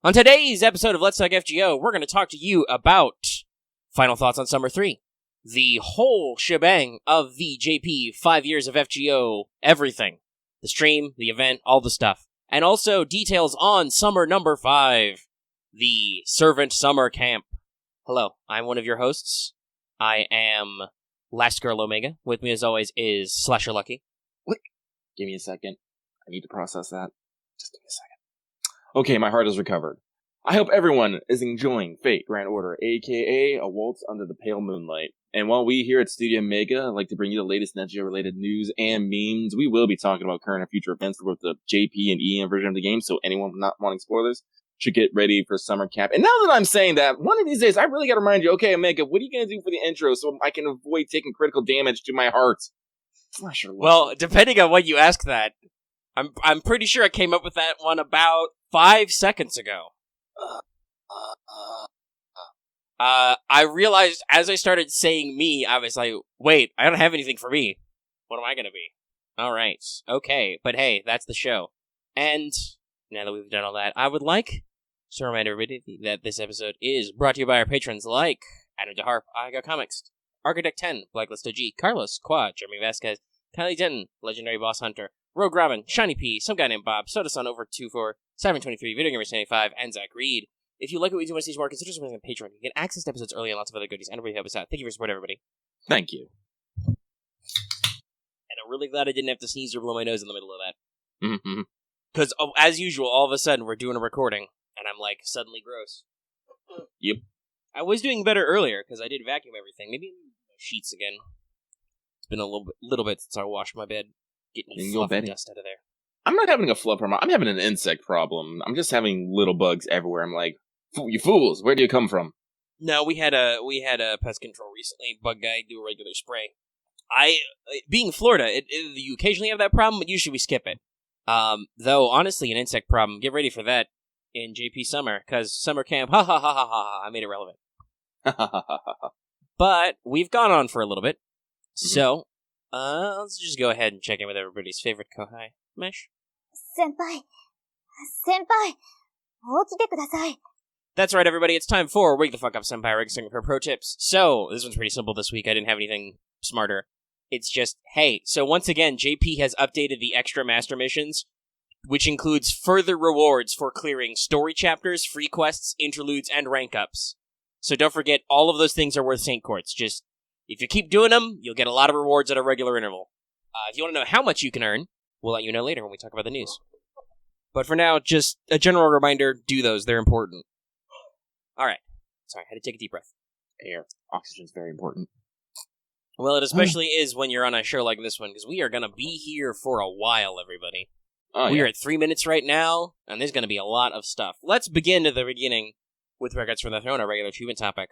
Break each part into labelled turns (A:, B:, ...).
A: On today's episode of Let's Talk FGO, we're going to talk to you about final thoughts on Summer 3. The whole shebang of the JP 5 years of FGO, everything. The stream, the event, all the stuff. And also details on Summer number 5, the Servant Summer Camp. Hello, I'm one of your hosts. I am Last Girl Omega. With me as always is Slasher Lucky.
B: Wait, give me a second. I need to process that. Just give me a second. Okay, my heart is recovered. I hope everyone is enjoying Fate Grand Order, aka A Waltz Under the Pale Moonlight. And while we here at Studio Mega like to bring you the latest Net Geo related news and memes, we will be talking about current and future events for both the JP and EM version of the game, so anyone not wanting spoilers should get ready for Summer Camp. And now that I'm saying that, one of these days I really gotta remind you, okay, Omega, what are you gonna do for the intro so I can avoid taking critical damage to my heart?
A: Well, depending on when you ask that, I'm pretty sure I came up with that one about 5 seconds ago. I realized as I started saying me, I was like, wait, I don't have anything for me. What am I gonna be? Alright, okay, but hey, that's the show. And now that we've done all that, I would like to remind everybody that this episode is brought to you by our patrons like Adam DeHarp, I Got Comics, Architect 10, Blacklist OG, Carlos, Quad, Jeremy Vasquez, Kylie Denton, Legendary Boss Hunter, Rogue Robin, Shiny P, Some Guy Named Bob, Sodasun Over 24, Cyber 23, Video Gamer 75, and Zach Reed. If you like what we do want to see more, consider supporting on Patreon. You get access to episodes early and lots of other goodies, and everybody help us out. Thank you for your support, everybody.
B: Thank you.
A: And I'm really glad I didn't have to sneeze or blow my nose in the middle of that.
B: Mm-hmm.
A: Because, as usual, all of a sudden, we're doing a recording, and I'm, like, suddenly gross.
B: Yep.
A: I was doing better earlier, because I did vacuum everything. Maybe sheets again. It's been a little bit since I washed my bed. Getting fluff and dust out of there.
B: I'm not having a fluff problem. I'm having an insect problem. I'm just having little bugs everywhere. I'm like, you fools, where do you come from?
A: No, we had a pest control recently. Bug guy do a regular spray. Being in Florida, you occasionally have that problem, but usually we skip it. Though, honestly, an insect problem, get ready for that in JP Summer, because Summer Camp, ha ha ha ha ha, I made it relevant. But we've gone on for a little bit, so let's just go ahead and check in with everybody's favorite Kohai, Mesh.
C: Senpai, 起きてください.
A: That's right, everybody. It's time for Wake the Fuck Up Senpai, registering for pro tips. So, this one's pretty simple this week. I didn't have anything smarter. It's just, hey, so once again, JP has updated the extra master missions, which includes further rewards for clearing story chapters, free quests, interludes, and rank ups. So don't forget, all of those things are worth Saint Courts. Just, if you keep doing them, you'll get a lot of rewards at a regular interval. If you want to know how much you can earn, we'll let you know later when we talk about the news. But for now, just a general reminder, do those. They're important. Alright. Sorry, I had to take a deep breath.
B: Air. Oxygen's very important.
A: Well, it especially is when you're on a show like this one, because we are going to be here for a while, everybody. We are at 3 minutes right now, and there's going to be a lot of stuff. Let's begin at the beginning with Records from the Throne, our regular achievement topic.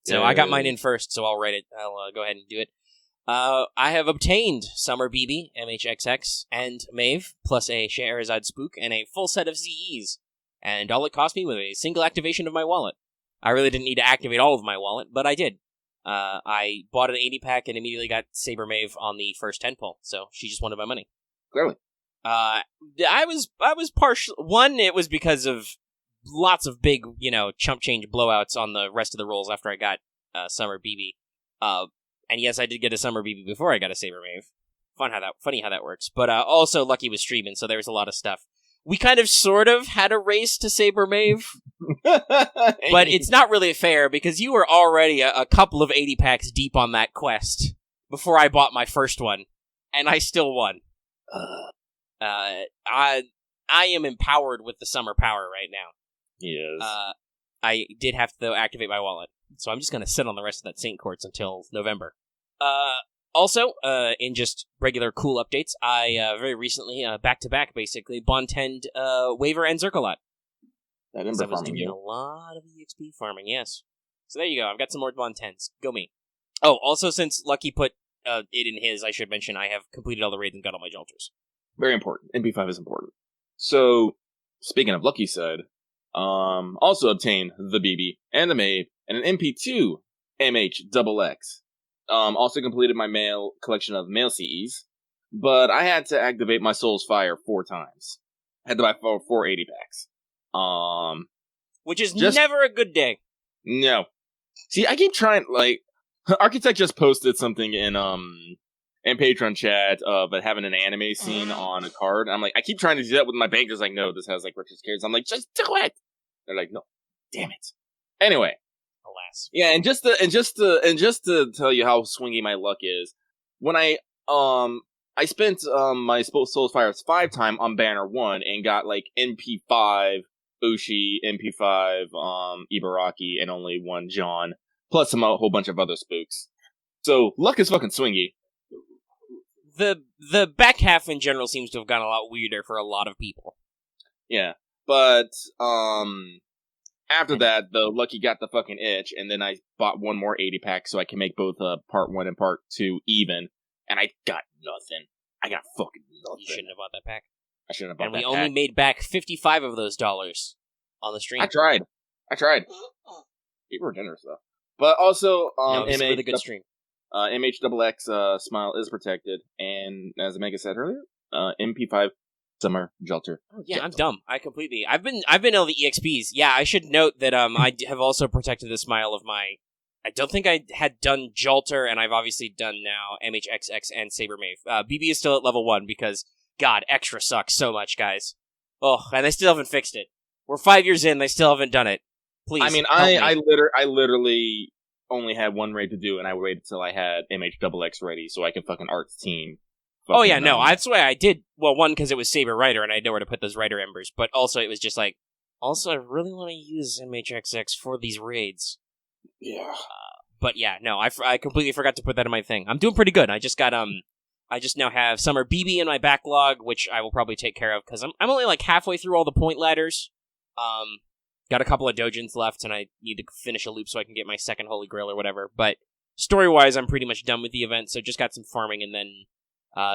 A: So I got mine in first, so I'll write it. I'll go ahead and do it. I have obtained Summer BB, MHXX, and Maeve, plus a Scheherazade spook, and a full set of CEs. And all it cost me was a single activation of my wallet. I really didn't need to activate all of my wallet, but I did. I bought an 80-pack and immediately got Saber Maeve on the first 10 pull, so she just wanted my money.
B: Clearly.
A: I was partial. One, it was because of lots of big, chump change blowouts on the rest of the rolls after I got Summer BB. And yes, I did get a Summer BB before I got a Saber Maeve. Funny how that works. But also, Lucky was streaming, so there was a lot of stuff. We kind of sort of had a race to Saber Maeve, but it's not really fair because you were already a couple of 80-packs deep on that quest before I bought my first one, and I still won. I am empowered with the summer power right now.
B: Yes.
A: I did have to, though, activate my wallet, so I'm just going to sit on the rest of that Saint Courts until November. Also, in just regular cool updates, I very recently, back-to-back, basically, Bontend Waver and Zerkalot.
B: That Ember
A: I was
B: farming
A: doing a lot of EXP farming, yes. So there you go, I've got some more Bontends. Go me. Oh, also, since Lucky put it in his, I should mention, I have completed all the raids and got all my Jolters.
B: Very important. MP5 is important. So, speaking of Lucky's side, also obtained the BB and the Maeve and an MP2 MHXX. Also completed my mail collection of male CEs, but I had to activate my Soul's Fire 4 times. I had to buy 4 80 packs.
A: which is never a good day.
B: No. See, I keep trying, like, Architect just posted something in Patreon chat of having an anime scene on a card. I'm like, I keep trying to do that with my bankers. Like, no, this has like Richard's characters. I'm like, just do it. They're like, no, damn it. Anyway,
A: alas.
B: Yeah, and just to tell you how swingy my luck is, when I spent my Souls Fires 5 time on Banner 1 and got like MP5 Ushi, MP5 Ibaraki, and only one John, plus a whole bunch of other spooks. So luck is fucking swingy.
A: The back half in general seems to have gotten a lot weirder for a lot of people.
B: Yeah, but after that, though, Lucky got the fucking itch, and then I bought one more 80-pack so I can make both Part 1 and Part 2 even, and I got nothing. I got fucking nothing.
A: You shouldn't have bought that pack.
B: I shouldn't have bought that pack.
A: And we only made back 55 of those dollars on the stream.
B: I tried. People were generous, though. But also,
A: no, it's a really good stream.
B: MHXX Smile is protected, and as Omega said earlier, MP5 Summer Jelter.
A: Oh, yeah, I'm dumb. I've been on the EXPs. Yeah, I should note that I have also protected the Smile of my. I don't think I had done Jolter, and I've obviously done now MHXX and Sabermave. BB is still at level 1 because, God, Extra sucks so much, guys. Oh, and they still haven't fixed it. We're 5 years in, they still haven't done it. Please,
B: I mean, I literally only had one raid to do, and I waited till I had MHXX ready so I could fucking Art's team.
A: Oh yeah, no, that's why I did. Well, one, because it was Saber Rider, and I had nowhere to put those Rider Embers, but also it was just like, also I really want to use MHXX for these raids.
B: Yeah.
A: But yeah, no, I completely forgot to put that in my thing. I'm doing pretty good. I just got, I just now have Summer BB in my backlog, which I will probably take care of, because I'm only like halfway through all the point ladders. Got a couple of dojins left, and I need to finish a loop so I can get my second Holy Grail or whatever. But story-wise, I'm pretty much done with the event, so just got some farming, and then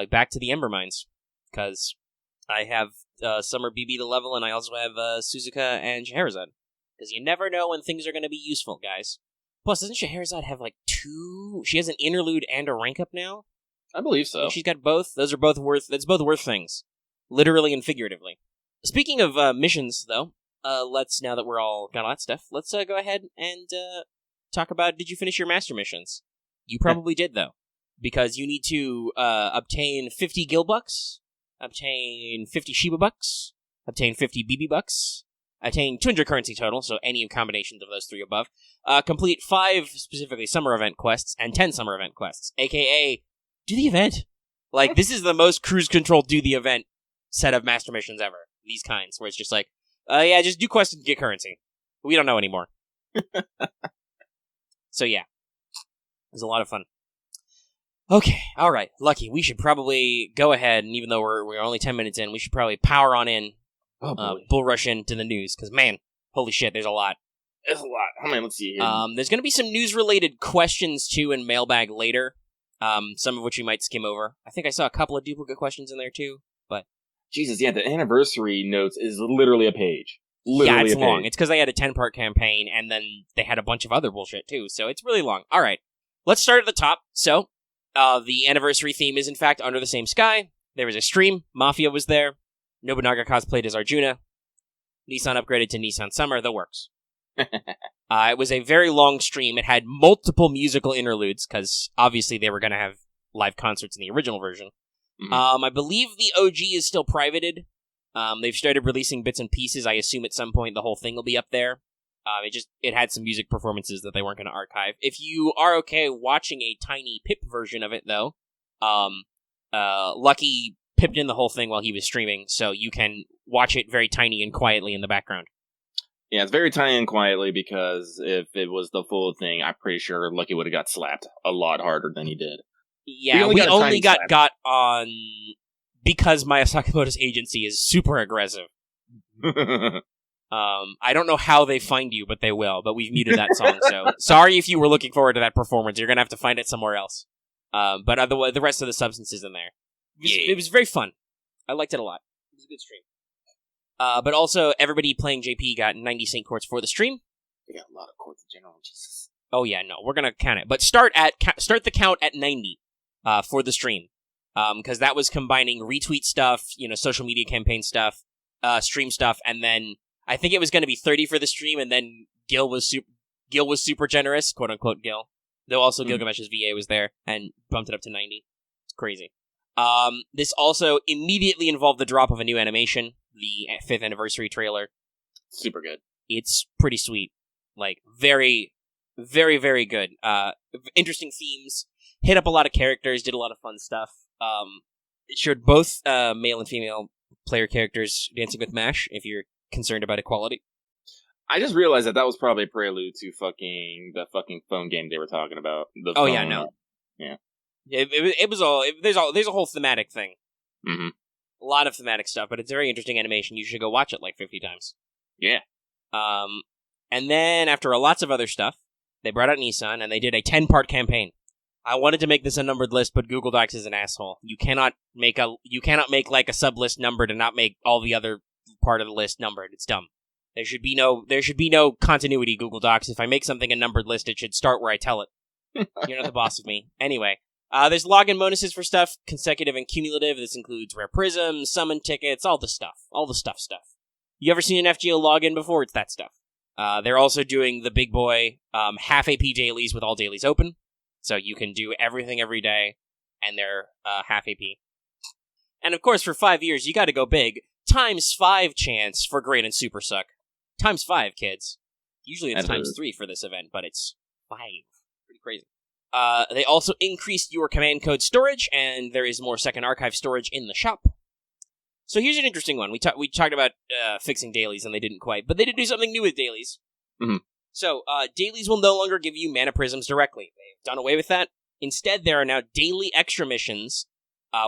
A: back to the Ember Mines, because I have Summer BB to level, and I also have Suzuka and Scheherazade. Because you never know when things are going to be useful, guys. Plus, doesn't Scheherazade have like 2? She has an interlude and a rank up now?
B: I believe so.
A: She's got both. That's both worth things. Literally and figuratively. Speaking of missions, though, let's, now that we're all got all that stuff, let's go ahead and talk about, did you finish your master missions? You probably did, though. Because you need to obtain 50 gil bucks, obtain 50 Shiba bucks, obtain 50 BB bucks, attain 200 currency total, so any combinations of those 3 above, complete 5 specifically summer event quests, and 10 summer event quests, aka do the event. Like, this is the most cruise control do the event set of master missions ever. These kinds, where it's just like, yeah, just do quests and get currency. We don't know anymore. So yeah, it was a lot of fun. Okay, alright, Lucky, we should probably go ahead, and even though we're only 10 minutes in, we should probably power on in, bull rush into the news, because man, holy shit, there's a lot.
B: There's a lot. I mean, let's see here.
A: There's going to be some news-related questions, too, in Mailbag later, some of which we might skim over. I think I saw a couple of duplicate questions in there, too, but...
B: Jesus, yeah, the anniversary notes is literally a page. Literally
A: yeah, it's
B: a
A: long.
B: page.
A: It's because they had a 10-part campaign, and then they had a bunch of other bullshit, too, so it's really long. Alright, let's start at the top. So, the anniversary theme is, in fact, Under the Same Sky. There was a stream. Mafia was there. Nobunaga cosplayed as Arjuna. Nissan upgraded to Nissan Summer. The works. It was a very long stream. It had multiple musical interludes, because obviously they were going to have live concerts in the original version. Mm-hmm. I believe the OG is still privated. They've started releasing bits and pieces. I assume at some point the whole thing will be up there. It had some music performances that they weren't going to archive. If you are okay watching a tiny pip version of it, though, Lucky pipped in the whole thing while he was streaming, so you can watch it very tiny and quietly in the background.
B: Yeah, it's very tiny and quietly, because if it was the full thing, I'm pretty sure Lucky would have got slapped a lot harder than he did.
A: Yeah, we only got on because Maya Sakamoto's agency is super aggressive. I don't know how they find you, but they will. But we've muted that song, so sorry if you were looking forward to that performance. You're gonna have to find it somewhere else. But otherwise, the rest of the substance is in there. It was very fun. I liked it a lot. It was a good stream. But also, everybody playing JP got 90 Saint Quartz for the stream.
B: They got a lot of quartz in general, Jesus.
A: Oh yeah, no, we're gonna count it. But start the count at 90 for the stream. Because that was combining retweet stuff, social media campaign stuff, stream stuff, and then I think it was going to be 30 for the stream, and then Gil was super generous, quote unquote Gil. Though also Gilgamesh's VA was there and bumped it up to 90. It's crazy. This also immediately involved the drop of a new animation, the 5th anniversary trailer.
B: Super good. It's
A: pretty sweet. Like, very, very, very good. Interesting themes. Hit up a lot of characters, did a lot of fun stuff. It showed both male and female player characters dancing with MASH, if you're concerned about equality.
B: I just realized that was probably a prelude to the fucking phone game they were talking about.
A: Yeah, no.
B: Yeah.
A: It was all... There's a whole thematic thing.
B: Mm-hmm.
A: A lot of thematic stuff, but it's a very interesting animation. You should go watch it like 50 times.
B: Yeah.
A: And then, after lots of other stuff, they brought out Nissan, and they did a 10-part campaign. I wanted to make this a numbered list, but Google Docs is an asshole. You cannot make like a sub-list numbered and not make all the other part of the list numbered. It's dumb. There should be no continuity, Google Docs. If I make something a numbered list, it should start where I tell it. You're not the boss of me. Anyway, there's login bonuses for stuff, consecutive and cumulative. This includes rare prisms, summon tickets, all the stuff. You ever seen an FGO login before? It's that stuff. They're also doing the big boy half AP dailies with all dailies open. So you can do everything every day, and they're half AP. And of course, for 5 years, you gotta go big. ×5 chance for Great and Super Suck. ×5, kids. Usually it's ×3 for this event, but it's 5. Pretty crazy. They also increased your command code storage, and there is more second archive storage in the shop. So here's an interesting one. We talked about fixing dailies, and they didn't quite, but they did do something new with dailies.
B: Mm-hmm.
A: So, dailies will no longer give you mana prisms directly. They've done away with that. Instead, there are now daily extra missions,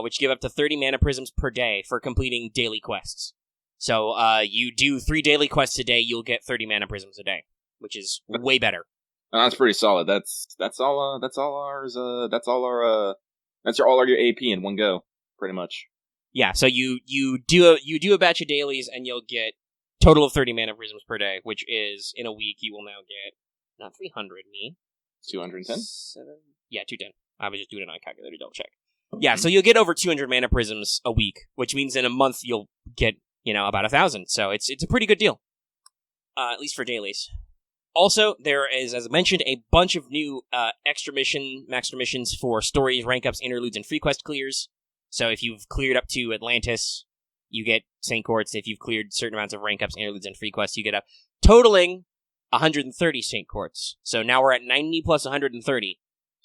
A: which give up to 30 mana prisms per day for completing daily quests. So, you do 3 daily quests a day, you'll get 30 mana prisms a day, which is way better.
B: That's pretty solid. That's all your AP in one go, pretty much.
A: Yeah, so you do a batch of dailies, and you'll get total of 30 mana prisms per day, which is, in a week, you will now get, not 300,
B: 210?
A: 210. I was just doing it on a calculator to double check. Yeah, so you'll get over 200 mana prisms a week, which means in a month you'll get, about 1,000. So it's a pretty good deal. At least for dailies. Also, there is, as I mentioned, a bunch of new extra missions for stories, rank ups, interludes, and free quest clears. So if you've cleared up to Atlantis, you get St. Courts. If you've cleared certain amounts of rank ups, interludes, and free quests, you get up, totaling 130 St. Courts. So now we're at 90 plus 130.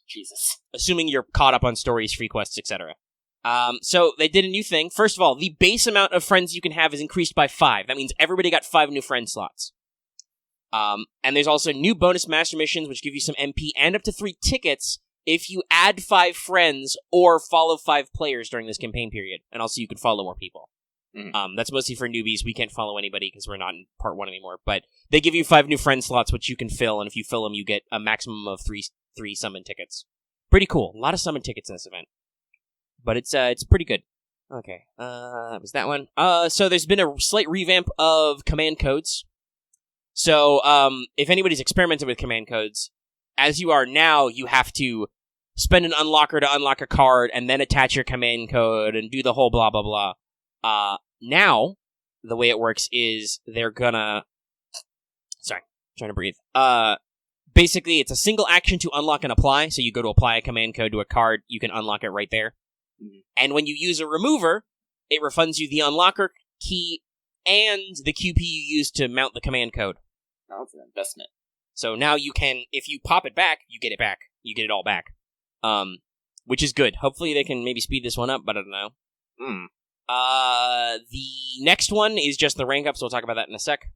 B: Jesus.
A: Assuming you're caught up on stories, free quests, etc. So they did a new thing. First of all, the base amount of friends you can have is increased by 5. That means everybody got 5 new friend slots. And there's also new bonus master missions, which give you some MP and up to 3 tickets if you add 5 friends or follow 5 players during this campaign period. And also you can follow more people.
B: Mm-hmm.
A: That's mostly for newbies. We can't follow anybody because we're not in part 1 anymore. But they give you 5 new friend slots, which you can fill. And if you fill them, you get a maximum of 3 summon tickets. Pretty cool. A lot of summon tickets in this event. But it's pretty good. Okay. That was that one. So there's been a slight revamp of command codes. So, if anybody's experimented with command codes, as you are now, you have to spend an unlocker to unlock a card, and then attach your command code, and do the whole blah, blah, blah. Now, the way it works is they're gonna... Sorry, trying to breathe. Basically, it's a single action to unlock and apply, so you go to apply a command code to a card, you can unlock it right there.
B: Mm-hmm.
A: And when you use a remover, it refunds you the unlocker key and the QP you used to mount the command code.
B: Now it's an investment.
A: So now you can, if you pop it back, you get it back. You get it all back. Which is good. Hopefully they can maybe speed this one up, but I don't know. The next one is just the rank up, so we'll talk about that in a sec.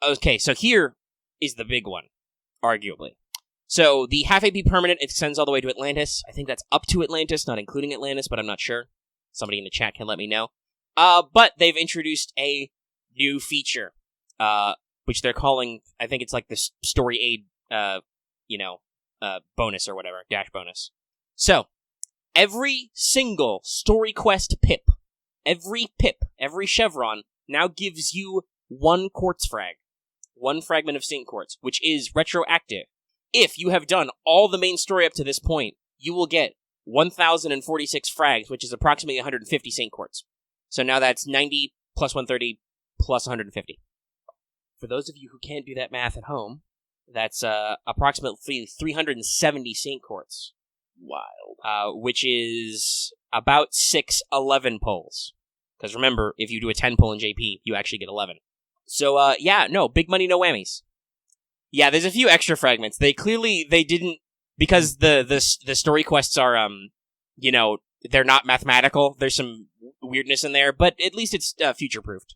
A: Okay, so here is the big one, arguably. So the half AP permanent extends all the way to Atlantis. I think that's up to Atlantis, not including Atlantis, but I'm not sure. Somebody in the chat can let me know. But they've introduced a new feature, which they're calling, I think it's like the story aid, bonus or whatever, dash bonus. So, every single story quest pip, every chevron, now gives you 1 quartz frag. 1 fragment of St. Quartz, which is retroactive. If you have done all the main story up to this point, you will get 1,046 frags, which is approximately 150 St. Quartz. So now that's 90 plus 130 plus 150. For those of you who can't do that math at home, that's approximately 370 Saint Courts.
B: Wild.
A: Which is about 6 11 pulls. Because remember, if you do a 10 pull in JP, you actually get 11. So, big money, no whammies. Yeah, there's a few extra fragments. They didn't, because the story quests are, they're not mathematical. There's some weirdness in there, but at least it's future-proofed.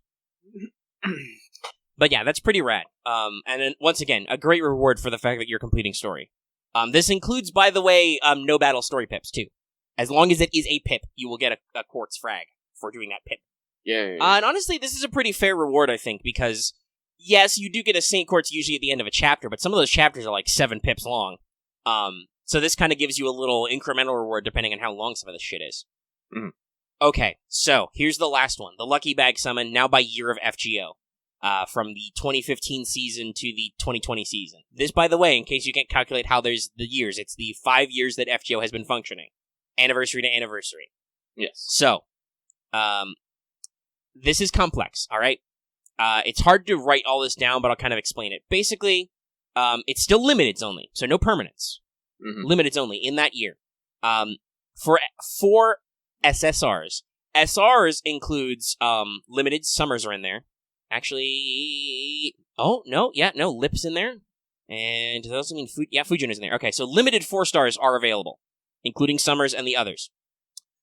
A: But yeah, that's pretty rad. And then, once again, a great reward for the fact that you're completing story. This includes, by the way, no battle story pips, too. As long as it is a pip, you will get a quartz frag for doing that pip.
B: Yeah.
A: And honestly, this is a pretty fair reward, I think, because, yes, you do get a Saint Quartz usually at the end of a chapter, but some of those chapters are like 7 pips long. So this kind of gives you a little incremental reward depending on how long some of this shit is.
B: Mm.
A: Okay, so here's the last one. The Lucky Bag Summon, now by year of FGO. From the 2015 season to the 2020 season. This, by the way, in case you can't calculate how there's the years, it's the 5 years that FGO has been functioning. Anniversary to anniversary.
B: Yes.
A: So, this is complex, alright? It's hard to write all this down, but I'll kind of explain it. Basically, it's still limiteds only, so no permanents.
B: Mm-hmm.
A: Limiteds only in that year. For SSRs. SRs includes, limited summers are in there. Actually, Lip's in there. And does that also mean Fujin is in there. Okay, so limited 4 stars are available, including summers and the others.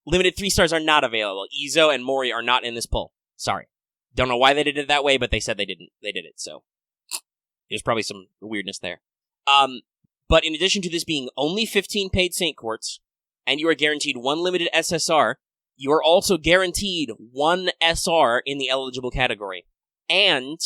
A: Limited 3 stars are not available. Izo and Mori are not in this pull. Sorry. Don't know why they did it that way, but they said they did it, so there's probably some weirdness there. But in addition to this being only 15 paid Saint Quartz, and you are guaranteed 1 limited SSR, you are also guaranteed 1 SR in the eligible category. And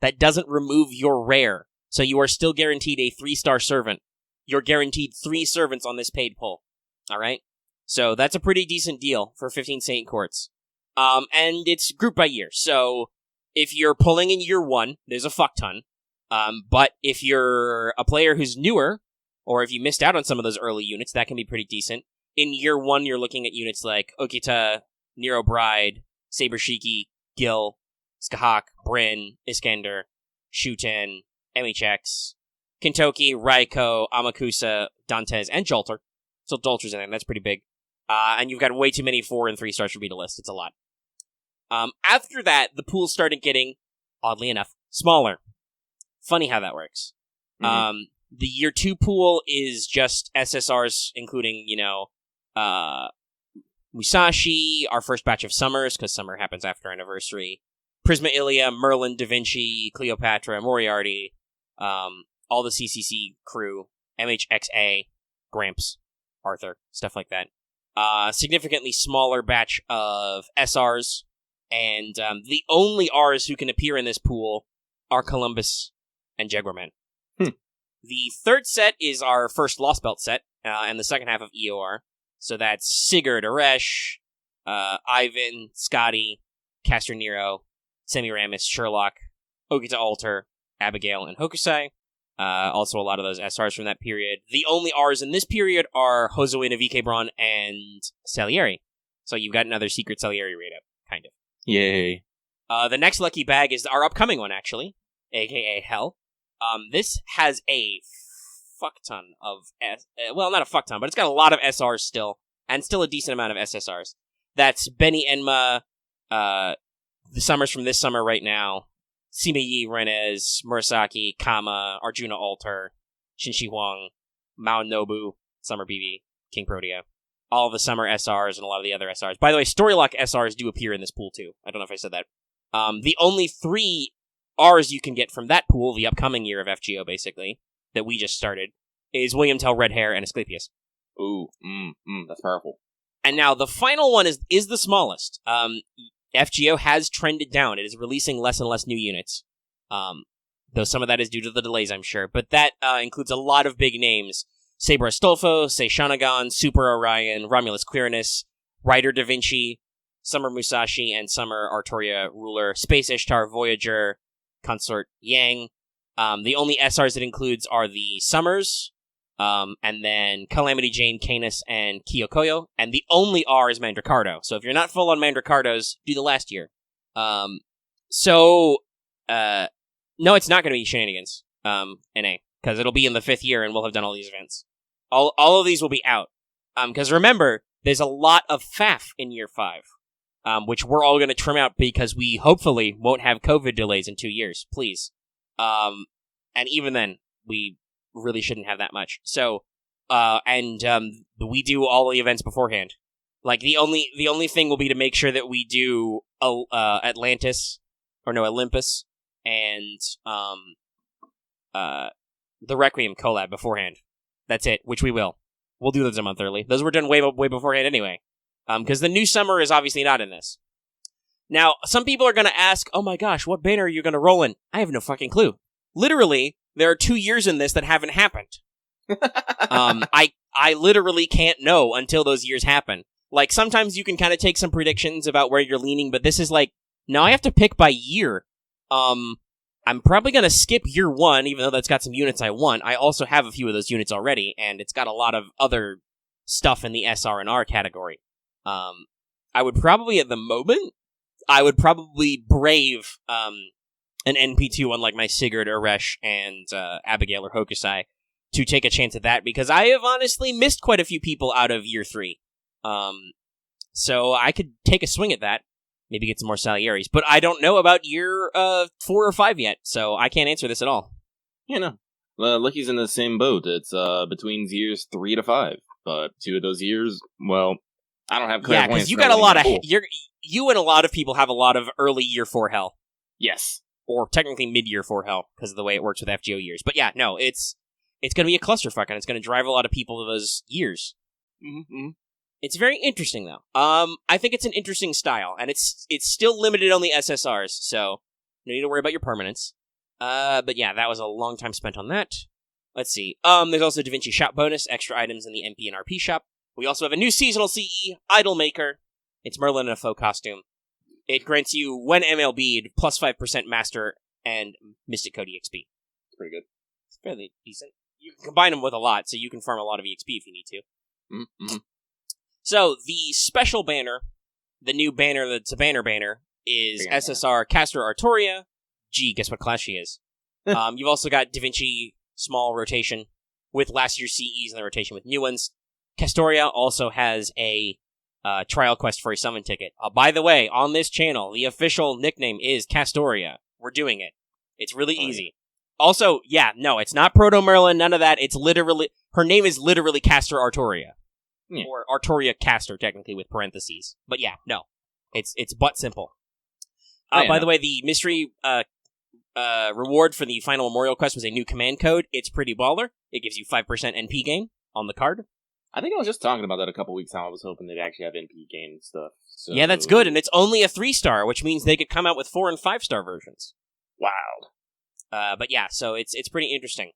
A: that doesn't remove your rare, so you are still guaranteed a 3-star servant. You're guaranteed 3 servants on this paid pull. Alright? So that's a pretty decent deal for 15 Saint Quartz. And it's grouped by year, so if you're pulling in year 1, there's a fuck ton. But if you're a player who's newer, or if you missed out on some of those early units, that can be pretty decent. In year 1, you're looking at units like Okita, Nero Bride, Saber Shiki, Gil, Skahak, Bryn, Iskander, Shuten, MHX, Kintoki, Raiko, Amakusa, Dantes, and Jolter. So Jolter's in there, that's pretty big. And you've got way too many 4 and 3 stars for me to list. It's a lot. After that, the pool started getting, oddly enough, smaller. Funny how that works.
B: Mm-hmm.
A: The year 2 pool is just SSRs, including, Musashi, our first batch of summers, because summer happens after anniversary. Prisma Ilia, Merlin, Da Vinci, Cleopatra, Moriarty, all the CCC crew, MHXA, Gramps, Arthur, stuff like that. Significantly smaller batch of SRs, and the only Rs who can appear in this pool are Columbus and Jaguarman. The third set is our first Lost Belt set, and the second half of EOR. So that's Sigurd, Aresh, Ivan, Scotty, Caster Nero, Semiramis, Sherlock, Ogita Alter, Abigail, and Hokusai. Also a lot of those SRs from that period. The only Rs in this period are Hosoin of Ikebron and Salieri. So you've got another secret Salieri raid-up, kind of.
B: Yay.
A: The next lucky bag is our upcoming one, actually, aka Hell. This has a fuck ton of not a fuck ton, but it's got a lot of SRs still, and still a decent amount of SSRs. That's Benny Enma, the summers from this summer right now, Simeyi, Renez, Murasaki, Kama, Arjuna Alter, Shinshi Huang, Mao Nobu, Summer BB, King Protea. All the summer SRs and a lot of the other SRs. By the way, Storylock SRs do appear in this pool too. I don't know if I said that. The only 3 Rs you can get from that pool, the upcoming year of FGO basically, that we just started, is William Tell Red Hair and Asclepius.
B: Ooh, that's powerful.
A: And now the final one is the smallest. FGO has trended down. It is releasing less and less new units. Though some of that is due to the delays, I'm sure. But that includes a lot of big names. Saber Astolfo, Seishanagon, Super Orion, Romulus Quirinus, Rider Da Vinci, Summer Musashi, and Summer Artoria Ruler, Space Ishtar, Voyager, Consort Yang. The only SRs it includes are the Summers, and then Calamity Jane, Canis, and Kyokoyo. And the only R is Mandricardo. So if you're not full on Mandricardos, do the last year. So, no, it's not going to be shenanigans, NA, because it'll be in the 5th year and we'll have done all these events. All of these will be out. Because remember, there's a lot of faff in year 5, which we're all going to trim out because we hopefully won't have COVID delays in 2 years, please. And even then, we really shouldn't have that much. So, we do all the events beforehand. Like, the only thing will be to make sure that we do Olympus, and the Requiem collab beforehand. That's it, which we will. We'll do those a month early. Those were done way beforehand anyway. Because the new summer is obviously not in this. Now, some people are going to ask, oh my gosh, what banner are you going to roll in? I have no fucking clue. Literally, there are 2 years in this that haven't happened. I literally can't know until those years happen. Like, sometimes you can kind of take some predictions about where you're leaning, but this is like, no, I have to pick by year. I'm probably going to skip year 1, even though that's got some units I want. I also have a few of those units already, and it's got a lot of other stuff in the SR and R category. I would probably, at the moment, brave an NP2, unlike my Sigurd, Uresh, and Abigail or Hokusai, to take a chance at that, because I have honestly missed quite a few people out of year 3. So I could take a swing at that, maybe get some more Salieri's, but I don't know about year 4 or 5 yet, so I can't answer this at all.
B: Yeah, no. Lucky's in the same boat. It's between years 3 to 5, but 2 of those years, well, I don't have clairvoyance.
A: Yeah, because you got a lot of... You and a lot of people have a lot of early year 4 hell.
B: Yes.
A: Or technically mid-year 4 hell, because of the way it works with FGO years. But yeah, no, it's going to be a clusterfuck, and it's going to drive a lot of people to those years.
B: Mm-hmm.
A: It's very interesting, though. I think it's an interesting style, and it's still limited on the SSRs, so no need to worry about your permanents. But yeah, that was a long time spent on that. Let's see. There's also Da Vinci shop bonus, extra items in the MP and RP shop. We also have a new seasonal CE, Idol Maker. It's Merlin in a faux costume. It grants you, when MLB'd, plus 5% Master and Mystic Code EXP.
B: It's pretty good.
A: It's fairly decent. You can combine them with a lot, so you can farm a lot of EXP if you need to.
B: Mm-hmm.
A: So, the special banner, the new banner that's a banner, is SSR Caster Artoria. Gee, guess what class she is? You've also got Da Vinci small rotation with last year's CEs and the rotation with new ones. Castoria also has a trial quest for a summon ticket. By the way, on this channel, the official nickname is Castoria. We're doing it. It's really easy. Also, yeah, no, it's not Proto Merlin, none of that. It's literally, her name is literally Caster Artoria. Yeah. Or Artoria Caster, technically, with parentheses. But yeah, no. It's but simple. By the way, the mystery reward for the final memorial quest was a new command code. It's pretty baller. It gives you 5% NP gain on the card.
B: I think I was just talking about that a couple weeks ago. I was hoping they'd actually have NP gain and stuff. So...
A: Yeah, that's good, and it's only a 3-star, which means they could come out with 4 and 5-star versions.
B: Wow.
A: But yeah, so it's pretty interesting.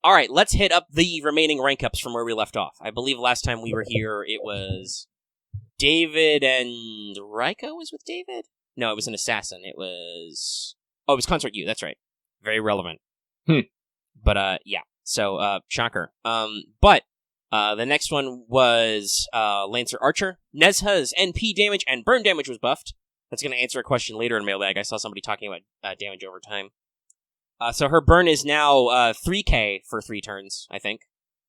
A: All right, let's hit up the remaining rank ups from where we left off. I believe last time we were here, it was David and Raiko was with David? No, it was an assassin. It was Consort U. That's right. Very relevant. But yeah. So shocker. But the next one was Lancer Archer. Nezha's NP damage and burn damage was buffed. That's going to answer a question later in Mailbag. I saw somebody talking about damage over time. So her burn is now 3k for 3 turns, I think.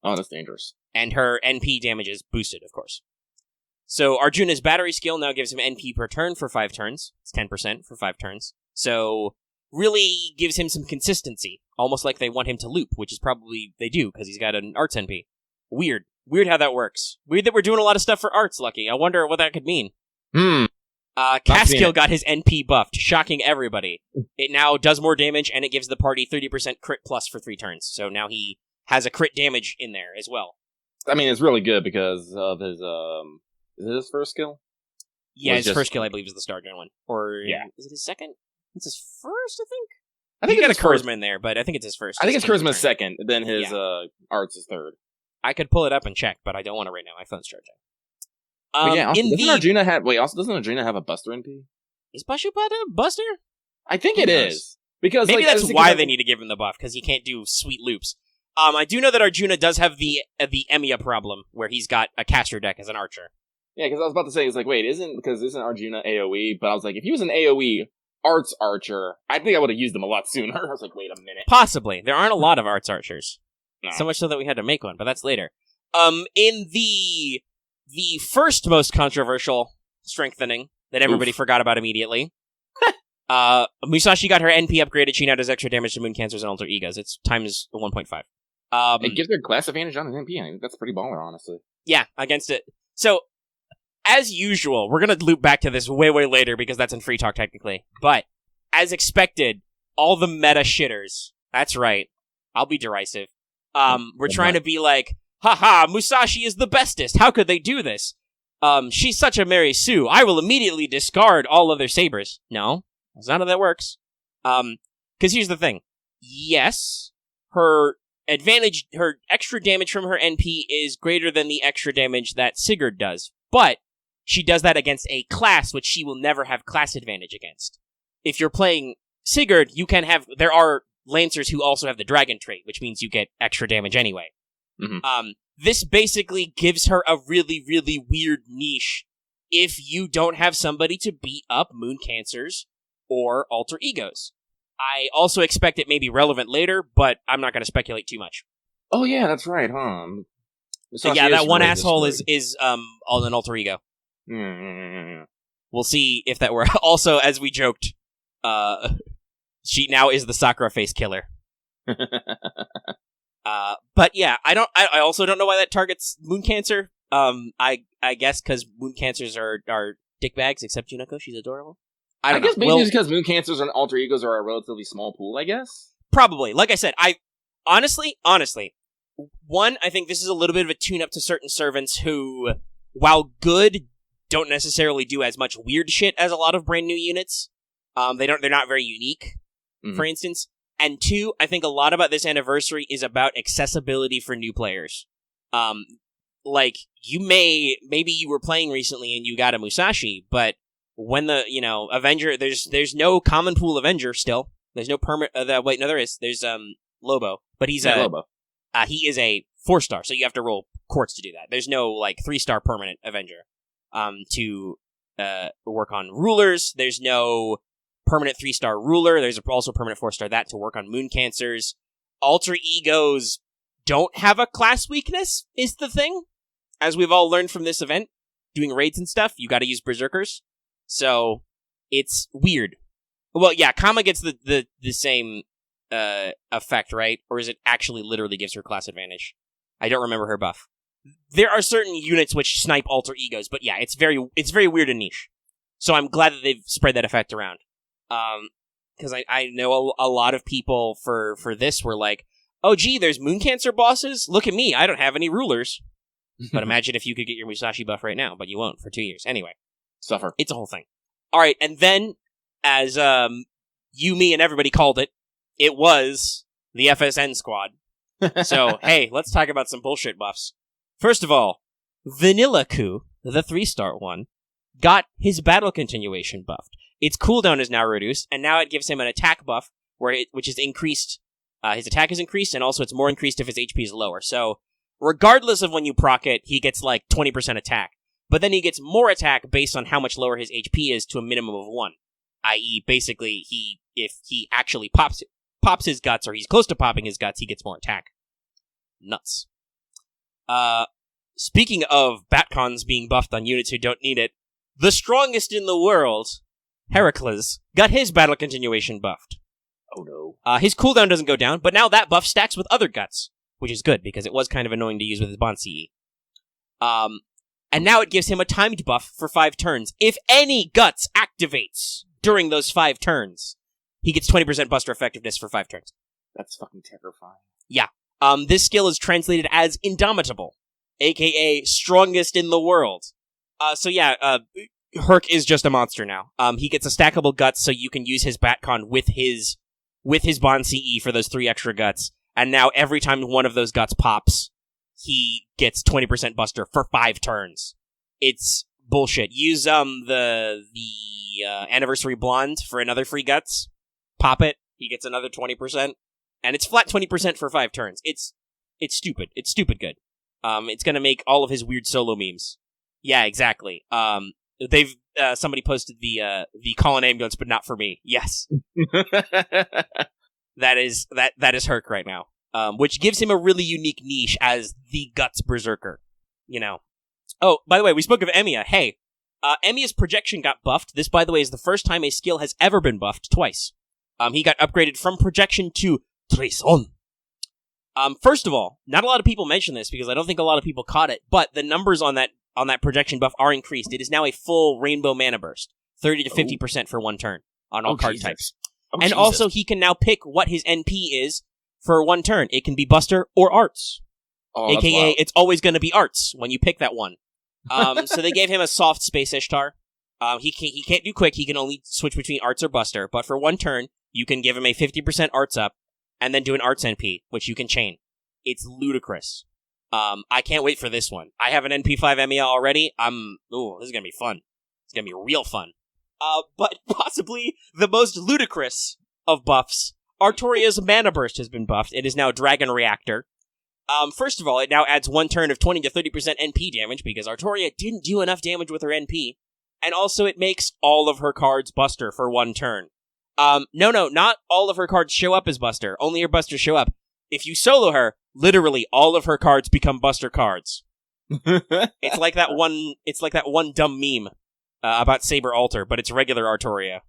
B: Oh, that's dangerous.
A: And her NP damage is boosted, of course. So Arjuna's battery skill now gives him NP per turn for 5 turns. It's 10% for 5 turns. So really gives him some consistency. Almost like they want him to loop, which is probably they do, because he's got an arts NP. Weird. Weird how that works. Weird that we're doing a lot of stuff for arts, Lucky. I wonder what that could mean. Caskill got his NP buffed, shocking everybody. It now does more damage, and it gives the party 30% crit plus for 3 turns. So now he has a crit damage in there as well.
B: I mean, it's really good because of his, is it his first skill?
A: Yeah, his first skill, I believe, is the Stargun one. Or, is it his second? It's his first, I think?
B: I think
A: he got a charisma in there, but I think it's his first.
B: I think his charisma is second, then his arts is third.
A: I could pull it up and check, but I don't want to right now. My phone's charging.
B: Doesn't Arjuna have a Buster NP?
A: Is Pashupata a Buster?
B: I think it is. Because
A: maybe that's why they need to give him the buff, because he can't do sweet loops. I do know that Arjuna does have the Emiya problem, where he's got a caster deck as an archer.
B: Yeah, because I was about to say, it's like, wait, isn't Arjuna AoE? But I was like, if he was an AoE Arts Archer. I think I would have used them a lot sooner. I was like, wait a minute.
A: Possibly. There aren't a lot of Arts Archers.
B: No.
A: So much so that we had to make one, but that's later. In the first most controversial strengthening that everybody forgot about immediately, Musashi got her NP upgraded. She now does extra damage to moon cancers and alter egos. It's times 1.5.
B: It gives her class advantage on his NP. I think that's pretty baller, honestly.
A: Yeah, against it. So, as usual, we're going to loop back to this way, way later because that's in free talk technically. But, as expected, all the meta shitters, that's right, I'll be derisive, we're trying to be like, haha, Musashi is the bestest. How could they do this? She's such a Mary Sue. I will immediately discard all other sabers. No, that's not how that works. Because here's the thing. Yes, her extra damage from her NP is greater than the extra damage that Sigurd does. But she does that against a class which she will never have class advantage against. If you're playing Sigurd, there are Lancers who also have the dragon trait, which means you get extra damage anyway.
B: Mm-hmm.
A: This basically gives her a really, really weird niche if you don't have somebody to beat up moon cancers or alter egos. I also expect it may be relevant later, but I'm not going to speculate too much.
B: Oh yeah, that's right, huh?
A: Yeah, that one asshole is an alter ego.
B: Mm-hmm.
A: We'll see if that were also, as we joked, she now is the Sakura face killer. But yeah, I also don't know why that targets moon cancer. I guess because moon cancers are dickbags, except Junako, she's adorable. I
B: guess maybe it's because moon cancers and alter egos are a relatively small pool, I guess?
A: Probably. Like I said, honestly, one, I think this is a little bit of a tune-up to certain servants who, while good, don't necessarily do as much weird shit as a lot of brand new units. They're not very unique, for instance. And two, I think a lot about this anniversary is about accessibility for new players. Like, maybe you were playing recently and you got a Musashi, but when the, Avenger, there's no common pool Avenger still. There's no permanent, there is. There's, Lobo, but he's
B: Lobo.
A: He is a 4-star, so you have to roll quartz to do that. There's no, 3-star permanent Avenger, to, work on rulers. There's no permanent 3-star ruler. There's also permanent 4-star that to work on moon cancers. Alter egos don't have a class weakness, is the thing. As we've all learned from this event, doing raids and stuff, you gotta use berserkers. So, it's weird. Well, yeah, Kama gets the same effect, right? Or is it actually literally gives her class advantage? I don't remember her buff. There are certain units which snipe alter egos, but yeah, it's very weird and niche. So I'm glad that they've spread that effect around. Because I know a lot of people for this were like, oh gee, there's moon cancer bosses? Look at me, I don't have any rulers. But imagine if you could get your Musashi buff right now, but you won't for 2 years. Anyway.
B: Suffer.
A: It's a whole thing. Alright, and then, as you, me, and everybody called it, it was the FSN squad. So, hey, let's talk about some bullshit buffs. First of all, Vanilla-ku, the 3-star one, got his battle continuation buffed. Its cooldown is now reduced, and now it gives him an attack buff, which is increased. His attack is increased, and also it's more increased if his HP is lower. So, regardless of when you proc it, he gets 20% attack. But then he gets more attack based on how much lower his HP is to a minimum of 1. I.e., basically, if he actually pops his guts, or he's close to popping his guts, he gets more attack. Nuts. Speaking of Batcons being buffed on units who don't need it, the strongest in the world, Heracles, got his battle continuation buffed.
B: Oh no.
A: His cooldown doesn't go down, but now that buff stacks with other guts, which is good, because it was kind of annoying to use with his Bond CE. And now it gives him a timed buff for 5 turns. If any guts activates during those 5 turns, he gets 20% buster effectiveness for 5 turns.
B: That's fucking terrifying.
A: Yeah. This skill is translated as Indomitable, aka strongest in the world. So yeah, Herc is just a monster now. He gets a stackable guts, so you can use his Batcon with his Bond CE for those 3 extra guts. And now every time one of those guts pops, he gets 20% buster for 5 turns. It's bullshit. Use the Anniversary Blonde for another free guts. Pop it. He gets another 20%. And it's flat 20% for 5 turns. It's stupid. It's stupid good. It's gonna make all of his weird solo memes. Yeah, exactly. somebody posted the call an ambulance, but not for me. Yes. That is Herc right now. Which gives him a really unique niche as the Guts Berserker. You know. Oh, by the way, we spoke of Emiya. Hey, Emiya's projection got buffed. This, by the way, is the first time a skill has ever been buffed twice. He got upgraded from projection to Trison. First of all, not a lot of people mention this because I don't think a lot of people caught it, but the numbers on that projection buff are increased. It is now a full Rainbow Mana Burst, 30 to 50% for one turn on all card types. And also, he can now pick what his NP is for one turn. It can be Buster or Arts. AKA, it's always going to be Arts when you pick that one. So they gave him a soft Space Ishtar. He can't do quick. He can only switch between Arts or Buster. But for one turn, you can give him a 50% Arts up and then do an Arts NP, which you can chain. It's ludicrous. I can't wait for this one. I have an NP5 Emiya already. This is going to be fun. It's going to be real fun. But possibly the most ludicrous of buffs, Artoria's Mana Burst has been buffed. It is now Dragon Reactor. First of all, it now adds one turn of 20 to 30% NP damage because Artoria didn't do enough damage with her NP. And also it makes all of her cards Buster for one turn. No, not all of her cards show up as Buster. Only her Busters show up. If you solo her, literally all of her cards become Buster cards. It's like that one dumb meme about Saber Alter, but it's regular Artoria.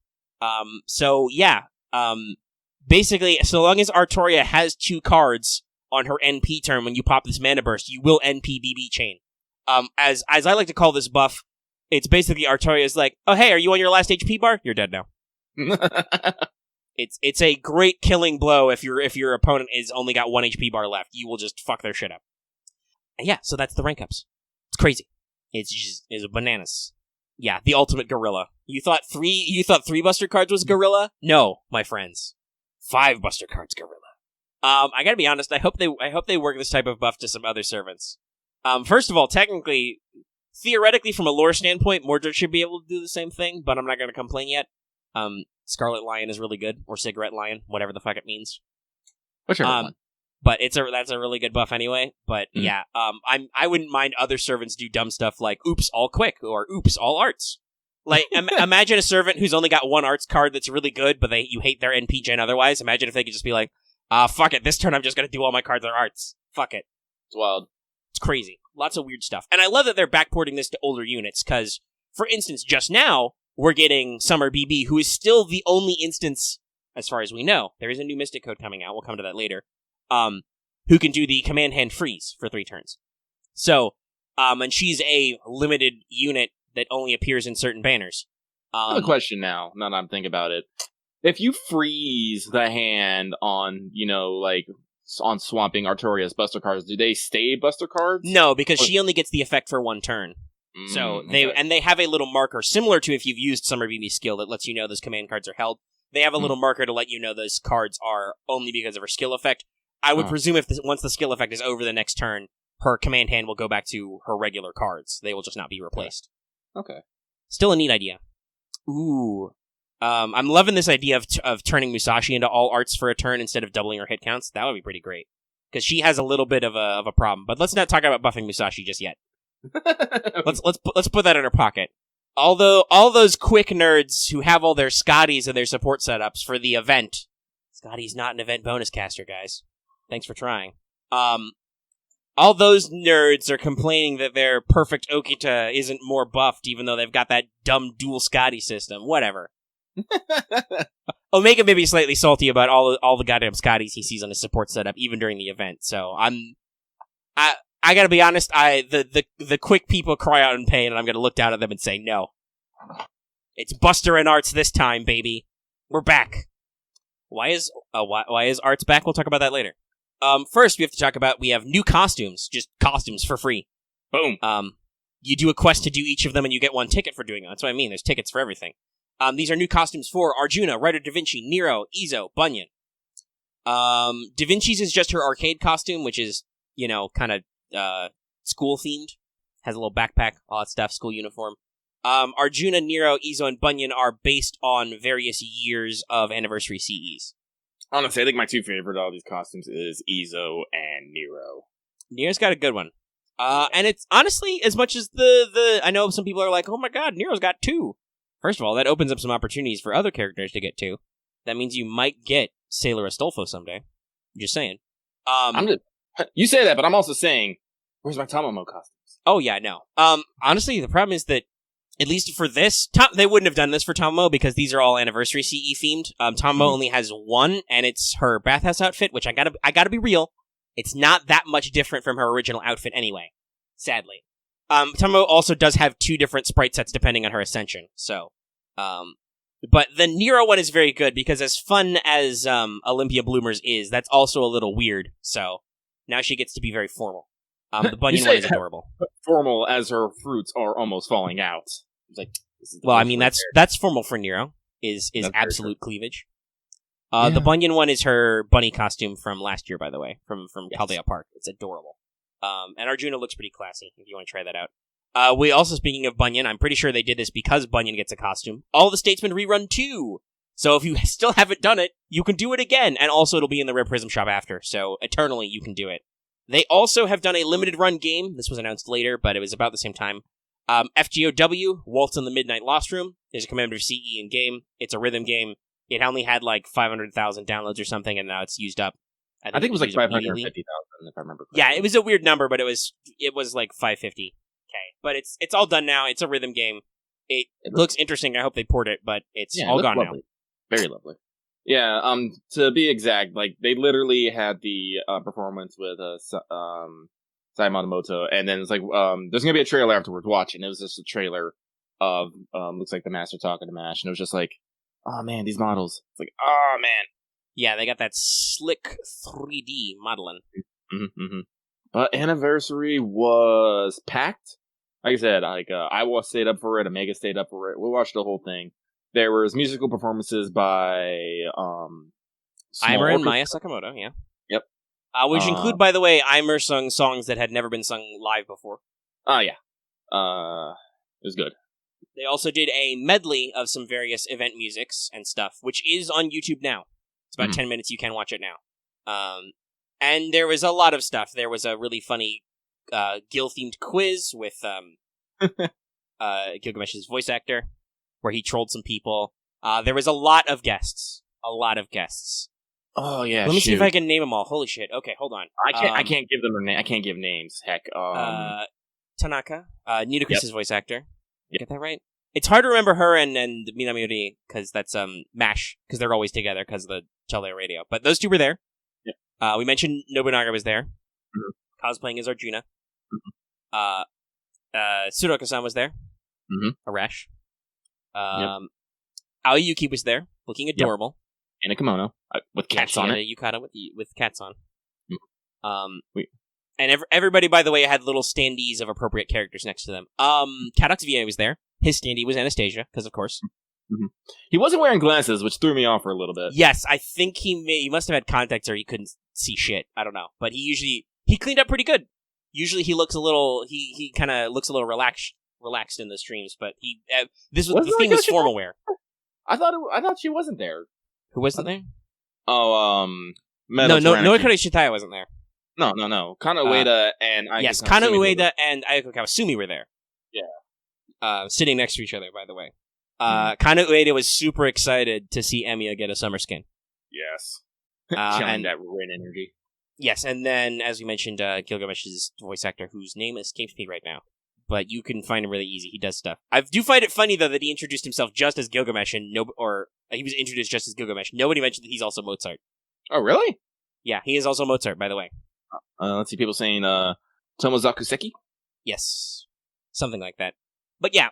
A: Basically, so long as Artoria has two cards on her NP turn when you pop this Mana Burst, you will NP BB chain. As I like to call this buff, it's basically Artoria's like, oh hey, are you on your last HP bar? You're dead now. It's a great killing blow if your opponent is only got 1 HP bar left. You will just fuck their shit up. And yeah, so that's the rank ups. It's crazy. It's bananas. Yeah, the ultimate gorilla. You thought three Buster cards was gorilla? No, my friends. 5 Buster cards gorilla. I gotta be honest, I hope they work this type of buff to some other servants. First of all, theoretically, from a lore standpoint, Mordred should be able to do the same thing, but I'm not gonna complain yet. Scarlet Lion is really good, or Cigarette Lion, whatever the fuck it means.
B: Whichever one.
A: But that's a really good buff anyway. But yeah, I wouldn't mind other servants do dumb stuff like oops all quick or oops all arts. Like imagine a servant who's only got one arts card that's really good, but you hate their NP gen otherwise. Imagine if they could just be like, fuck it, this turn I'm just gonna do all my cards are arts. Fuck it.
B: It's wild.
A: It's crazy. Lots of weird stuff. And I love that they're backporting this to older units, because, for instance, just now, we're getting Summer BB, who is still the only instance, as far as we know, there is a new Mystic Code coming out, we'll come to that later, who can do the Command Hand Freeze for 3 turns. So, and she's a limited unit that only appears in certain banners.
B: I have a question now that I'm thinking about it. If you freeze the hand on, on swamping Artoria's Buster cards, do they stay Buster cards?
A: No, because she only gets the effect for 1 turn. So they have a little marker similar to if you've used Summer BB skill that lets you know those command cards are held. They have a little marker to let you know those cards are only because of her skill effect. I would presume once the skill effect is over the next turn, her command hand will go back to her regular cards. They will just not be replaced.
B: Okay.
A: Still a neat idea. Ooh. I'm loving this idea of turning Musashi into all arts for a turn instead of doubling her hit counts. That would be pretty great. Because she has a little bit of a problem. But let's not talk about buffing Musashi just yet. Let's put that in our pocket. Although all those quick nerds who have all their Scotties and their support setups for the event, Scotty's not an event bonus caster, guys. Thanks for trying. All those nerds are complaining that their perfect Okita isn't more buffed, even though they've got that dumb dual Scotty system. Whatever. Omega may be slightly salty about all the goddamn Scotties he sees on his support setup, even during the event. So I gotta be honest, the quick people cry out in pain, and I'm gonna look down at them and say, no. It's Buster and Arts this time, baby. We're back. Why is Arts back? We'll talk about that later. First, we have new costumes, just costumes for free.
B: Boom.
A: You do a quest to do each of them, and you get 1 ticket for doing it. That's what I mean, there's tickets for everything. These are new costumes for Arjuna, Writer Da Vinci, Nero, Izo, Bunyan. Da Vinci's is just her arcade costume, which is, kind of school themed. Has a little backpack, all that stuff, school uniform. Arjuna, Nero, Izo, and Bunyan are based on various years of anniversary CEs.
B: Honestly, I think my 2 favorite of all these costumes is Izo and Nero.
A: Nero's got a good one. And it's honestly, as much as the I know some people are like, oh my god, Nero's got 2. First of all, that opens up some opportunities for other characters to get 2. That means you might get Sailor Astolfo someday. I'm just saying.
B: You say that, but I'm also saying, where's my Tamamo costumes?
A: Oh yeah, no. Honestly, the problem is that, at least for this, they wouldn't have done this for Tamamo because these are all anniversary CE themed. Tamamo only has 1, and it's her bathhouse outfit, which I gotta be real. It's not that much different from her original outfit anyway, sadly. Tamamo also does have 2 different sprite sets depending on her ascension, so... but the Nero one is very good, because as fun as Olympia Bloomers is, that's also a little weird, so now she gets to be very formal. The Bunyan one is adorable.
B: Formal as her fruits are almost falling out. It's like,
A: well, I mean, that's formal for Nero, is absolute cleavage. The Bunyan one is her bunny costume from last year, by the way, from Chaldea Park. It's adorable. And Arjuna looks pretty classy, if you want to try that out. We also, speaking of Bunyan, I'm pretty sure they did this because Bunyan gets a costume. All the Statesmen rerun too! So if you still haven't done it, you can do it again, and also it'll be in the Red Prism shop after, so eternally you can do it. They also have done a limited run game. This was announced later, but it was about the same time. FGO JP, Waltz in the Midnight Lost Room. There's a Commander CE in game. It's a rhythm game. It only had like 500,000 downloads or something, and now it's used up.
B: I think it was like 550,000, if I remember correctly.
A: Yeah, it was a weird number, but it was like 550K. But it's all done now. It's a rhythm game. It looks interesting. I hope they port it, but it's all gone
B: lovely.
A: now.
B: Very lovely. Yeah, to be exact, like, they literally had the performance with Saimamoto, and then it's like, there's gonna be a trailer afterwards, watch, and it was just a trailer of, looks like the Master talking to Mash, and it was just like, oh man, these models. It's like, oh man.
A: Yeah, they got that slick 3D modeling.
B: Mm-hmm. But Anniversary was packed. Like I said, Iowa stayed up for it, Omega stayed up for it, we watched the whole thing. There was musical performances by
A: Aimer and Maya Sakamoto, yeah.
B: Yep.
A: Which include, by the way, Aimer sung songs that had never been sung live before.
B: Oh, yeah. It was good.
A: They also did a medley of some various event musics and stuff, which is on YouTube now. It's about 10 minutes, you can watch it now. And there was a lot of stuff. There was a really funny Gil-themed quiz with Gilgamesh's voice actor, where he trolled some people. There was a lot of guests.
B: Oh yeah.
A: Let me see if I can name them all. Holy shit. Okay, hold on.
B: I can't give them their name. I can't give names. Heck.
A: Tanaka, Nidokris' voice actor. Get that right? It's hard to remember her and Minami because that's MASH, because they're always together because of the Chaldea radio. But those two were there. Yeah. We mentioned Nobunaga was there, cosplaying as Arjuna. Tsuruka-san was there. Arash. Aoyuki was there, looking adorable.
B: In a kimono, with cats on it.
A: Yukata with cats on. And everybody, by the way, had little standees of appropriate characters next to them. Kadox VA was there. His standee was Anastasia, because of course.
B: He wasn't wearing glasses, which threw me off for a little bit.
A: Yes, I think he must have had contacts or he couldn't see shit. I don't know. But he cleaned up pretty good. Usually he looks a little, he kind of looks a little relaxed in the streams, but the theme was formal wear.
B: I thought she wasn't there.
A: Who wasn't there?
B: Oh,
A: Noikari Shitaya wasn't there.
B: No. Kana Ueda and Ayako
A: yes, Kana Ueda and Ayako Kawasumi were there.
B: Yeah.
A: Sitting next to each other, by the way. Kana Ueda was super excited to see Emiya get a summer skin.
B: Yes.
A: And
B: that rain energy.
A: Yes, and then, as we mentioned, Gilgamesh's voice actor, whose name escapes me right now. But you can find him really easy. He does stuff. I do find it funny, though, that he introduced himself just as Gilgamesh, or he was introduced just as Gilgamesh. Nobody mentioned that he's also Mozart.
B: Oh, really?
A: Yeah, he is also Mozart, by the way.
B: Let's see, people saying, Tomozaku Seki?
A: Yes. Something like that. But yeah,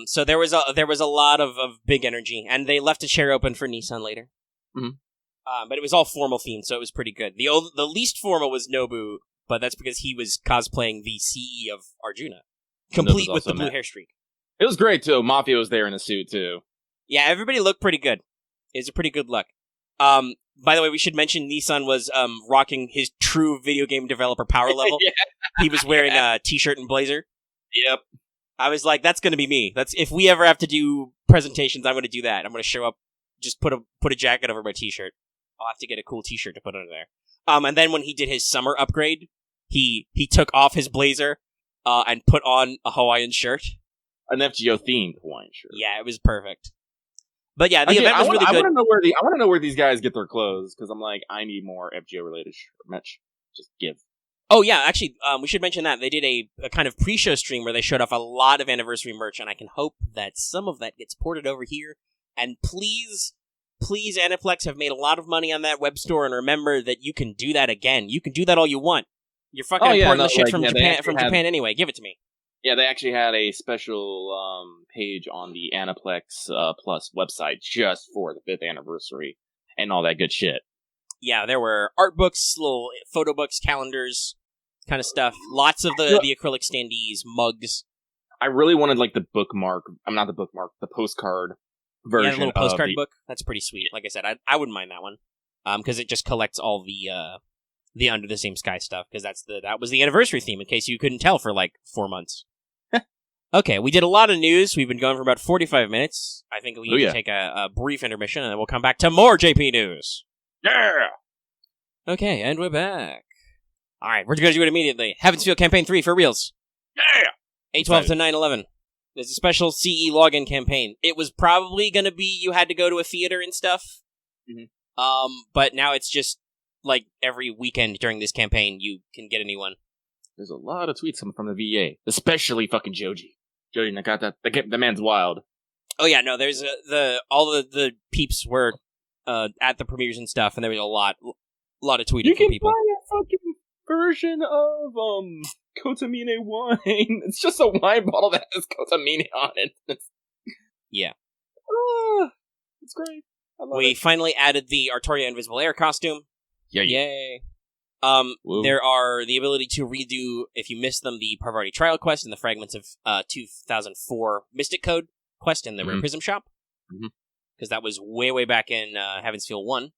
A: so there was a lot of big energy, and they left a chair open for Nissan later. But it was all formal themed, so it was pretty good. The least formal was Nobu, but that's because he was cosplaying the CE of Arjuna. Complete with the blue hair streak.
B: It was great, too. Mafia was there in a suit, too.
A: Yeah, everybody looked pretty good. It was a pretty good look. By the way, we should mention Nissan was rocking his true video game developer power level. He was wearing a t-shirt and blazer.
B: Yep.
A: I was like, that's going to be me. That's if we ever have to do presentations, I'm going to do that. I'm going to show up, just put a jacket over my t-shirt. I'll have to get a cool t-shirt to put under there. And then when he did his summer upgrade, he took off his blazer and put on a Hawaiian shirt.
B: An FGO themed Hawaiian shirt.
A: Yeah, it was perfect. But yeah, the event was really good.
B: I want to know where these guys get their clothes, because I'm like, I need more FGO related merch. Just give.
A: Oh yeah, actually, we should mention that they did a kind of pre-show stream where they showed off a lot of anniversary merch, and I can hope that some of that gets ported over here. And please, Aniplex have made a lot of money on that web store, and remember that you can do that again. You can do that all you want. You're fucking importing the shit from Japan anyway. Give it to me.
B: Yeah, they actually had a special page on the Aniplex Plus website just for the 5th anniversary and all that good shit.
A: Yeah, there were art books, little photo books, calendars, kind of stuff. Lots of the acrylic standees, mugs.
B: I really wanted like the postcard version.
A: Yeah, the little postcard book. That's pretty sweet. Like I said, I wouldn't mind that one because it just collects all the Under the Same Sky stuff, because that was the anniversary theme, in case you couldn't tell for like 4 months. Okay, we did a lot of news. We've been going for about 45 minutes. I think we need to take a brief intermission, and then we'll come back to more JP news.
B: Yeah!
A: Okay, and we're back. Alright, we're going to do it immediately. Heaven's Feel Campaign 3 for reals.
B: Yeah!
A: 8/12 to 9/11. There's a special CE login campaign. It was probably going to be you had to go to a theater and stuff. Mm-hmm. But now it's just like every weekend during this campaign you can get a new one.
B: There's a lot of tweets coming from the VA, especially fucking Joji. Joji Nakata, the man's wild.
A: Oh yeah, no, there's all the peeps were at the premieres and stuff, and there was a lot of tweeting from people.
B: You can buy a fucking version of Kotamine wine. It's just a wine bottle that has Kotamine on it.
A: Yeah.
B: It's great.
A: We finally added the Artoria Invisible Air costume.
B: Yeah.
A: Yay. There are the ability to redo, if you missed them, the Parvati Trial quest and the fragments of 2004 Mystic Code quest in the Rare Prism shop. Because that was way back in Heaven's Feel 1.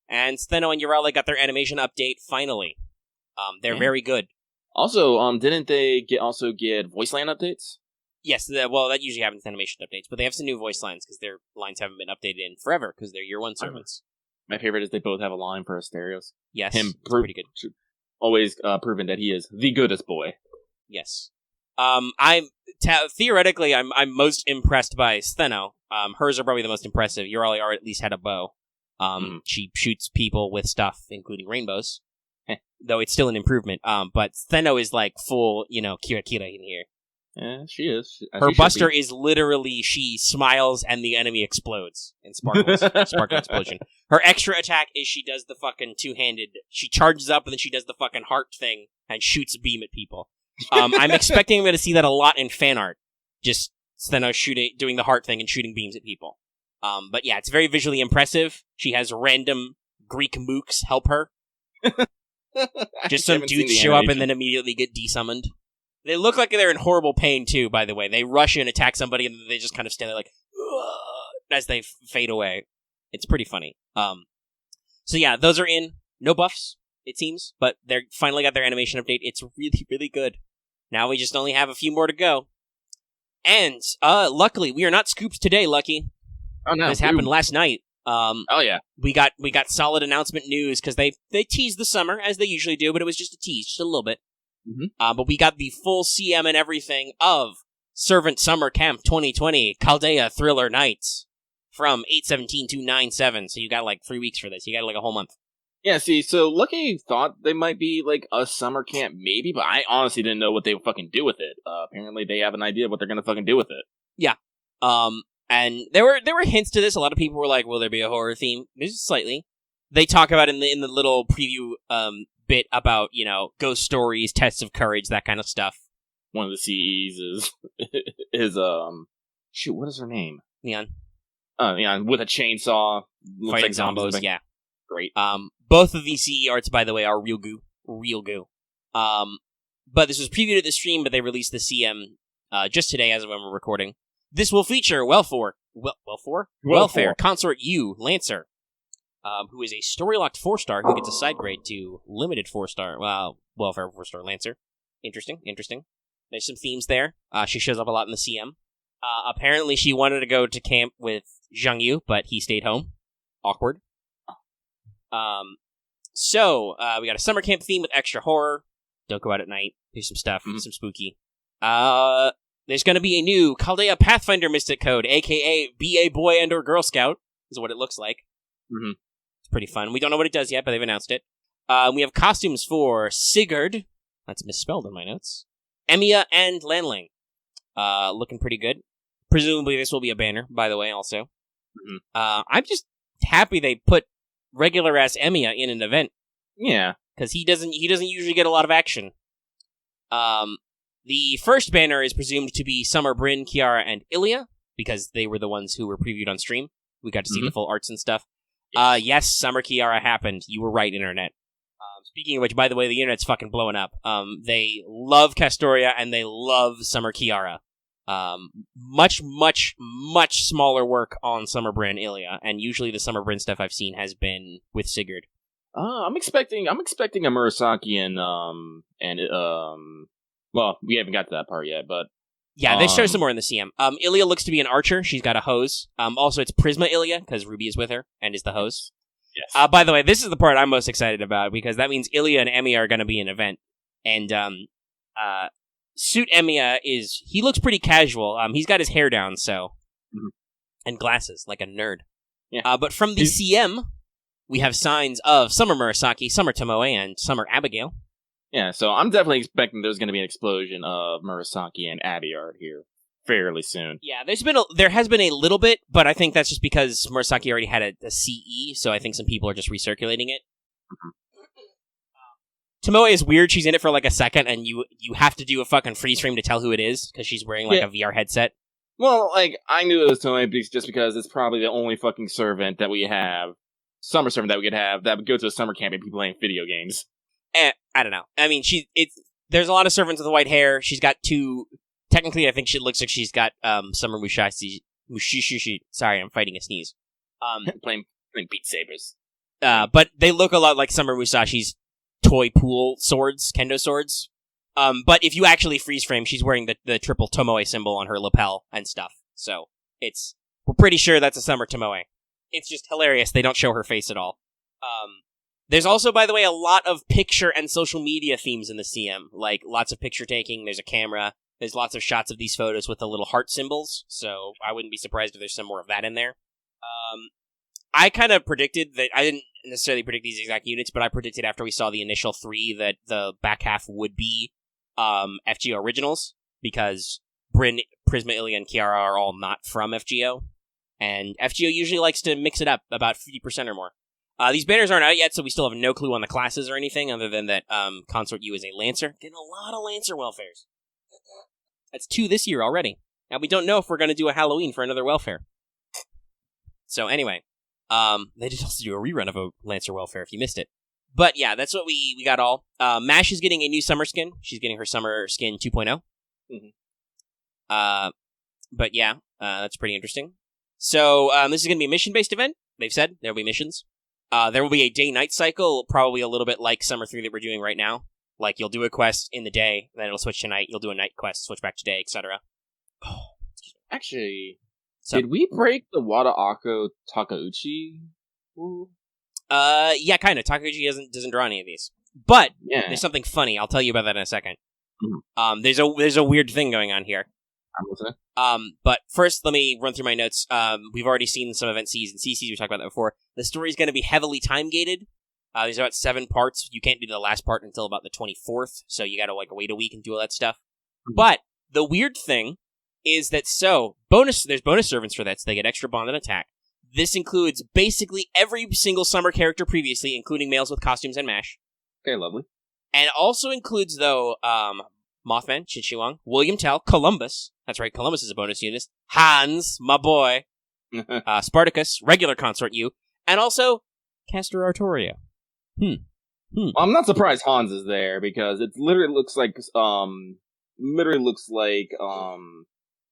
A: And Stheno and Urala got their animation update finally. They're very good.
B: Also, didn't they also get voice line updates?
A: Yes, that usually happens in animation updates, but they have some new voice lines because their lines haven't been updated in forever because they're year 1 servants.
B: My favorite is they both have a line for Asterios.
A: Yes,
B: pretty good. Always proven that he is the goodest boy.
A: Yes. Theoretically, I'm most impressed by Stheno. Hers are probably the most impressive. Urali at least had a bow. She shoots people with stuff, including rainbows. Though it's still an improvement. But Stheno is like full, Kira Kira in here.
B: Yeah, she is.
A: Her buster is literally, she smiles and the enemy explodes in sparkles. Sparkle explosion. Her extra attack is she does the fucking two-handed, she charges up and then she does the fucking heart thing and shoots a beam at people. I'm expecting to see that a lot in fan art. Just Stheno doing the heart thing and shooting beams at people. But yeah, it's very visually impressive. She has random Greek mooks help her. Just some dudes show up and then immediately get desummoned. They look like they're in horrible pain, too, by the way. They rush in, attack somebody, and they just kind of stand there like, as they fade away. It's pretty funny. So yeah, those are in. No buffs, it seems, but they finally got their animation update. It's really, really good. Now we just only have a few more to go. And, luckily, we are not scooped today, Lucky.
B: Oh, no.
A: This happened last night.
B: Oh, yeah.
A: We got solid announcement news, because they teased the summer, as they usually do, but it was just a tease, just a little bit. But we got the full CM and everything of Servant Summer Camp 2020 Chaldea Thriller Nights from 8/17 to 9/7. So you got like 3 weeks for this. You got like a whole month.
B: Yeah, see, so Lucky thought they might be like a summer camp maybe, but I honestly didn't know what they would fucking do with it. Apparently they have an idea of what they're gonna fucking do with it.
A: Yeah. And there were hints to this. A lot of people were like, will there be a horror theme? Just slightly. They talk about in the little preview bit about, ghost stories, tests of courage, that kind of stuff.
B: One of the CEs is shoot, what is her name?
A: Neon.
B: Neon with a chainsaw, looks
A: fighting
B: like zombies.
A: Zombos, yeah.
B: Great.
A: Both of these CE arts, by the way, are real goo. But this was previewed at the stream, but they released the CM just today as of when we're recording. This will feature Welfare, Consort U, Lancer, who is a story-locked 4-star who gets a side grade to limited 4-star, Welfare 4-star Lancer. Interesting. There's some themes there. She shows up a lot in the CM. Apparently she wanted to go to camp with Zhang Yu, but he stayed home. Awkward. So we got a summer camp theme with extra horror. Don't go out at night. Do some stuff. Some spooky. There's going to be a new Chaldea Pathfinder Mystic Code, aka be a boy and or Girl Scout, is what it looks like.
B: Mm-hmm.
A: It's pretty fun. We don't know what it does yet, but they've announced it. We have costumes for Sigurd, that's misspelled in my notes, Emiya, and Lanling. Looking pretty good. Presumably this will be a banner, by the way, also.
B: Mm-hmm.
A: I'm just happy they put regular-ass Emiya in an event.
B: Yeah.
A: Because he doesn't usually get a lot of action. The first banner is presumed to be Summer, Bryn, Kiara, and Ilya, because they were the ones who were previewed on stream. We got to see the full arts and stuff. Yes, Summer Kiara happened. You were right, Internet. Speaking of which, by the way, the Internet's fucking blowing up. They love Castoria, and they love Summer Kiara. Much, much, much smaller work on Summer Bryn and Ilya, and usually the Summer Bryn stuff I've seen has been with Sigurd.
B: I'm expecting a Murasaki and well, we haven't got to that part yet, but
A: yeah, they show some more in the CM. Ilya looks to be an archer. She's got a hose. Also, it's Prisma Ilya because Ruby is with her and is the hose.
B: Yes.
A: By the way, this is the part I'm most excited about because that means Ilya and Emiya are going to be an event, and Suit Emiya he looks pretty casual. He's got his hair down, so and glasses like a nerd.
B: Yeah.
A: But from the CM, we have signs of Summer Murasaki, Summer Tomoe, and Summer Abigail.
B: Yeah, so I'm definitely expecting there's going to be an explosion of Murasaki and Abbyard here fairly soon.
A: Yeah, there has been a little bit, but I think that's just because Murasaki already had a CE, so I think some people are just recirculating it. Tomoe is weird. She's in it for like a second, and you have to do a fucking freeze frame to tell who it is, because she's wearing like a VR headset.
B: Well, like, I knew it was Tomoe just because it's probably the only fucking servant that we have, summer servant that we could have, that would go to a summer camp and be playing video games.
A: I don't know. I mean, there's a lot of servants with white hair. She's got two. Technically, I think she looks like she's got Summer Mushishi. Sorry, I'm fighting a sneeze.
B: Playing Beat Sabers.
A: But they look a lot like Summer Musashi's toy pool swords, kendo swords. But if you actually freeze frame, she's wearing the triple Tomoe symbol on her lapel and stuff. So we're pretty sure that's a Summer Tomoe. It's just hilarious. They don't show her face at all. There's also, by the way, a lot of picture and social media themes in the CM. Like, lots of picture taking, there's a camera, there's lots of shots of these photos with the little heart symbols, so I wouldn't be surprised if there's some more of that in there. I kind of predicted that, I didn't necessarily predict these exact units, but I predicted after we saw the initial 3 that the back half would be FGO originals, because Bryn, Prisma, Ilya, and Kiara are all not from FGO, and FGO usually likes to mix it up about 50% or more. These banners aren't out yet, so we still have no clue on the classes or anything, other than that Consort U is a Lancer. Getting a lot of Lancer welfares. That's 2 this year already. Now, we don't know if we're going to do a Halloween for another welfare. So, anyway. They did also do a rerun of a Lancer welfare if you missed it. But, yeah, that's what we got all. Mash is getting a new summer skin. She's getting her summer skin 2.0. But, yeah, that's pretty interesting. So, this is going to be a mission-based event. They've said there will be missions. There will be a day-night cycle, probably a little bit like Summer 3 that we're doing right now. Like, you'll do a quest in the day, then it'll switch to night, you'll do a night quest, switch back to day, etc.
B: Actually, did we break the Wada Ako Takeuchi?
A: Yeah, kind of. Takeuchi doesn't draw any of these. But, there's something funny, I'll tell you about that in a second. There's a weird thing going on here. But first, let me run through my notes. We've already seen some event Cs and CCs. We talked about that before. The story's going to be heavily time-gated. There's about 7 parts. You can't do the last part until about the 24th, so you gotta wait a week and do all that stuff. But the weird thing is that there's bonus servants for that, so they get extra bond and attack. This includes basically every single summer character previously, including males with costumes and MASH.
B: Okay, lovely.
A: And it also includes, though, Mothman, Shinchiwang, William Tell, Columbus. That's right, Columbus is a bonus unit. Hans, my boy. Spartacus, regular Consort U. And also, Caster Artoria.
B: I'm not surprised Hans is there, because it literally looks like,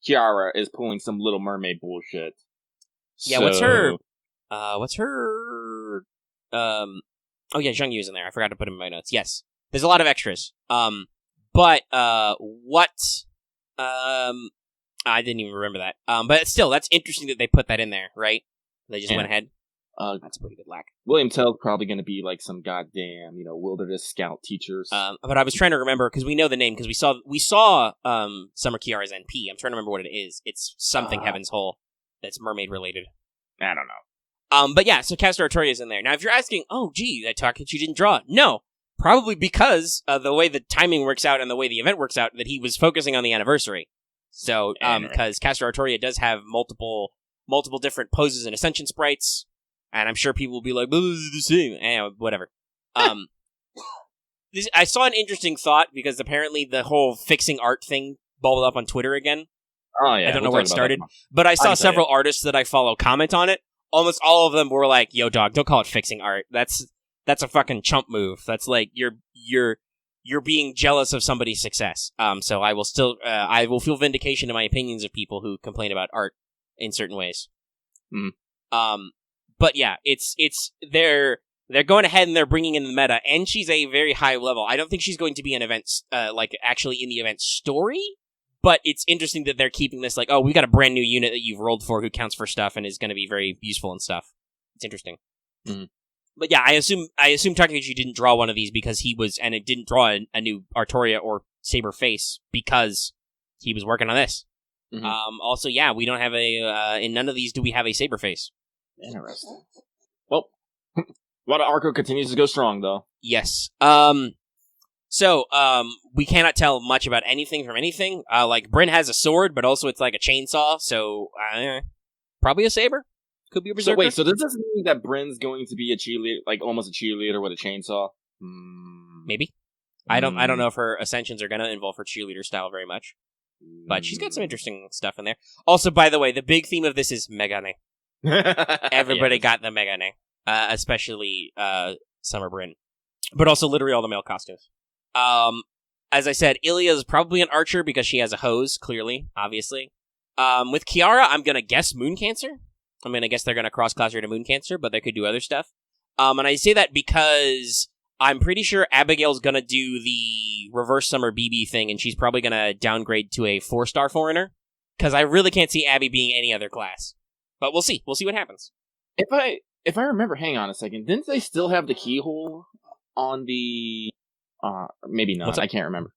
B: Kiara is pulling some Little Mermaid bullshit.
A: Yeah, what's her... Oh yeah, Zheng Yu's in there. I forgot to put him in my notes. Yes. There's a lot of extras. But, I didn't even remember that. But still, that's interesting that they put that in there, right? They just went ahead. That's a pretty good lack.
B: William Tell's probably going to be like some goddamn, wilderness scout teachers.
A: But I was trying to remember, because we know the name, because we saw Summer Kiara's NP. I'm trying to remember what it is. It's something Heaven's Hole that's mermaid related.
B: I don't know.
A: But yeah, so Caster Artoria is in there. Now, if you're asking, oh, gee, that Takechi didn't draw. No, probably because the way the timing works out and the way the event works out, that he was focusing on the anniversary. So, because Caster Artoria does have multiple different poses and ascension sprites, and I'm sure people will be like, this is the same. Anyway, whatever. I saw an interesting thought, because apparently the whole fixing art thing bubbled up on Twitter again.
B: Oh, yeah.
A: I don't know where it started, but I saw several artists that I follow comment on it. Almost all of them were like, yo, dog, don't call it fixing art. That's a fucking chump move. That's like, you're being jealous of somebody's success. So I will still, I will feel vindication in my opinions of people who complain about art in certain ways. But yeah, it's they're going ahead and they're bringing in the meta, and she's a very high level. I don't think she's going to be an event, actually in the event story, but it's interesting that they're keeping this like, oh, we got a brand new unit that you've rolled for who counts for stuff and is going to be very useful and stuff. It's interesting. But yeah, I assume Takechi didn't draw one of these because he was, and it didn't draw a new Artoria or Saber Face because he was working on this. Also, yeah, we don't have in none of these do we have a Saber Face.
B: Interesting. Well, Wada Arco continues to go strong, though.
A: Yes. So, we cannot tell much about anything from anything. Like, Bryn has a sword, but also it's like a chainsaw, so, probably a saber? Could be a berserker.
B: So does this mean that Bryn's going to be a cheerleader, like almost a cheerleader with a chainsaw?
A: Maybe. I don't know if her ascensions are gonna involve her cheerleader style very much. But she's got some interesting stuff in there. Also, by the way, the big theme of this is Megane. Everybody got the Megane. Especially, Summer Bryn. But also literally all the male costumes. As I said, Ilya is probably an archer because she has a hose, clearly, obviously. With Kiara, I'm gonna guess Moon Cancer. I'm gonna guess they're gonna cross-class her to Moon Cancer, but they could do other stuff. And I say that because I'm pretty sure Abigail's gonna do the reverse Summer BB thing, and she's probably gonna downgrade to a 4-star foreigner. Because I really can't see Abby being any other class. But we'll see. We'll see what happens.
B: If I remember, hang on a second. Didn't they still have the keyhole on the... maybe not. I can't remember.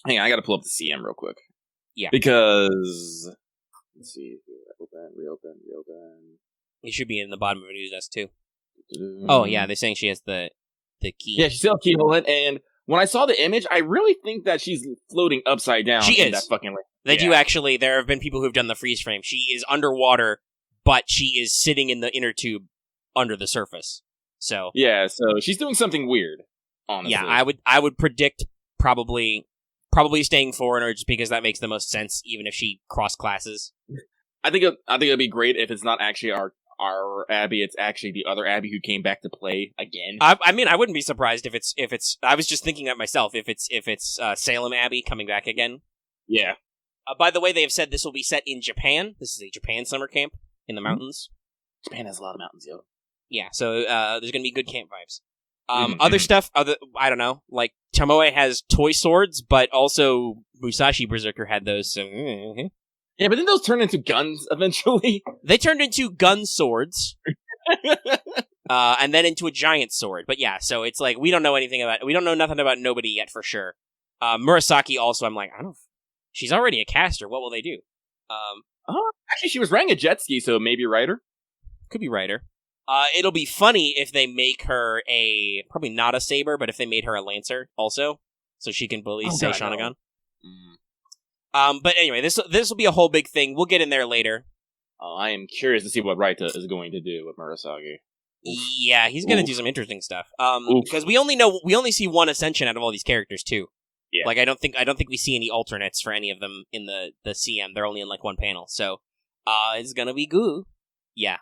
B: Hang on, I gotta pull up the CM real quick.
A: Yeah.
B: Because... Let's see. Reopen.
A: It should be in the bottom of a news desk, too. Oh, yeah, they're saying she has the key.
B: Yeah, she still has keyhole it, and when I saw the image, I really think that she's floating upside down.
A: She is.
B: That fucking lake.
A: They do actually. There have been people who've done the freeze frame. She is underwater, but she is sitting in the inner tube under the surface. So
B: yeah, so she's doing something weird. Honestly,
A: yeah, I would predict probably staying foreigner just because that makes the most sense, even if she cross classes.
B: I think it'd be great if it's not actually our Abby, it's actually the other Abby who came back to play again.
A: I mean, I wouldn't be surprised if it's. I was just thinking that myself. If it's Salem Abby coming back again.
B: Yeah.
A: By the way, they have said this will be set in Japan. This is a Japan summer camp in the mountains.
B: Japan has a lot of mountains, yo.
A: Yeah, so there's gonna be good camp vibes. Other stuff, I don't know, like Tomoe has toy swords, but also Musashi Berserker had those. So,
B: yeah, but didn't those turn into guns eventually?
A: They turned into gun swords, and then into a giant sword. But yeah, so it's like we don't know nothing about nobody yet for sure. Murasaki also, I'm like, I don't. She's already a caster. What will they do?
B: Actually, she was riding a jet ski, so maybe Rider.
A: Could be Rider. It'll be funny if they make her probably not a saber, but if they made her a lancer also, so she can bully say Shanagon. But anyway, this will be a whole big thing. We'll get in there later.
B: I am curious to see what Raita is going to do with Murasaki.
A: Yeah, he's going to do some interesting stuff. Because we only see one ascension out of all these characters too. Yeah. Like I don't think we see any alternates for any of them in the CM. They're only in like one panel, so it's gonna be good. Yeah.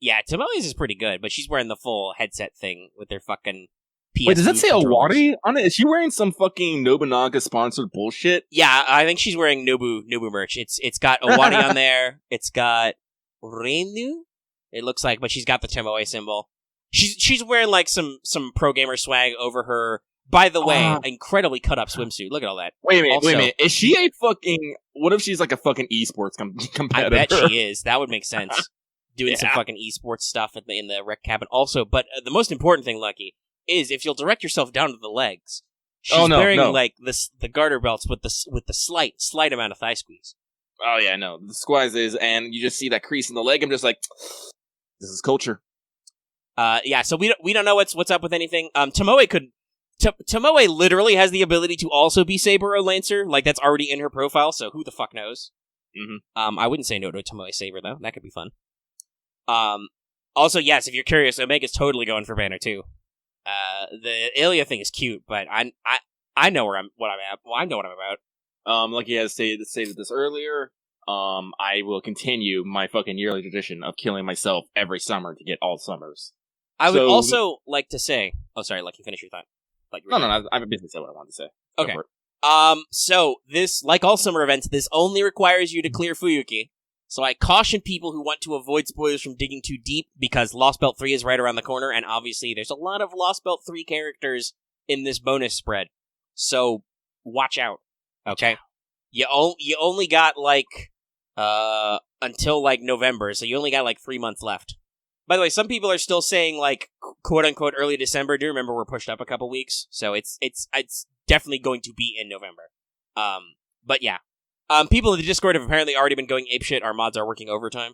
A: Yeah, Tomoe's is pretty good, but she's wearing the full headset thing with their fucking PS.
B: Wait, does that say Owari on it? Is she wearing some fucking Nobunaga sponsored bullshit?
A: Yeah, I think she's wearing Nobu merch. It's got Owari on there. It's got Renu. It looks like, but she's got the Tomoe symbol. She's wearing like some pro gamer swag over her. By the way, incredibly cut up swimsuit. Look at all that.
B: Wait a minute. Is she a fucking? What if she's like a fucking esports competitor?
A: I bet she is. That would make sense. doing some fucking esports stuff in the rec cabin also. But the most important thing, Lucky, is if you'll direct yourself down to the legs. She's wearing like the garter belts with the slight amount of thigh squeeze.
B: Oh yeah, no, the squeezes, and you just see that crease in the leg. I'm just like, this is culture.
A: Yeah. So we don't know what's up with anything. Tomoe literally has the ability to also be Saber or Lancer. Like that's already in her profile. So who the fuck knows?
B: Mm-hmm.
A: I wouldn't say no to a Tomoe Saber though. That could be fun. Also, yes, if you're curious, Omega's totally going for Banner too. The Ilya thing is cute, but I know what I'm at. Well, I know what I'm about.
B: Like he has stated this earlier. I will continue my fucking yearly tradition of killing myself every summer to get all summers.
A: I would also like to say. Oh, sorry, Lucky, finish your thought.
B: No, I'm busy saying what I wanted to say.
A: Okay. So this, like all summer events, this only requires you to clear Fuyuki. So I caution people who want to avoid spoilers from digging too deep, because Lost Belt 3 is right around the corner, and obviously there's a lot of Lost Belt 3 characters in this bonus spread. So watch out, okay? You only got until November, so you only got 3 months left. By the way, some people are still saying quote unquote early December. Do remember we're pushed up a couple weeks, so it's definitely going to be in November. But yeah. People in the Discord have apparently already been going apeshit. Our mods are working overtime.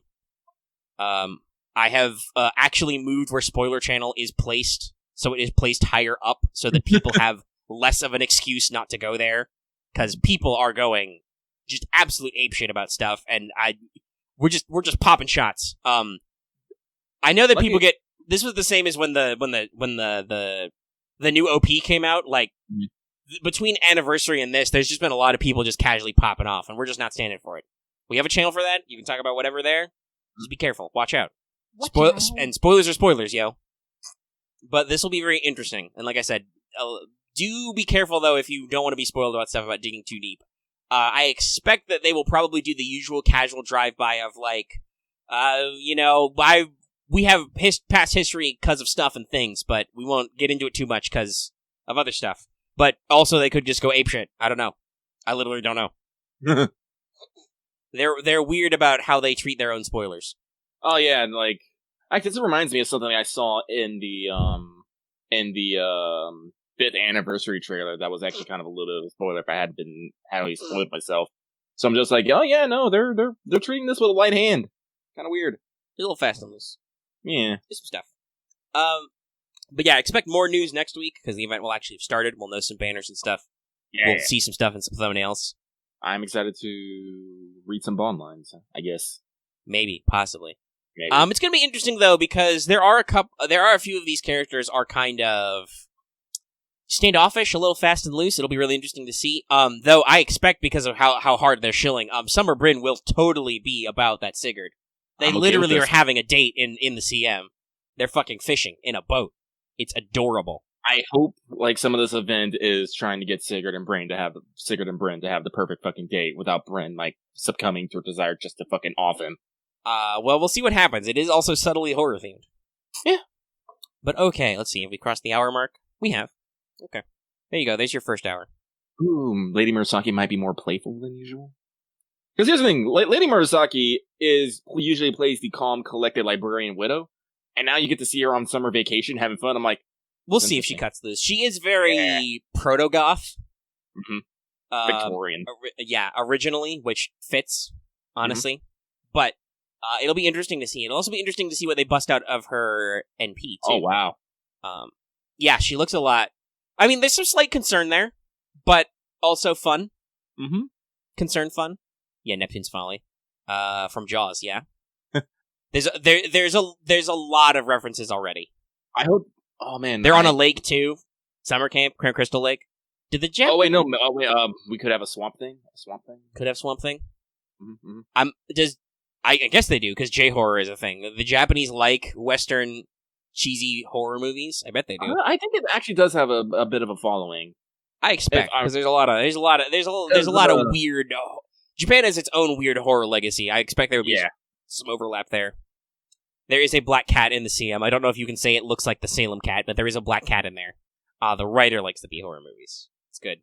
A: I have actually moved where Spoiler Channel is placed, so it is placed higher up, so that people have less of an excuse not to go there, because people are going just absolute apeshit about stuff, and we're just popping shots. I know that people get. This was the same as when the new OP came out, between anniversary and this, there's just been a lot of people just casually popping off, and we're just not standing for it. We have a channel for that. You can talk about whatever there. Just be careful. Watch out. And spoilers are spoilers, yo. But this will be very interesting. And like I said, do be careful, though, if you don't want to be spoiled about stuff about digging too deep. I expect that they will probably do the usual casual drive-by of, we have past history because of stuff and things, but we won't get into it too much because of other stuff. But also, they could just go apeshit. I don't know. I literally don't know. They're weird about how they treat their own spoilers.
B: Oh yeah, and actually, this reminds me of something I saw in the 5th anniversary trailer. That was actually kind of a little bit of a spoiler if I hadn't spoiled myself. So I'm just like, oh yeah, no, they're treating this with a light hand. Kind of weird.
A: A little fast on this.
B: Yeah,
A: just some stuff. But yeah, expect more news next week, because the event will actually have started. We'll know some banners and stuff. We'll see some stuff and some thumbnails.
B: I'm excited to read some bond lines, I guess.
A: Maybe, possibly. Maybe. It's going to be interesting, though, because there are a few of these characters are kind of standoffish, a little fast and loose. It'll be really interesting to see. Though I expect, because of how hard they're shilling, Summer Bryn will totally be about that Sigurd. They literally are having a date in the CM. They're fucking fishing in a boat. It's adorable.
B: I hope some of this event is trying to get Sigurd and Bryn to have the perfect fucking date without Bryn succumbing to her desire just to fucking off him.
A: Well, we'll see what happens. It is also subtly horror themed.
B: Yeah.
A: But okay, let's see. Have we crossed the hour mark? We have. Okay. There you go. There's your first hour.
B: Ooh, Lady Murasaki might be more playful than usual. Because here's the thing, Lady Murasaki usually plays the calm, collected librarian widow. And now you get to see her on summer vacation having fun. I'm like,
A: we'll see if she cuts loose. She is very proto-goth.
B: Mm-hmm. Victorian.
A: Originally, which fits, honestly. Mm-hmm. But it'll be interesting to see. It'll also be interesting to see what they bust out of her NP, too.
B: Oh, wow.
A: Yeah, she looks a lot... I mean, there's some slight concern there, but also fun.
B: Mm-hmm.
A: Concern fun. Yeah, Neptune's Folly. From Jaws, yeah. There's a lot of references already.
B: I hope. Oh man,
A: they're on a lake too. Summer camp, Crystal Lake. Did the Jap?
B: Oh wait, no. Oh wait, we could have a swamp thing.
A: Could have swamp thing.
B: Mm-hmm.
A: I guess they do, because J-horror is a thing. The Japanese like Western cheesy horror movies. I bet they do.
B: I think it actually does have a bit of a following.
A: I expect, because there's a lot of weird. Japan has its own weird horror legacy. I expect there would be some overlap there. There is a black cat in the CM. I don't know if you can say it looks like the Salem cat, but there is a black cat in there. The writer likes the B-horror movies. It's good.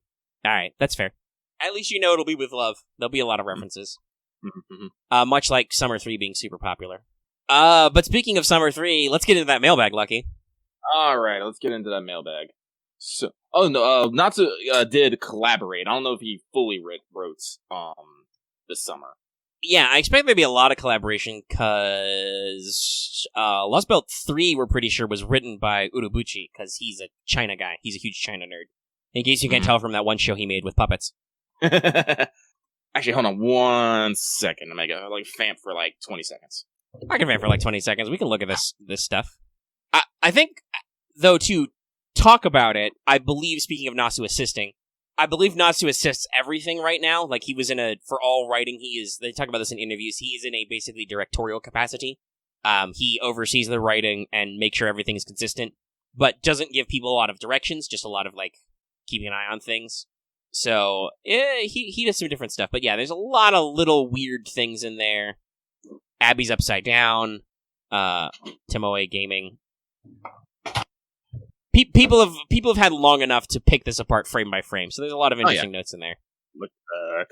A: Alright, that's fair. At least you know it'll be with love. There'll be a lot of references.
B: Mm-hmm.
A: Much like Summer 3 being super popular. But speaking of Summer 3, let's get into that mailbag, Lucky.
B: All right, let's get into that mailbag. So, Natsu did collaborate. I don't know if he fully wrote this summer.
A: Yeah, I expect there'd be a lot of collaboration because Lost Belt 3, we're pretty sure, was written by Urobuchi because he's a China guy. He's a huge China nerd. In case you can't tell from that one show he made with puppets.
B: Actually, hold on 1 second to make it vamp for 20 seconds.
A: I can vamp for 20 seconds. We can look at this stuff. I think, though, to talk about it, I believe, speaking of Natsu assisting, I believe Natsu assists everything right now. He was for all writing, they talk about this in interviews, he is in a basically directorial capacity. He oversees the writing and makes sure everything is consistent, but doesn't give people a lot of directions, just a lot of, keeping an eye on things. So, he does some different stuff. But yeah, there's a lot of little weird things in there. Abby's upside down. Tomoe Gaming. People have had long enough to pick this apart frame by frame, so there's a lot of interesting notes in there.
B: Look back.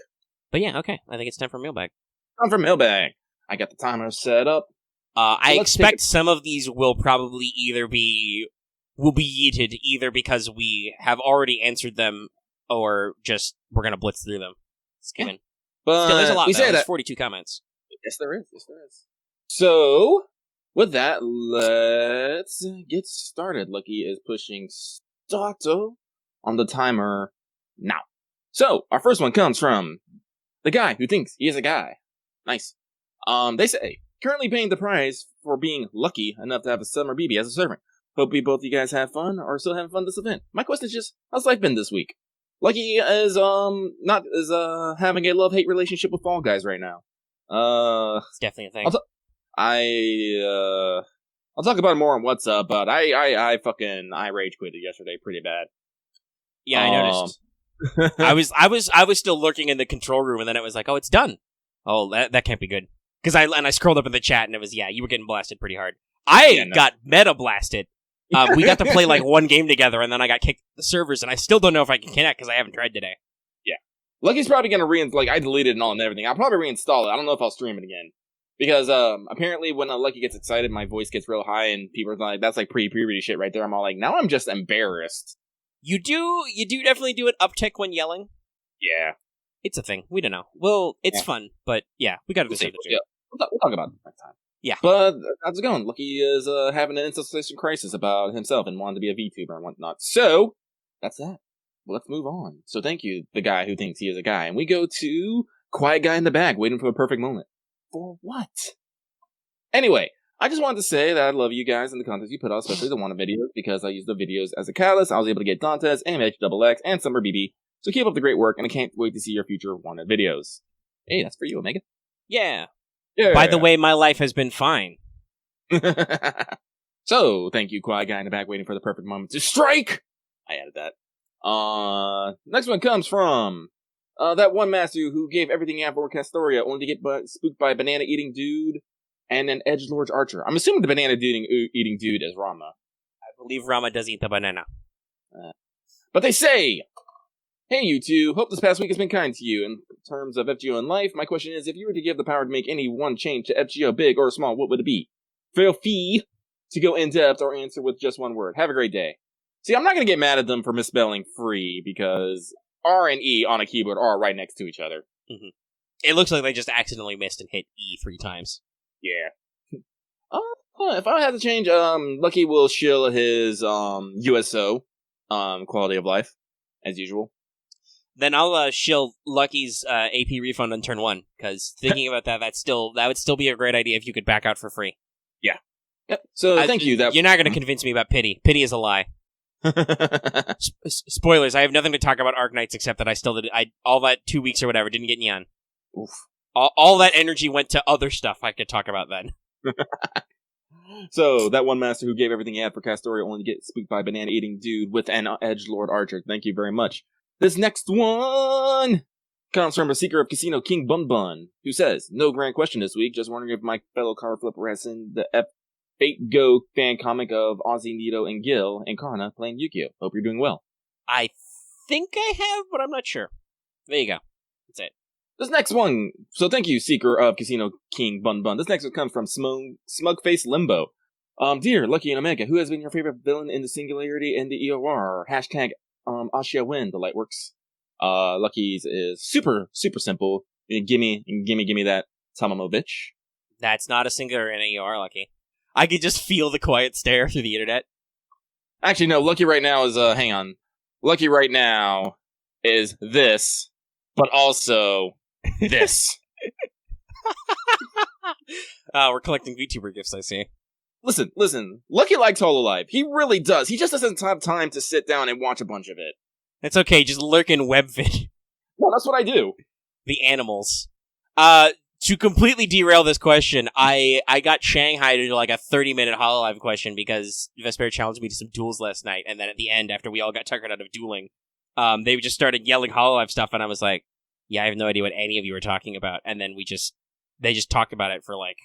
A: But yeah, okay. I think it's time for mailbag.
B: Time for mailbag. I got the timer set up.
A: I expect some of these will probably be yeeted either because we have already answered them or just we're gonna blitz through them. Skimming.
B: But
A: still, there's a lot. There's 42 comments.
B: Yes, there is. So, with that, let's get started. Lucky is pushing start on the timer now. So, our first one comes from the guy who thinks he is a guy. Nice. They say, currently paying the price for being lucky enough to have a summer BB as a servant. Hope both you guys have fun or still having fun this event. My question is just, how's life been this week? Lucky is having a love-hate relationship with Fall Guys right now.
A: It's definitely a thing.
B: I'll talk about it more on what's up, but I rage quitted yesterday pretty bad.
A: Yeah, I noticed. I was still lurking in the control room, and then it was like, oh, it's done. Oh, that can't be good. Because I scrolled up in the chat, and it was, you were getting blasted pretty hard. I got meta blasted. We got to play one game together, and then I got kicked the servers, and I still don't know if I can connect because I haven't tried today.
B: Yeah. Lucky's probably going to I deleted it all and everything. I'll probably reinstall it. I don't know if I'll stream it again. Because apparently when Lucky gets excited, my voice gets real high, and people are like, that's pre-puberty shit right there. I'm all like, now I'm just embarrassed.
A: You do definitely do an uptick when yelling?
B: Yeah.
A: It's a thing. We don't know. Well, it's fun, but yeah, we gotta decide the truth.
B: Yeah. We'll talk about it next time.
A: Yeah.
B: But how's it going? Lucky is having an existential crisis about himself and wanting to be a VTuber and whatnot. So, that's that. Well, let's move on. So thank you, the guy who thinks he is a guy. And we go to Quiet Guy in the Bag, waiting for the perfect moment. For what? Anyway, I just wanted to say that I love you guys and the content you put out, especially the Wanted videos, because I use the videos as a catalyst. I was able to get Dantes, MHXX, and Summer BB. So keep up the great work, and I can't wait to see your future Wanted videos. Hey, that's for you, Omega.
A: Yeah. By the way, my life has been fine.
B: So, thank you, Quiet Guy in the Back, waiting for the perfect moment to strike! I added that. Next one comes from that one master who gave everything out for Castoria, only to get spooked by a banana-eating dude and an edgelord archer. I'm assuming the banana-eating dude is Rama.
A: I believe Rama does eat the banana.
B: But they say, hey, you two, hope this past week has been kind to you. In terms of FGO and life, my question is, if you were to give the power to make any one change to FGO, big or small, what would it be? Feel free to go in-depth or answer with just one word. Have a great day. See, I'm not going to get mad at them for misspelling free, because R and E on a keyboard are right next to each other.
A: Mm-hmm. It looks like they just accidentally missed and hit E 3 times.
B: Yeah. If I had to change, Lucky will shill his USO quality of life, as usual.
A: Then I'll shill Lucky's AP refund on turn 1, because thinking about that, that would still be a great idea if you could back out for free.
B: Yeah. Yep. So thank you.
A: You're not going to convince me about pity. Pity is a lie. Spoilers, I have nothing to talk about Arknights except that I still did all that 2 weeks or whatever didn't get Neon.
B: Oof.
A: All that energy went to other stuff I could talk about then.
B: So that one master who gave everything he had for Castoria only to get spooked by a banana eating dude with an edgelord archer. Thank you very much. This next one comes from a seeker of Casino King Bun Bun, who says, no grand question this week, just wondering if my fellow card flipper has seen the FGO fan comic of Ozzy, Nito, and Gil and Karna playing Yu-Gi-Oh! Hope you're doing well.
A: I think I have, but I'm not sure. There you go. That's it.
B: This next one, so thank you, Seeker of Casino King Bun Bun. This next one comes from Smugface Limbo. Dear Lucky and Omega, who has been your favorite villain in the Singularity and the EOR? Hashtag Ashia Win, the Lightworks. Lucky's is super simple. Gimme that Tamamo bitch.
A: That's not a singular in EOR, Lucky. I could just feel the quiet stare through the internet.
B: Actually, no, Lucky right now is, hang on. Lucky right now is this, but also this.
A: We're collecting VTuber gifts, I see.
B: Listen. Lucky likes Hololive. He really does. He just doesn't have time to sit down and watch a bunch of it.
A: It's okay, just lurk in webvid.
B: No, that's what I do.
A: The animals. To completely derail this question, I got Shanghai to do like a 30-minute Hololive question because Vesper challenged me to some duels last night, and then at the end, after we all got tuckered out of dueling, they just started yelling Hololive stuff, and I was like, yeah, I have no idea what any of you were talking about, and then they just talked about it for like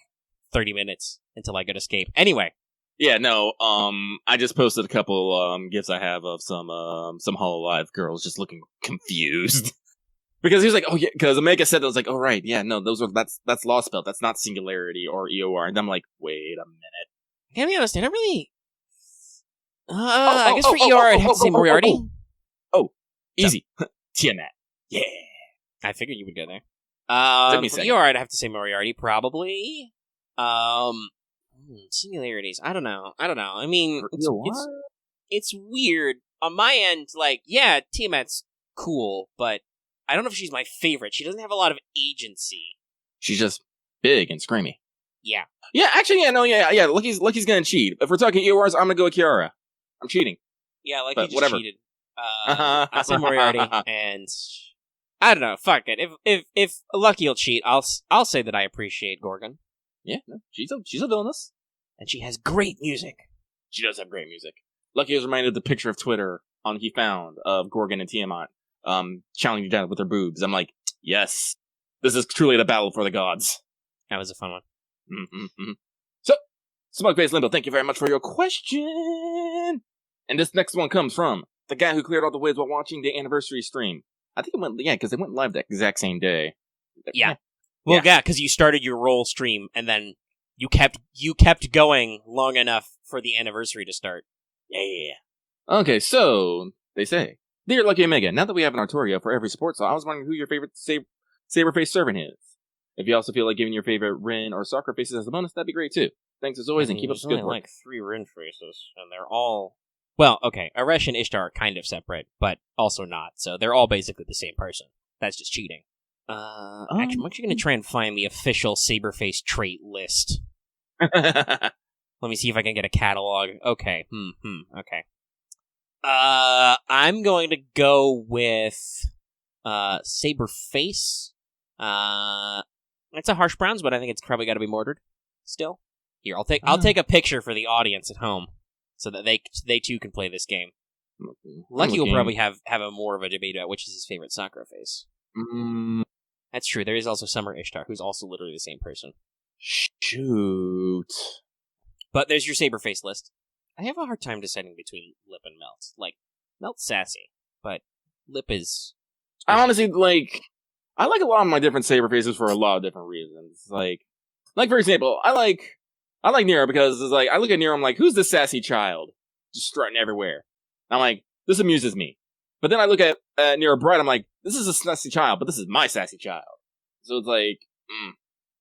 A: 30 minutes until I could escape. Anyway.
B: Yeah, no, I just posted a couple gifs I have of some Hololive girls just looking confused. Because he was like, oh yeah, because Omega said that, I was like, oh right, yeah, no, that's Lost Spell, that's not Singularity or EOR, and I'm like, wait a minute.
A: I gotta be honest, I don't really... I guess for EOR I'd have to say Moriarty.
B: Easy. Tiamat. Yeah.
A: I figured you would go there. For EOR I'd have to say Moriarty, probably. Singularities, I don't know. I mean, it's weird. On my end, like, yeah, Tiamat's cool, but I don't know if she's my favorite. She doesn't have a lot of agency.
B: She's just big and screamy.
A: Yeah.
B: Yeah, actually, yeah. Lucky's gonna cheat. If we're talking EORs, I'm gonna go with Kiara. I'm cheating.
A: Yeah, Lucky just whatever. Cheated. I'll say Moriarty, and I don't know. Fuck it. If Lucky will cheat, I'll say that I appreciate Gorgon.
B: Yeah, no, she's a villainess,
A: and she has great music.
B: She does have great music. Lucky is reminded of the picture of Twitter he found of Gorgon and Tiamat. Challenging each other with their boobs. I'm like, yes, this is truly the battle for the gods.
A: That was a fun one.
B: Mm-hmm. So, Smugface Limbo, thank you very much for your question. And this next one comes from the guy who cleared all the waves while watching the anniversary stream. I think it went, because it went live that exact same day.
A: Yeah. Well, yeah, because you started your roll stream and then you kept going long enough for the anniversary to start.
B: Yeah. Okay, so they say. Dear Lucky Omega, now that we have an Artoria for every support slot, I was wondering who your favorite Saberface servant is. If you also feel like giving your favorite Rin or Sakura faces as a bonus, that'd be great too. Thanks as always, and keep up the good work.
A: Like 3 Rin faces, and they're all... Well, okay, Aresh and Ishtar are kind of separate, but also not, so they're all basically the same person. That's just cheating. Actually, I'm actually going to try and find the official Saberface trait list. Let me see if I can get a catalog. Okay, okay. I'm going to go with Saberface. It's a harsh browns, but I think it's probably got to be mortared. Still, here I'll take a picture for the audience at home, so that they too can play this game. Lucky will probably have a more of a debate about which is his favorite Sakura face. That's true. There is also Summer Ishtar, who's also literally the same person.
B: Shoot.
A: But there's your Saberface list. I have a hard time deciding between Lip and Melt. Like, Melt's sassy, but Lip is...
B: I honestly, I like a lot of my different Saberfaces for a lot of different reasons. Like for example, I like Nero because it's like, I look at Nero, I'm like, who's this sassy child? Just strutting everywhere. I'm like, this amuses me. But then I look at Nero Bright, I'm like, this is a sassy child, but this is my sassy child. So it's like,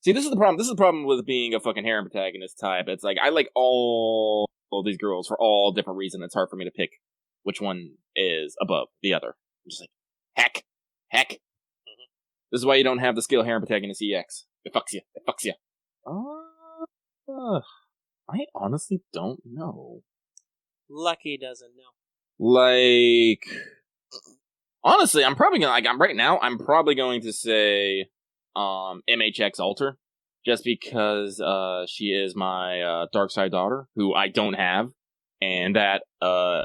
B: See, this is the problem. This is the problem with being a fucking harem protagonist type. It's like, I like all these girls for all different reasons. It's hard for me to pick which one is above the other. I'm just like, heck. Mm-hmm. This is why you don't have the skill harem protagonist EX. It fucks you. I honestly don't know.
A: Lucky doesn't know.
B: Honestly, I'm probably gonna, I'm probably going to say, MHX Alter. Just because, she is my, dark side daughter, who I don't have, and that,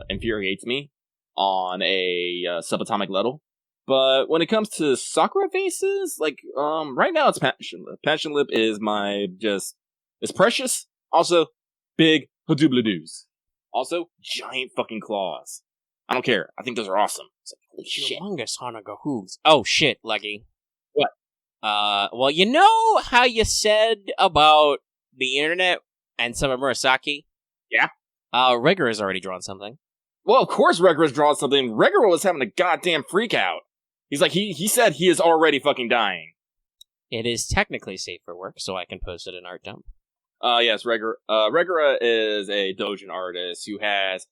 B: infuriates me on a, subatomic level. But when it comes to Sakura faces, right now it's Passion Lip. Passion Lip is it's precious. Also, big hadoobladoos. Also, giant fucking claws. I don't care. I think those are awesome. It's like, holy shit.
A: Humongous Hanaga hooves. Oh shit, Leggy.
B: What?
A: Well, you know how you said about the internet and some of Murasaki?
B: Yeah.
A: Regura has already drawn something.
B: Well, of course Regura's drawn something. Regura was having a goddamn freak out. He's like, he said he is already fucking dying.
A: It is technically safe for work, so I can post it in art dump.
B: Yes, Regura is a doujin artist who has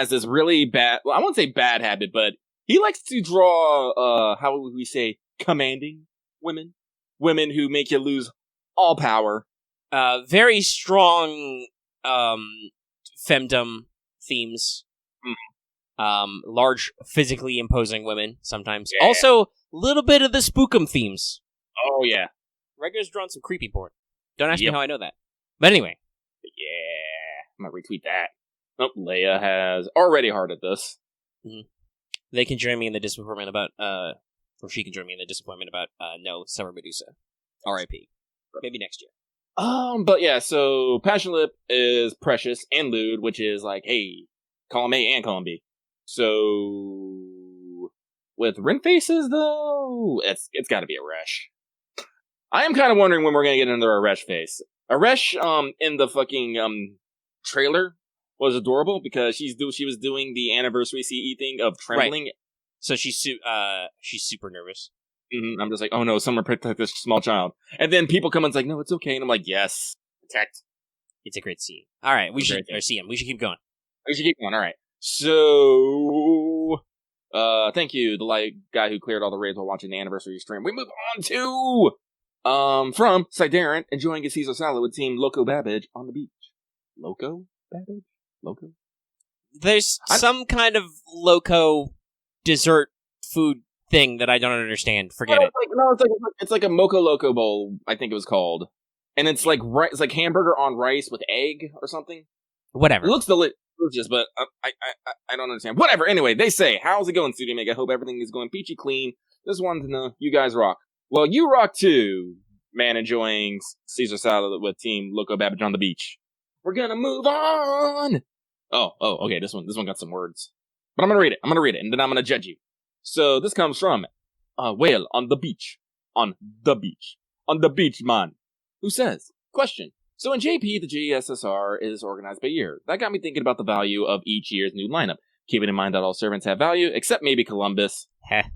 B: this really bad, well, I won't say bad habit, but he likes to draw, how would we say, commanding women. Women who make you lose all power.
A: Very strong, femdom themes. Large, physically imposing women, sometimes.
B: Yeah.
A: Also, a little bit of the spookum themes.
B: Oh, yeah.
A: Regura's drawn some creepy porn. Don't ask me how I know that. But anyway.
B: Yeah. I'm gonna retweet that. Oh, Leia has already hearted this.
A: Mm-hmm. They can join me in the disappointment about, or she can join me in the disappointment about, no, Summer Medusa. R.I.P. Maybe next year.
B: But yeah, so Passion Lip is Precious and Lewd, which is like, hey, column A and column B. So, with Rin Faces, though, it's gotta be a Resh. I am kind of wondering when we're gonna get another Aresh face. Aresh, in the fucking, trailer was adorable because she was doing the anniversary CE thing of trembling.
A: Right. So she's super nervous.
B: Mm-hmm. I'm just like, oh no, someone protect this small child. And then people come and it's like, no, it's okay. And I'm like, yes, protect.
A: It's a great scene. All right, we should keep going.
B: We should keep going. All right. So, thank you, the guy who cleared all the raids while watching the anniversary stream. We move on to from Siderin enjoying a Caesar salad with Team Loco Babbage on the beach. Loco Babbage? Loco?
A: There's some kind of loco dessert food thing that I don't understand. Forget it.
B: It's like a Moco Loco bowl, I think it was called. And it's like it's like hamburger on rice with egg or something.
A: Whatever.
B: It looks delicious, but I don't understand. Whatever. Anyway, they say, how's it going, Studio Make? I hope everything is going peachy clean. Just wanted to know, you guys rock. Well, you rock too, man, enjoying Caesar salad with Team Loco Babbage on the beach. We're gonna move on. Oh, okay, this one got some words. But I'm gonna read it, and then I'm gonna judge you. So, this comes from a whale on the beach, man, who says, question, so in JP, the GSSR is organized by year. That got me thinking about the value of each year's new lineup, keeping in mind that all servants have value, except maybe Columbus. Out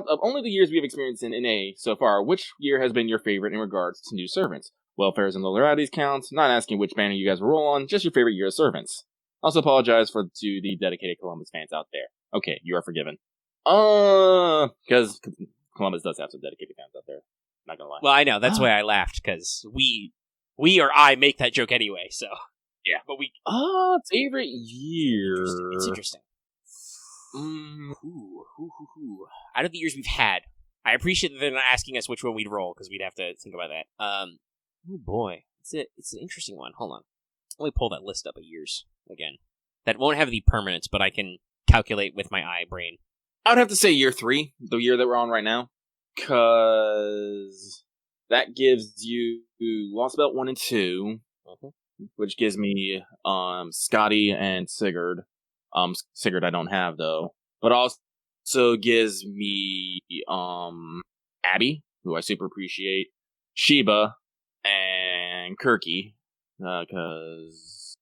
B: of only the years we've experienced in NA so far, which year has been your favorite in regards to new servants? Welfares and lollardies counts, not asking which banner you guys will roll on, just your favorite year of servants. Also apologize to the dedicated Columbus fans out there. Okay, you are forgiven. Because Columbus does have some dedicated fans out there. Not gonna lie.
A: Well, I know, that's why I laughed, because we or I make that joke anyway, so.
B: Yeah.
A: But we...
B: favorite year.
A: It's interesting. Out of the years we've had, I appreciate that they're not asking us which one we'd roll, because we'd have to think about that. Oh boy. It's an interesting one. Hold on. Let me pull that list up of years again. That won't have the permanence, but I can calculate with my eye brain.
B: I would have to say year 3, the year that we're on right now. Because that gives you Lost Belt 1 and 2, which gives me Scotty and Sigurd. Sigurd I don't have, though. But also gives me Abby, who I super appreciate, Sheba, and Kirky. Because...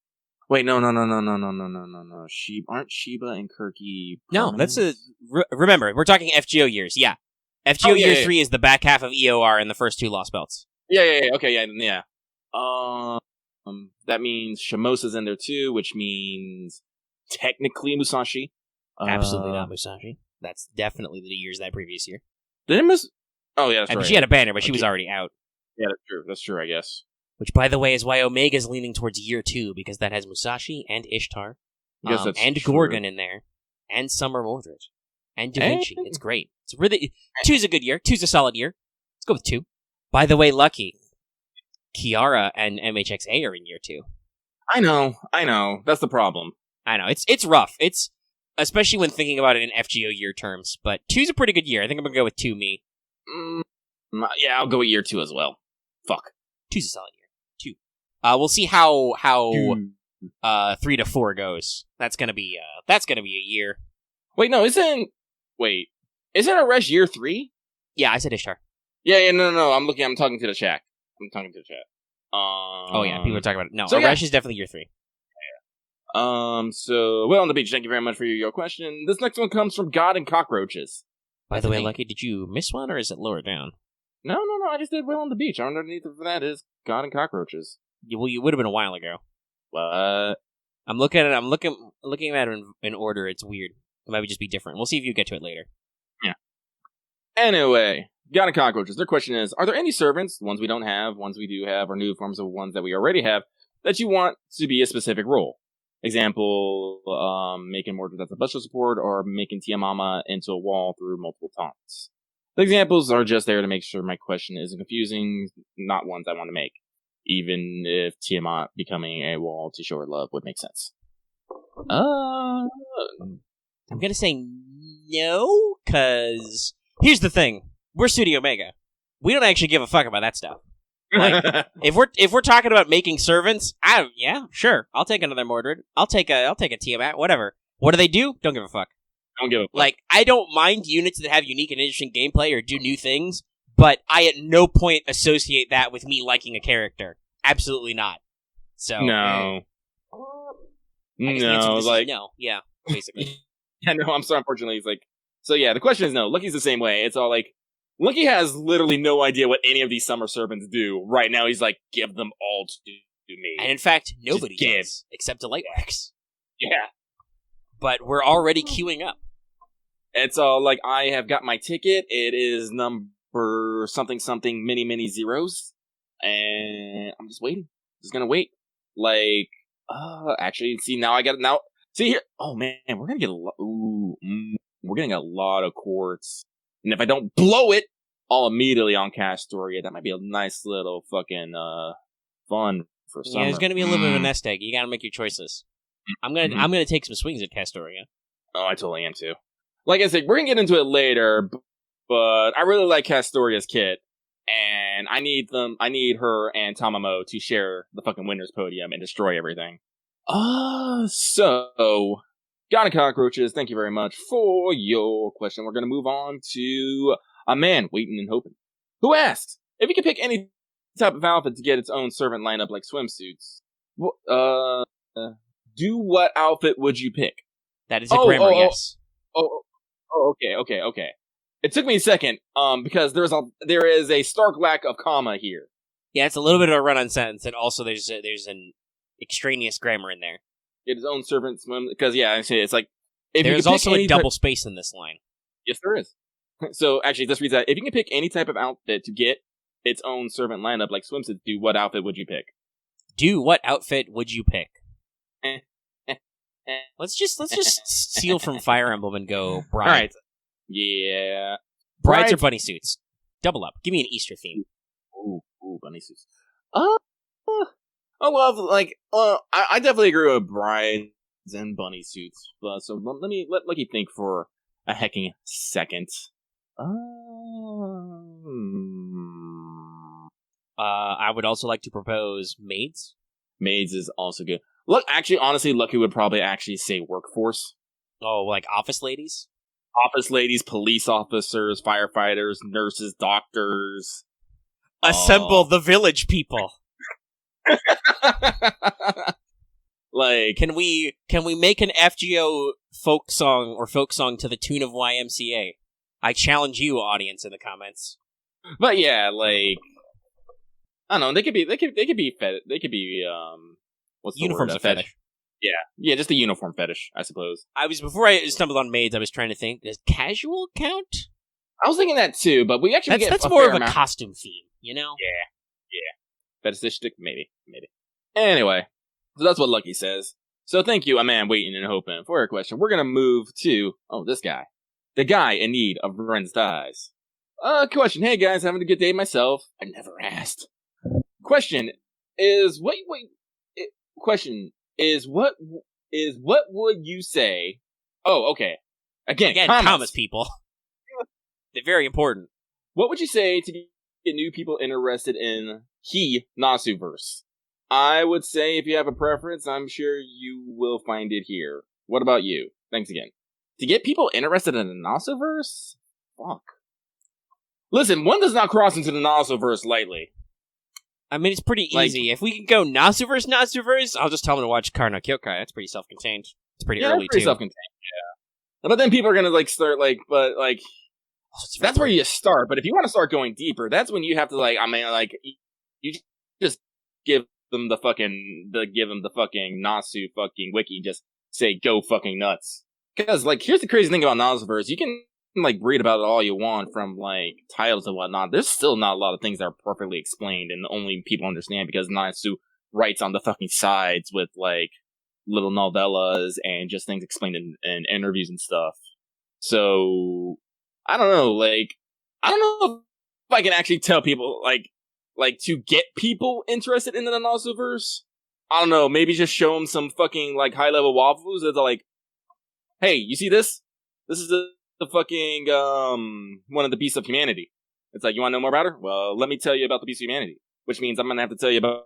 B: Wait, no. Aren't Sheba and Kirky permanents?
A: No, that's remember, we're talking FGO years, yeah. FGO year 3 is the back half of EOR and the first 2 Lost Belts.
B: Yeah. Okay, yeah. That means Shamosa's in there too, which means technically Musashi.
A: Absolutely not Musashi. That's definitely the years that previous year.
B: Did it Oh, yeah, that's right.
A: She had a banner, but she was already out.
B: Yeah, that's true, I guess.
A: Which, by the way, is why Omega's leaning towards year 2, because that has Musashi and Ishtar. And true. Gorgon in there. And Summer Mordred. And Da Vinci. It's great. It's really... 2's a good year. 2's a solid year. Let's go with 2. By the way, Lucky, Kiara and MHXA are in year 2.
B: I know. That's the problem.
A: I know. It's rough. It's... Especially when thinking about it in FGO year terms. But 2's a pretty good year. I think I'm going to go with 2, me.
B: Yeah, I'll go with year 2 as well. Fuck.
A: 2's a solid year. 2. We'll see how 3 to 4 goes. That's gonna be a year.
B: Isn't Aresh year 3?
A: Yeah, I said Ishtar.
B: Yeah, no. I'm talking to the chat.
A: Oh yeah, people are talking about it. No,
B: so
A: Arash is definitely your 3.
B: So, Well on the Beach, thank you very much for your question. This next one comes from God and Cockroaches.
A: By the way, Lucky, did you miss one, or is it lower down?
B: No, I just did Well on the Beach. Underneath of that is God and Cockroaches.
A: Well, you would have been a while ago.
B: What?
A: I'm looking at it in order. It's weird. It might just be different. We'll see if you get to it later.
B: Yeah. Anyway, God and Cockroaches. Their question is, are there any servants, ones we don't have, ones we do have, or new forms of ones that we already have, that you want to be a specific role? Example, making Mordred as a butcher support, or making Tamamo into a wall through multiple taunts. The examples are just there to make sure my question isn't confusing, not ones I want to make. Even if Tiamat becoming a wall to show her love would make sense.
A: I'm gonna say no, because here's the thing. We're Studio Omega. We don't actually give a fuck about that stuff. Like, if we're talking about making servants, yeah, sure. I'll take another Mordred. I'll take a Tiamat, whatever. What do they do? Don't give a fuck.
B: Don't give a fuck.
A: Like, I don't mind units that have unique and interesting gameplay or do new things, but I at no point associate that with me liking a character. Absolutely not. So
B: no.
A: No, like no, yeah, basically.
B: Yeah, no, I'm sorry, unfortunately it's like so yeah, the question is no. Lucky's the same way. It's all like Lucky has literally no idea what any of these summer servants do. Right now he's like, give them all to me.
A: And in fact, nobody does, except Delightworks.
B: Yeah.
A: But we're already queuing up.
B: It's all like, I have got my ticket. It is number something many zeros. And I'm just waiting. Just gonna wait. Like, actually, see, see here. Oh man, we're gonna get we're getting a lot of quartz. And if I don't blow it, I'll immediately on Castoria. That might be a nice little fucking, fun for summer.
A: Yeah, there's gonna be a little bit of a nest egg. You gotta make your choices. I'm gonna take some swings at Castoria.
B: Oh, I totally am too. Like I said, we're gonna get into it later, but I really like Castoria's kit. And I need her and Tamamo to share the fucking winner's podium and destroy everything. So, God and Cockroaches, thank you very much for your question. We're going to move on to a man waiting and hoping, who asks, if you could pick any type of outfit to get its own servant lineup like swimsuits, do what outfit would you pick?
A: That is a grammar, yes.
B: Okay. It took me a second, because there is a stark lack of comma here.
A: Yeah, it's a little bit of a run-on sentence, and also there's an extraneous grammar in there.
B: Get his own servant swim, because yeah, actually, it's like
A: there's also a double space in this line.
B: Yes, there is. So actually, this reads that if you can pick any type of outfit to get its own servant lineup like swimsuits, do what outfit would you pick?
A: What outfit would you pick? Let's just steal from Fire Emblem and go bride.
B: All right. Yeah.
A: Brides or bunny suits? Double up. Give me an Easter theme.
B: Ooh, bunny suits. I love, like, I definitely agree with brides and bunny suits. So let Lucky think for a hecking second.
A: I would also like to propose maids.
B: Maids is also good. Look, actually, honestly, Lucky would probably actually say workforce.
A: Oh, like office ladies?
B: Office ladies, police officers, firefighters, nurses, doctors.
A: Assemble the village people.
B: Like,
A: can we make an FGO folk song to the tune of YMCA? I challenge you, audience, in the comments.
B: But yeah, like, I don't know. They could be what's the
A: uniforms
B: word?
A: A fetish.
B: Yeah, just a uniform fetish, I suppose.
A: Before I stumbled on maids, I was trying to think, does casual count?
B: I was thinking that too, but we actually
A: that's more of a costume theme, you know?
B: Yeah. Fetishistic, maybe. Anyway, so that's what Lucky says. So thank you, a man waiting and hoping for your question. We're gonna move to this guy, the guy in need of Ren's thighs. Question. Hey guys, having a good day myself. I never asked. Question is what would you say? Oh, okay. Again,
A: commas, people. They're very important.
B: What would you say to get new people interested in Nasuverse? I would say if you have a preference, I'm sure you will find it here. What about you? Thanks again. To get people interested in the Nasuverse? Fuck. Listen, one does not cross into the Nasuverse lightly.
A: I mean, it's pretty easy. If we can go Nasuverse, I'll just tell them to watch Kar no Kyokai. That's pretty self-contained. It's pretty early,
B: pretty
A: too.
B: Self-contained, yeah. But then people are gonna, start, that's where you start. But if you want to start going deeper, that's when you have to, you just give them the fucking Nasu fucking wiki, just say, go fucking nuts. Because, here's the crazy thing about Nasuverse. You can, read about it all you want from, titles and whatnot. There's still not a lot of things that are perfectly explained and only people understand because Nasu writes on the fucking sides with, little novellas and just things explained in interviews and stuff. So, I don't know, I don't know if I can actually tell people, to get people interested in the Nasuverse. I don't know, maybe just show them some fucking, high-level waffles that's hey, you see this? This is the fucking, one of the beasts of humanity. It's you want to know more about her? Well, let me tell you about the beast of humanity. Which means I'm going to have to tell you about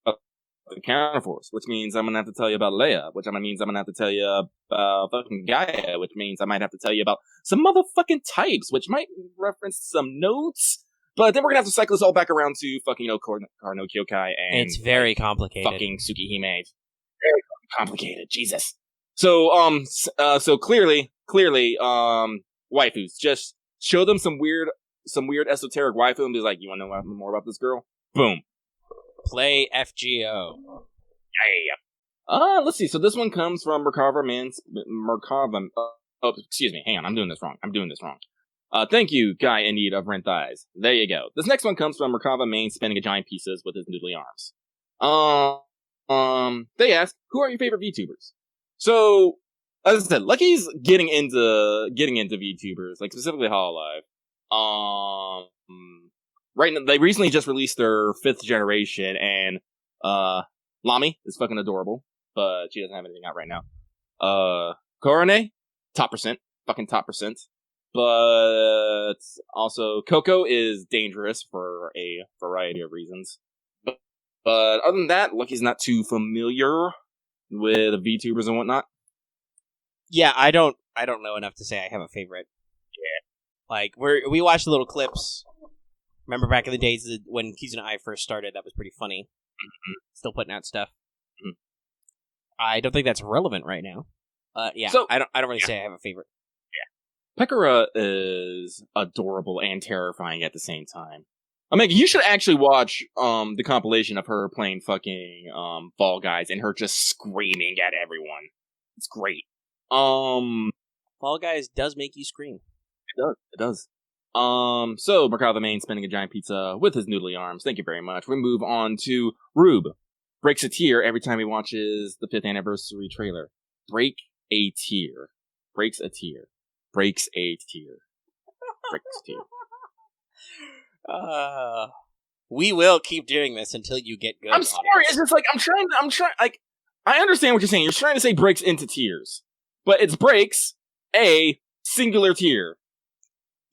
B: the Counterforce. Which means I'm going to have to tell you about Leia. Which means I'm going to have to tell you about fucking Gaia. Which means I might have to tell you about some motherfucking types. Which might reference some notes. But then we're going to have to cycle this all back around to fucking, Kar no Kyokai and...
A: It's very complicated.
B: Fucking Tsukihime. Very complicated. Jesus. So clearly, waifus. Just show them some weird esoteric waifu and be you want to know more about this girl? Boom.
A: Play FGO.
B: Yeah. Let's see. So this one comes from Merkava. Excuse me. Hang on. I'm doing this wrong. Thank you, Guy in need of rent thighs. There you go. This next one comes from Merkava Main spinning a giant pieces with his noodly arms. They ask, who are your favorite VTubers? So, as I said, Lucky's getting into VTubers, specifically Hololive. Right now, they recently just released their 5th generation, and, Lami is fucking adorable, but she doesn't have anything out right now. Korone, top percent. But, also, Coco is dangerous for a variety of reasons. But other than that, Lucky's not too familiar with VTubers and whatnot.
A: Yeah, I don't know enough to say I have a favorite. Yeah. We watched little clips. Remember back in the days when Keys and I first started, that was pretty funny. Mm-hmm. Still putting out stuff. Mm-hmm. I don't think that's relevant right now. Yeah, so, I don't really say I have a favorite.
B: Yeah. Pekora is adorable and terrifying at the same time. You should actually watch the compilation of her playing fucking Fall Guys and her just screaming at everyone. It's great.
A: Fall Guys does make you scream.
B: It does. So Merkava Main spinning a giant pizza with his noodly arms. Thank you very much. We move on to Rube. Breaks a tear every time he watches the 5th anniversary trailer. Breaks a tear.
A: We will keep doing this until you get good.
B: I'm sorry, it's just I'm trying, I understand what you're saying. You're trying to say breaks into tears. But it's breaks a singular tear.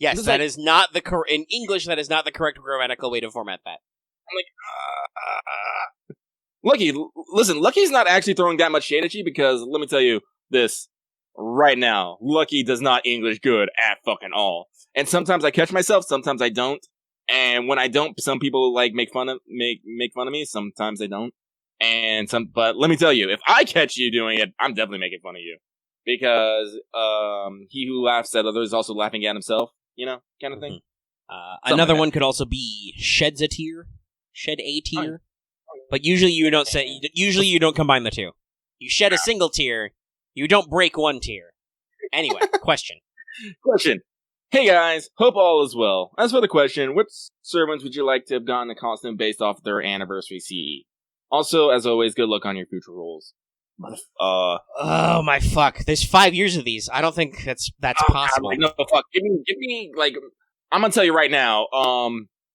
A: Yes, that is not in English, that is not the correct grammatical way to format that.
B: I'm Lucky, listen, Lucky's not actually throwing that much shade at you because, let me tell you this right now, Lucky does not English good at fucking all. And sometimes I catch myself, sometimes I don't. And when I don't, some people make fun of me. Sometimes they don't. But let me tell you, if I catch you doing it, I'm definitely making fun of you because he who laughs at others is also laughing at himself. Kind of thing.
A: Another one could also be shed a tear. But usually you don't say. Usually you don't combine the two. You shed a single tear. You don't break one tear. Anyway, question. Hey guys, hope all is well. As for the question, which servants would you like to have gotten a costume based off their anniversary CE? Also, as always, good luck on your future roles.
B: Oh
A: my fuck! There's 5 years of these. I don't think that's possible.
B: No, fuck. Give me I'm gonna tell you right now.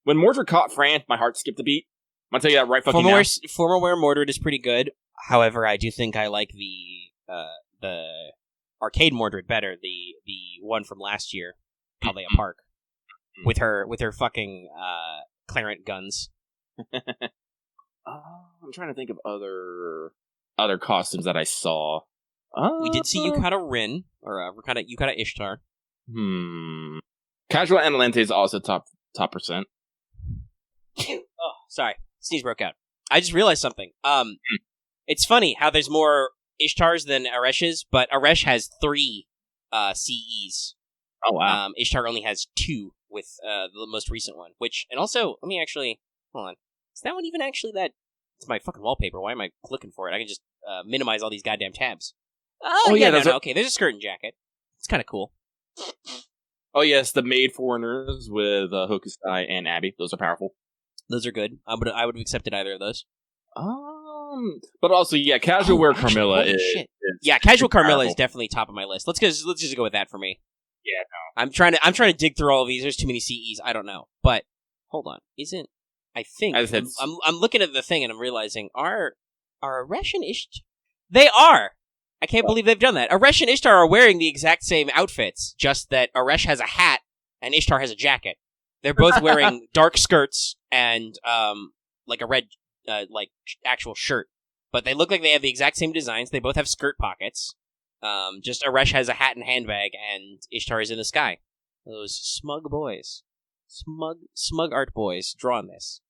B: When Mordred caught Fran, my heart skipped a beat. I'm gonna tell you that right fucking now.
A: Former Wear Mordred is pretty good. However, I do think I like the arcade Mordred better. The one from last year, Chaldea Park, with her fucking Clarent guns.
B: I'm trying to think of other costumes that I saw.
A: We did see Yukata Rin, or Yukata Ishtar.
B: Casual Analente is also top top percent.
A: Oh, sorry. Sneeze broke out. I just realized something. It's funny how there's more Ishtars than Aresh's, but Aresh has 3 CEs.
B: Oh, wow.
A: Ishtar only has 2 with the most recent one. And also, let me actually... Hold on. Is that one even actually that... It's my fucking wallpaper. Why am I clicking for it? I can just minimize all these goddamn tabs. Okay, there's a skirt and jacket. It's kind of cool.
B: Oh, yes, the Maid Foreigners with Hokusai and Abby. Those are powerful.
A: Those are good. I would have accepted either of those.
B: But also, yeah, casual wear Carmilla is
A: casual Carmilla
B: powerful.
A: is definitely top of my list. Let's just go with that for me.
B: Yeah, no.
A: I'm trying to dig through all of these. There's too many CEs. I don't know, but hold on. I'm looking at the thing and I'm realizing are Aresh and Ishtar? They are. I can't believe they've done that. Aresh and Ishtar are wearing the exact same outfits, just that Aresh has a hat and Ishtar has a jacket. They're both wearing dark skirts and like a red actual shirt, but they look like they have the exact same designs. They both have skirt pockets. Just Aresh has a hat and handbag, and Ishtar is in the sky. Those smug boys, smug art boys drawing this.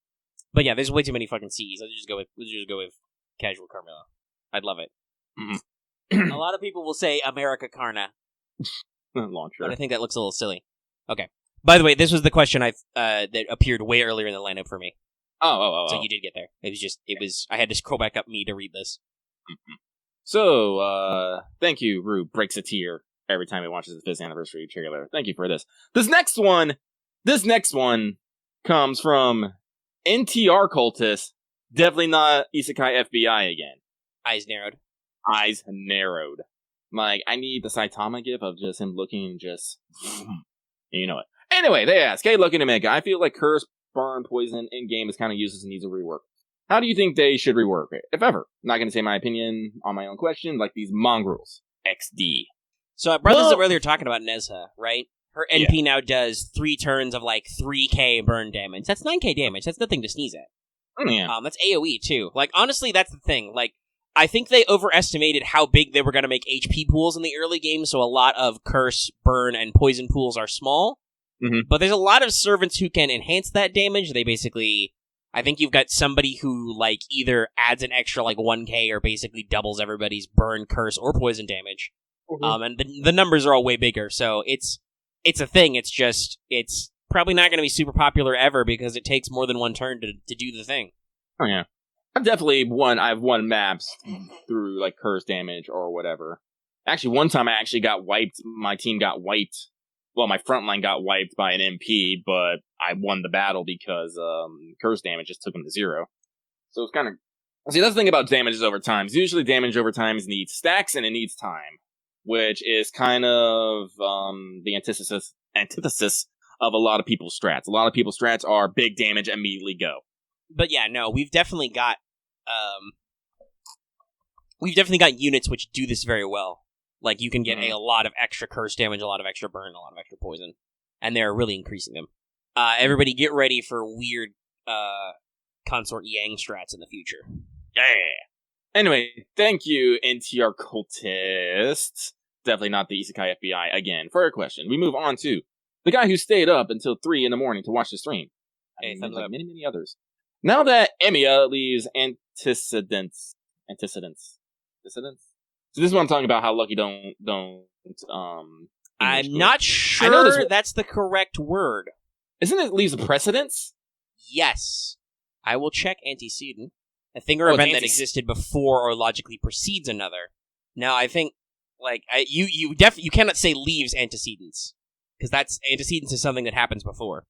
A: But yeah, there's way too many fucking C's. Let's just go with casual Carmilla. I'd love it.
B: Mm-hmm.
A: A lot of people will say America Carna.
B: Launcher.
A: But I think that looks a little silly. Okay. By the way, this was the question that appeared way earlier in the lineup for me. So you did get there. I had to scroll back up me to read this.
B: Mm-hmm. So, thank you, Rue breaks a tear every time he watches the 5th anniversary trailer. Thank you for this. This next one comes from NTR cultist. Definitely not Isekai FBI again.
A: Eyes narrowed.
B: Like, I need the Saitama gif of just him looking and just... you know it. Anyway, they ask, hey, looking to Mega, I feel like Curse, Burn, Poison in-game is kind of useless and needs a rework. How do you think they should rework it, if ever? I'm not going to say my opinion on my own question, like these mongrels. XD.
A: So I brought this up earlier talking about Nezha, right? Her NP now does 3 turns of like 3k burn damage. That's 9k damage. That's nothing to sneeze at.
B: Yeah.
A: That's AoE too. Like, honestly, that's the thing. Like, I think they overestimated how big they were going to make HP pools in the early game, so a lot of Curse, Burn, and Poison pools are small.
B: Mm-hmm.
A: But there's a lot of servants who can enhance that damage. They basically... I think you've got somebody who, like, either adds an extra, like, 1k or basically doubles everybody's Burn, Curse, or Poison damage. Mm-hmm. And the numbers are all way bigger, so it's a thing. It's just... It's probably not going to be super popular ever because it takes more than one turn to do the thing.
B: Oh, yeah. I've won maps through, like, Curse damage or whatever. Actually, one time I actually got wiped. My team got wiped. Well, my front line got wiped by an MP, but I won the battle because Curse damage just took him to 0. So it's kind of... See, that's the thing about damages over time. Usually damage over time needs stacks and it needs time, which is kind of the antithesis of a lot of people's strats. A lot of people's strats are big damage, immediately go.
A: But yeah, no, we've definitely got units which do this very well. Like, you can get a lot of extra Curse damage, a lot of extra Burn, a lot of extra Poison. And they're really increasing them. Everybody get ready for weird Consort Yang strats in the future.
B: Yeah! Anyway, thank you, NTR Cultist. Definitely not the Isekai FBI again. For a question, we move on to the guy who stayed up until 3 in the morning to watch the stream.
A: Hey,
B: like many others. Now that Emiya leaves Antecedents. So this is what I'm talking about, how Lucky don't
A: I'm not sure that's the correct word.
B: Isn't it leaves a precedence?
A: Yes. I will check antecedent. A thing or event that existed before or logically precedes another. Now, I think, like, you cannot say leaves antecedents. Because that's, antecedents is something that happens before.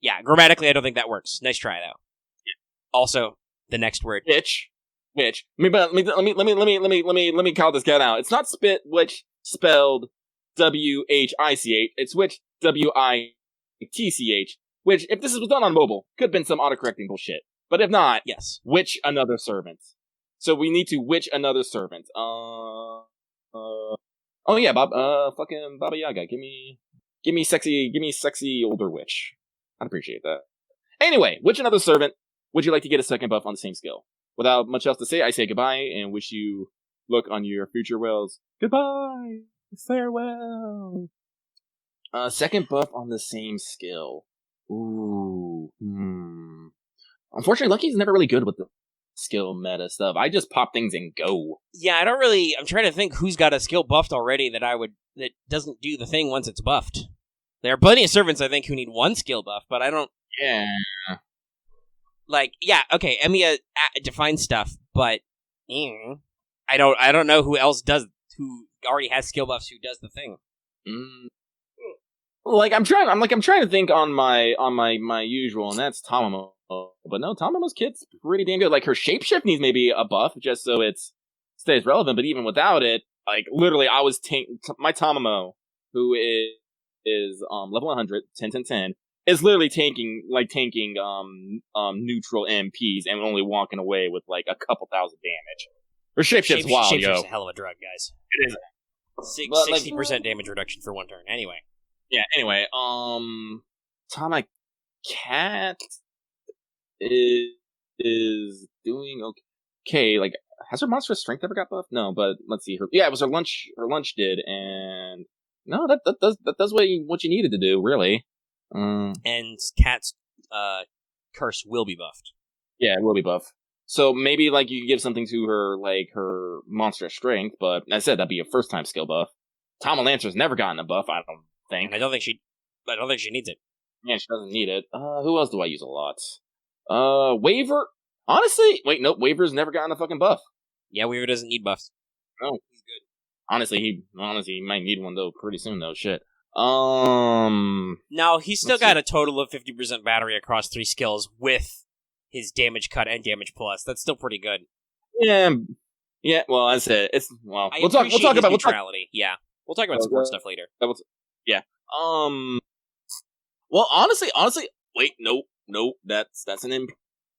A: Yeah, grammatically, I don't think that works. Nice try, though. Yeah. Also, the next word.
B: Which? Let me call this guy out. It's not spit, which spelled WHICH. It's which WITCH. Which, if this was done on mobile, could have been some autocorrecting bullshit. But if not,
A: yes,
B: which another servant. So we need to which another servant. Oh yeah, fucking Baba Yaga. Give me sexy older witch. I'd appreciate that. Anyway, which another servant would you like to get a second buff on the same skill? Without much else to say, I say goodbye and wish you luck on your future wells. Goodbye! Farewell! Second buff on the same skill. Ooh. Unfortunately, Lucky's never really good with the skill meta stuff. I just pop things and go.
A: Yeah, I'm trying to think who's got a skill buffed already that doesn't do the thing once it's buffed. There are plenty of servants, I think, who need one skill buff, but I don't...
B: Yeah.
A: Okay, Emiya defines stuff, but I don't know who else who already has skill buffs who does the thing.
B: I'm trying to think on my usual, and that's Tamamo. But no, Tamamo's kit's pretty damn good. Like, her shapeshift needs maybe a buff just so it stays relevant, but even without it, like, literally, I was my Tamamo, who is level 100, 10, is literally tanking neutral MPs and only walking away with like a couple thousand damage. Her shapeshift's wild, yo.
A: Shapeshift's a hell of a drug, guys.
B: It is.
A: 60% damage reduction for one turn. Anyway.
B: Yeah. Anyway, Tama Cat is doing okay. Like, has her monstrous strength ever got buffed? No, but let's see. It was her lunch. Her lunch did, and no, that does what you needed to do, really.
A: And Cat's curse will be buffed.
B: Yeah, it will be buffed. So maybe like you can give something to her, like her monstrous strength, but as I said, that'd be a first time skill buff. Tama Lancer's never gotten a buff, I don't think.
A: And I don't think she needs it.
B: Yeah, she doesn't need it. Who else do I use a lot? Waver. Honestly, wait, nope. Waver's never gotten a fucking buff.
A: Yeah, Waver doesn't need buffs.
B: No, he's good. Honestly, he might need one though pretty soon though. Shit.
A: No, he's still got a total of 50% battery across 3 skills with his damage cut and damage plus. That's still pretty good.
B: Yeah. Well, I said we'll talk about
A: neutrality. Yeah, we'll talk about support stuff later.
B: Yeah. Well, honestly, wait, nope. That's an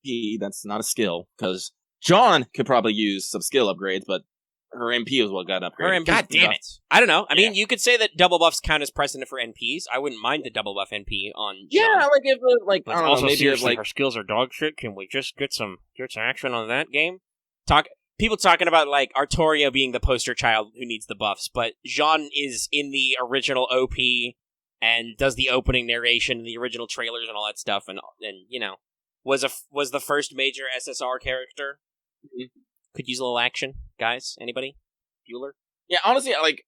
B: MP. That's not a skill because John could probably use some skill upgrades, but her MP is what got upgraded.
A: Her MP, God damn it! I don't know. I mean, you could say that double buffs count as precedent for NPs. I wouldn't mind the double buff NP on John.
B: Yeah, like if I don't know, maybe if like
A: her skills are dog shit. Can we just get some action on that game? People talking about like Artoria being the poster child who needs the buffs, but Jean is in the original OP and does the opening narration in the original trailers and all that stuff, and was the first major SSR character. Mm-hmm. Could use a little action, guys. Anybody? Bueller?
B: Yeah, honestly, like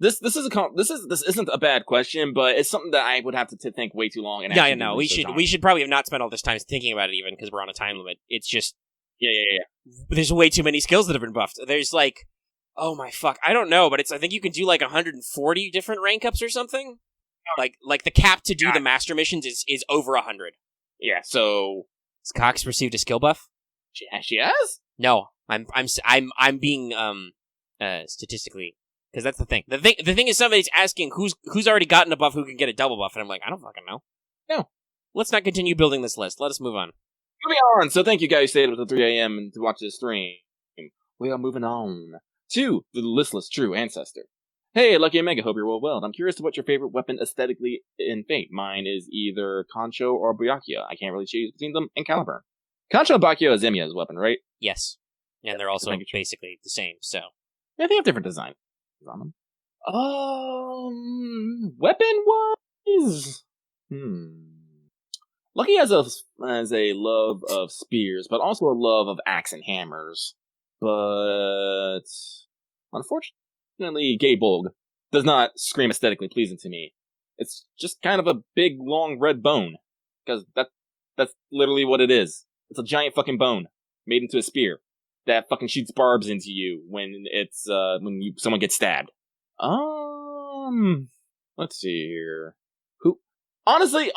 B: this isn't a bad question, but it's something that I would have to think way too long. And
A: no, we should probably have not spent all this time thinking about it, even because we're on a time limit. It's just
B: yeah.
A: There's way too many skills that have been buffed. There's like, oh my fuck, I don't know, but I think you can do like 140 different rank ups or something. Like the cap to do the master missions is over 100.
B: Yeah, so
A: has Cox received a skill buff?
B: She has?
A: No. I'm being statistically, because that's the thing. The thing is somebody's asking who's already gotten a buff who can get a double buff, and I'm like, I don't fucking know.
B: No.
A: Let's not continue building this list. Let us move on.
B: Moving on. So thank you guys who stayed up until 3 a.m. to watch this stream. We are moving on to the listless true ancestor. Hey, Lucky and Mega, hope you're well. I'm curious to what your favorite weapon aesthetically in Fate. Mine is either Concho or Byakuya. I can't really choose between them, and Caliburn. Concho and Byakuya is Emiya's weapon, right?
A: Yes. And they're also basically the same, so.
B: Yeah, they have different designs on them. Weapon-wise? Lucky has a love of spears, but also a love of axe and hammers. But unfortunately, Gay Bolg does not scream aesthetically pleasing to me. It's just kind of a big, long red bone. Because that's literally what it is. It's a giant fucking bone made into a spear that fucking shoots barbs into you when someone gets stabbed. Let's see here. Honestly,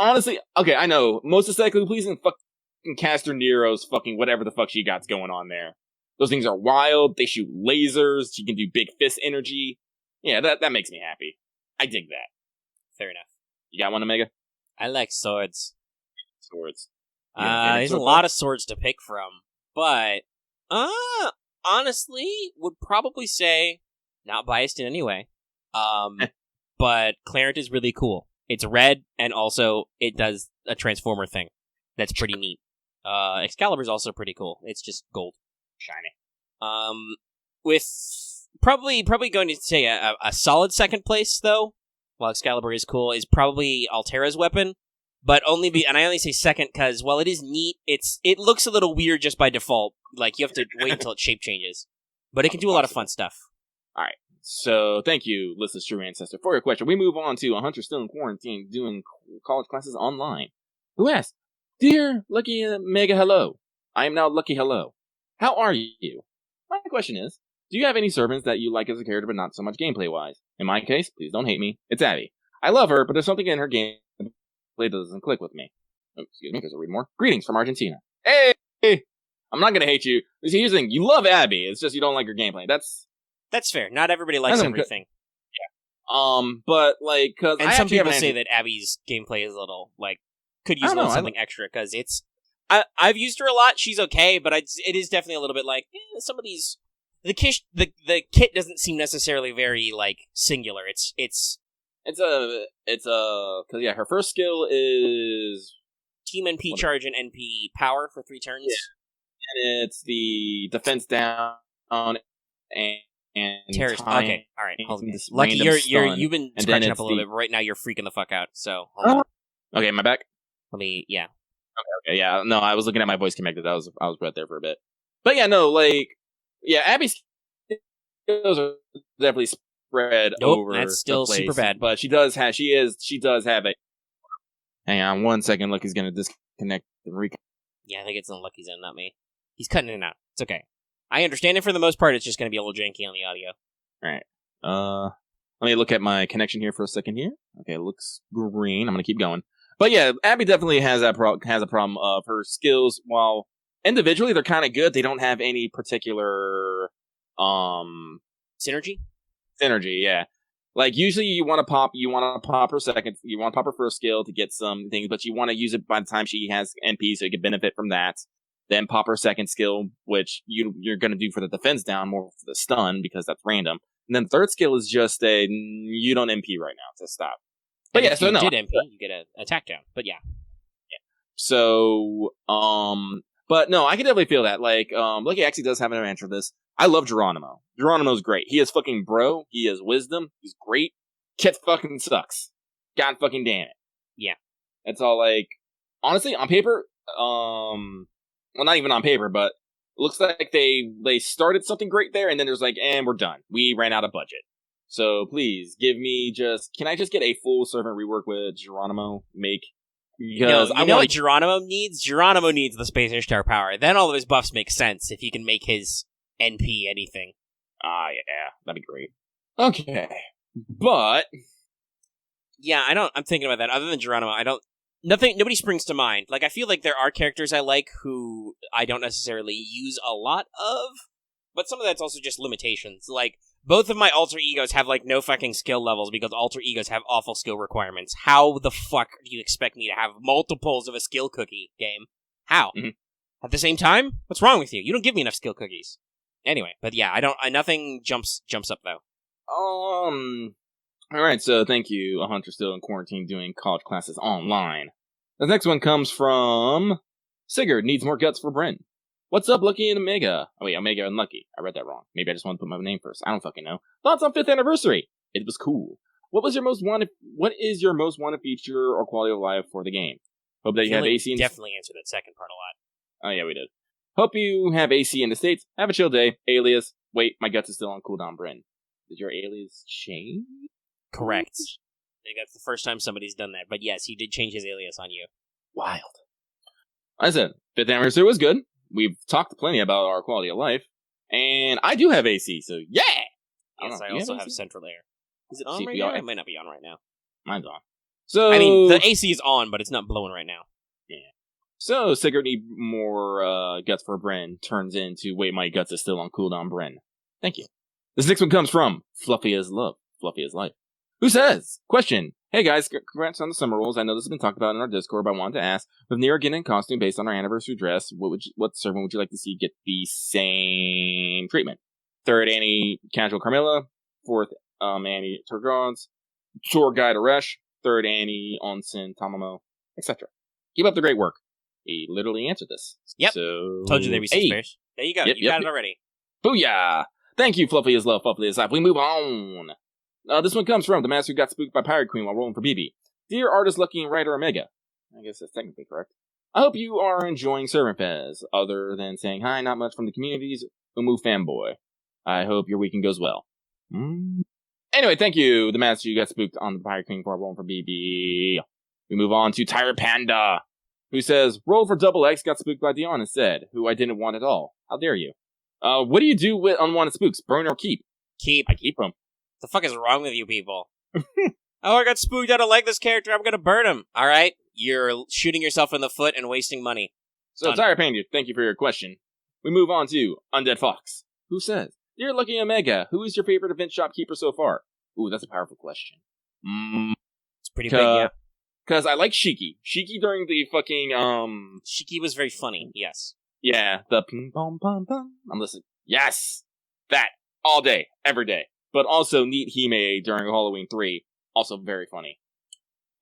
B: okay, I know. Most aesthetically pleasing, fucking Caster Nero's fucking whatever the fuck she got's going on there. Those things are wild, they shoot lasers, she can do big fist energy. Yeah, that makes me happy. I dig that.
A: Fair enough.
B: You got one, Omega?
A: I like swords.
B: Yeah,
A: there's a lot of swords to pick from, but, honestly, would probably say, not biased in any way, but Clarent is really cool. It's red, and also it does a transformer thing. That's pretty neat. Excalibur's also pretty cool. It's just gold.
B: Shiny.
A: With probably going to say a solid second place, though, while Excalibur is cool, is probably Altera's weapon. But and I only say second because, while it is neat, it looks a little weird just by default. Like, you have to wait until its shape changes. But it can do a lot of fun stuff.
B: All right. So, thank you, Listless True Ancestor, for your question. We move on to a hunter still in quarantine doing college classes online. Who asked, Dear Lucky Mega Hello, I am now Lucky Hello. How are you? My question is, do you have any servants that you like as a character but not so much gameplay-wise? In my case, please don't hate me, it's Abby. I love her, but there's something in her gameplay that doesn't click with me. Oh, excuse me, there's a read more. Greetings from Argentina. Hey! I'm not gonna hate you. Here's the thing, you love Abby, it's just you don't like her gameplay.
A: That's fair. Not everybody likes everything.
B: But, like, cause
A: and some people say that Abby's gameplay is a little, like, could use something extra, because it's... I've used her a lot, she's okay, but it is definitely a little bit like, some of these... The kit doesn't seem necessarily very, like, singular. Cause yeah, her first skill is... Team NP charge and NP power for 3 turns.
B: Yeah. And it's the defense down and
A: terrorist.
B: time.
A: Okay, all right. Lucky, you've been scratching up a little bit. Right now, you're freaking the fuck out. So, hold on.
B: Okay, am I back?
A: Yeah.
B: Okay, yeah. No, I was looking at my voice connected. I was right there for a bit. But yeah, no, like, yeah, Abby's skills are definitely spread over.
A: That's still
B: the place,
A: super bad.
B: But she does have a. Hang on 1 second. Lucky's gonna disconnect and reconnect.
A: Yeah, I think it's in Lucky's end, not me. He's cutting in and out. It's okay. I understand it for the most part. It's just going to be a little janky on the audio.
B: All right. Let me look at my connection here for a second here. Okay, it looks green. I'm going to keep going. But yeah, Abby definitely has a problem of her skills. While individually they're kind of good, they don't have any particular
A: synergy.
B: Synergy, yeah. Like usually you want to pop her first skill to get some things, but you want to use it by the time she has NP so you can benefit from that. Then pop her second skill, which you're going to do for the defense down, more for the stun, because that's random. And then third skill is just you don't MP right now, so stop. But
A: and if you did MP, you get an attack down. But yeah.
B: So, but no, I can definitely feel that. Like, Lucky actually does have an answer for this. I love Geronimo. Geronimo's great. He is fucking bro. He has wisdom. He's great. Kit fucking sucks. God fucking damn it.
A: Yeah.
B: It's all like, honestly, on paper, well, not even on paper, but it looks like they started something great there, and then there's like, and we're done. We ran out of budget. So please, can I just get a full servant rework with Geronimo? Because
A: I know what Geronimo needs? Geronimo needs the Space Ishtar power. Then all of his buffs make sense if he can make his NP anything.
B: Yeah, that'd be great. Okay. But
A: yeah, I'm thinking about that. Other than Geronimo, nobody springs to mind. Like, I feel like there are characters I like who I don't necessarily use a lot of, but some of that's also just limitations. Like, both of my alter egos have, like, no fucking skill levels because alter egos have awful skill requirements. How the fuck do you expect me to have multiples of a skill cookie game? How? Mm-hmm. At the same time? What's wrong with you? You don't give me enough skill cookies. Anyway, but yeah, nothing jumps up, though.
B: Alright, so thank you, a hunter still in quarantine doing college classes online. The next one comes from Sigurd needs more guts for Bryn. What's up, Lucky and Omega? Oh wait, Omega and Lucky. I read that wrong. Maybe I just wanted to put my name first. I don't fucking know. Thoughts on 5th anniversary? It was cool. What is your most wanted feature or quality of life for the game? Hope that you have AC.
A: Definitely answered that second part a lot.
B: Oh yeah, we did. Hope you have AC in the States. Have a chill day. Alias. Wait, my guts is still on cooldown, Bryn. Did your alias change?
A: Correct. I think that's the first time somebody's done that. But yes, he did change his alias on you.
B: Wild. I said, 5th anniversary was good. We've talked plenty about our quality of life. And I do have AC, so yeah!
A: Yes, I also have central air. Is it on right now? It might not be on right now.
B: Mine's on. So,
A: I mean, the AC is on, but it's not blowing right now.
B: Yeah. So, Sigurd need more guts for Bryn turns into, wait, my guts is still on cooldown, Bryn. Thank you. This next one comes from Fluffy as Love, Fluffy as Life. Who says? Question. Hey guys, congrats on the summer rolls. I know this has been talked about in our Discord, but I wanted to ask, with Nero getting in costume based on our anniversary dress, what servant would you like to see get the same treatment? 3rd Annie Casual Carmilla, 4th Annie Turgons, Tour Guide Aresh, 3rd Annie Onsen Tamamo, etc. Keep up the great work. He literally answered this.
A: Yep.
B: So,
A: told you there'd be some spares. There you go. You got it already.
B: Booyah! Thank you, Fluffy as Love, Fluffy as Life. We move on. This one comes from the master who got spooked by Pirate Queen while rolling for BB. Dear artist Lucky and writer Omega, I guess that's technically correct. I hope you are enjoying Servant Fez, other than saying hi, not much from the community's Umu fanboy. I hope your weekend goes well. Anyway, thank you, the master. You got spooked on the Pirate King for rolling for BB. We move on to Tyrant Panda, who says, roll for double X, got spooked by Dion instead, who I didn't want at all. How dare you? What do you do with unwanted spooks? Burn or keep?
A: Keep.
B: I keep them.
A: The fuck is wrong with you people? Oh, I got spooked. I don't like this character. I'm gonna burn him. All right? You're shooting yourself in the foot and wasting money.
B: So, Tyrant Panda, thank you for your question. We move on to Undead Fox, who says, Dear Lucky Omega, who is your favorite event shopkeeper so far? Ooh, that's a powerful question.
A: It's pretty big, yeah.
B: Because I like Shiki. Shiki during the fucking,
A: Shiki was very funny, yes.
B: Yeah, the ping pong pom pom. I'm listening. Yes! That. All day. Every day. But also Neat Hime during Halloween 3. Also very funny.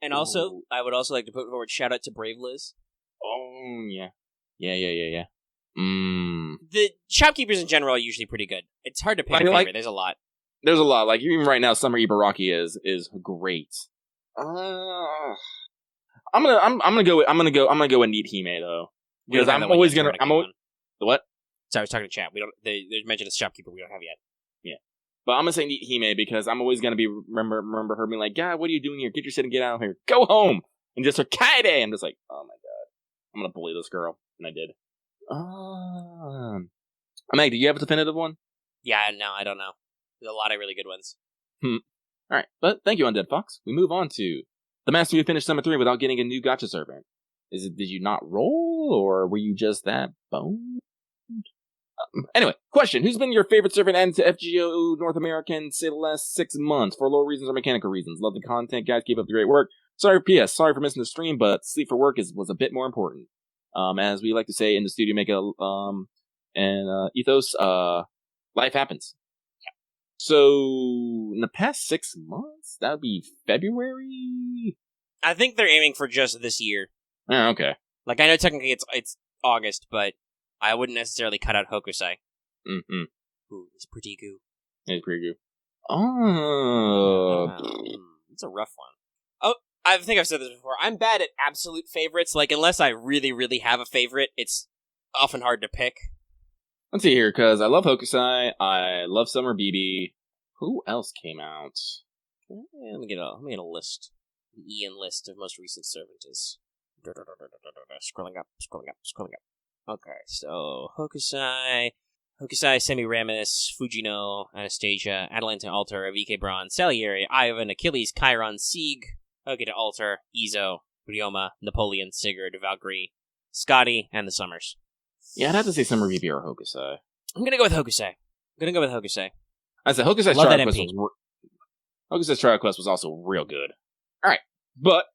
A: And also, I would also like to put forward shout out to Brave Liz.
B: Oh, yeah. Yeah.
A: The shopkeepers in general are usually pretty good. It's hard to pick a favorite. There's a lot.
B: There's a lot. Like, even right now, Summer Ibaraki is great. I'm gonna go with Neat Hime though. Because I'm always gonna what?
A: Sorry, I was talking to chat. They mentioned a shopkeeper we don't have yet.
B: Yeah. But I'm gonna say Neat Hime because I'm always gonna be remember her being like, God, what are you doing here? Get your shit and get out of here. Go home! And just her Kaide! I'm just like, oh my god. I'm gonna bully this girl. And I did. Meg, do you have a definitive one?
A: Yeah, no, I don't know. There's a lot of really good ones.
B: Alright, but thank you, Undead Fox. We move on to the Master who finished Summer 3 without getting a new gacha servant. Did you not roll, or were you just that boned? Anyway, question. Who's been your favorite servant added to FGO North American, say, the last 6 months, for low reasons or mechanical reasons? Love the content, guys. Keep up the great work. Sorry for missing the stream, but sleep for work was a bit more important. As we like to say in the studio, ethos, life happens. So, in the past 6 months, that would be February?
A: I think they're aiming for just this year.
B: Oh, okay.
A: Like, I know technically it's August, but I wouldn't necessarily cut out Hokusai.
B: Mm-hmm.
A: Ooh, it's pretty goo.
B: It's pretty goo. Oh.
A: It's a rough one. Oh, I think I've said this before. I'm bad at absolute favorites. Like, unless I really, really have a favorite, it's often hard to pick.
B: Let's see here, because I love Hokusai, I love Summer BB. Who else came out?
A: Let me get a list. An Ian list of most recent servants. Scrolling up. Okay, so Hokusai, Semiramis, Fujino, Anastasia, Atalanta Altar, VK Braun, Salieri, Ivan, Achilles, Chiron, Sieg, Hogeta Altar, Izo, Ryoma, Napoleon, Sigurd, Valkyrie, Scotty, and the Summers.
B: Yeah, I'd have to say Summer BB or Hokusai.
A: I'm gonna go with Hokusai.
B: I said Hokusai's Trial Quest was also real good. Alright, but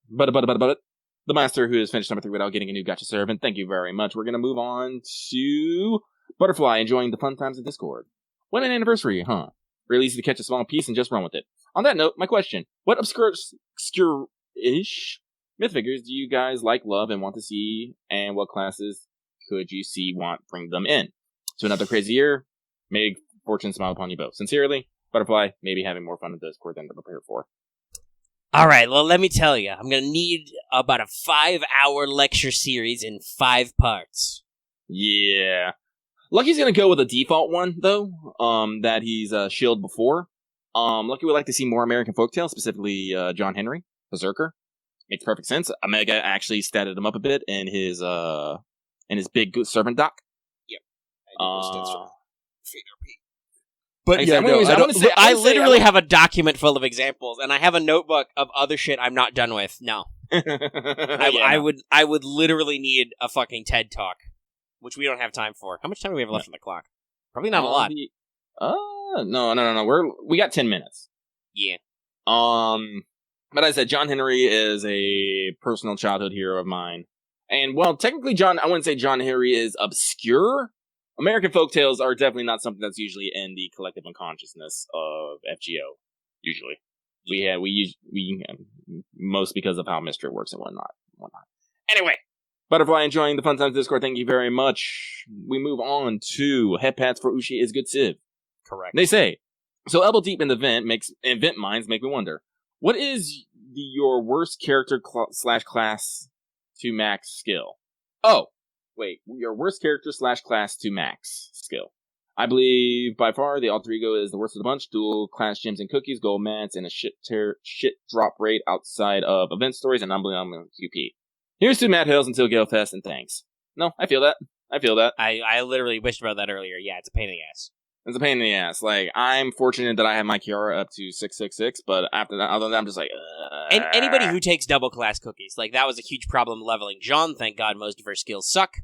B: the Master who has finished Summer 3 without getting a new gacha servant, thank you very much. We're gonna move on to Butterfly enjoying the fun times of Discord. What an anniversary, huh? Really easy to catch a small piece and just run with it. On that note, my question, what obscure-ish myth figures do you guys like, love, and want to see, and what classes could you bring them in? To another crazy year, may fortune smile upon you both. Sincerely, Butterfly, maybe having more fun in Discord than to prepare for.
A: Alright, well, let me tell you, I'm gonna need about a 5-hour lecture series in 5 parts.
B: Yeah. Lucky's gonna go with a default one, though, that he's shielded before. Lucky would like to see more American folktales, specifically John Henry, Berserker. Makes perfect sense. Omega actually statted him up a bit in his big servant doc. Yep.
A: But yeah, I literally have a document full of examples, and I have a notebook of other shit I'm not done with. No. I would literally need a fucking TED Talk, which we don't have time for. How much time do we have left on the clock? Probably not a lot.
B: No. We got 10 minutes.
A: Yeah.
B: But I said John Henry is a personal childhood hero of mine. And, well, technically, I wouldn't say John Henry is obscure. American folktales are definitely not something that's usually in the collective unconsciousness of FGO. Usually, we most because of how Mystery works and whatnot. Anyway, Butterfly enjoying the fun times Discord. Thank you very much. We move on to head pads for Uchi is good Civ.
A: Correct.
B: They say so. Elbow deep in the event minds make me wonder. What is your worst character / class to max skill. Oh, wait, your worst character / class to max skill. I believe by far the alter ego is the worst of the bunch. Dual class gems and cookies, gold mats, and a shit drop rate outside of event stories and unbelievable QP. Here's to Mad Hills until Gale Fest, and thanks. No, I feel that.
A: I literally wished about that earlier. Yeah, it's a pain in the ass.
B: It's a pain in the ass. Like, I'm fortunate that I have my Kiara up to 666, but after that, other than that, I'm just like,
A: And anybody who takes double class cookies, like, that was a huge problem leveling Jean. Thank God most of her skills suck.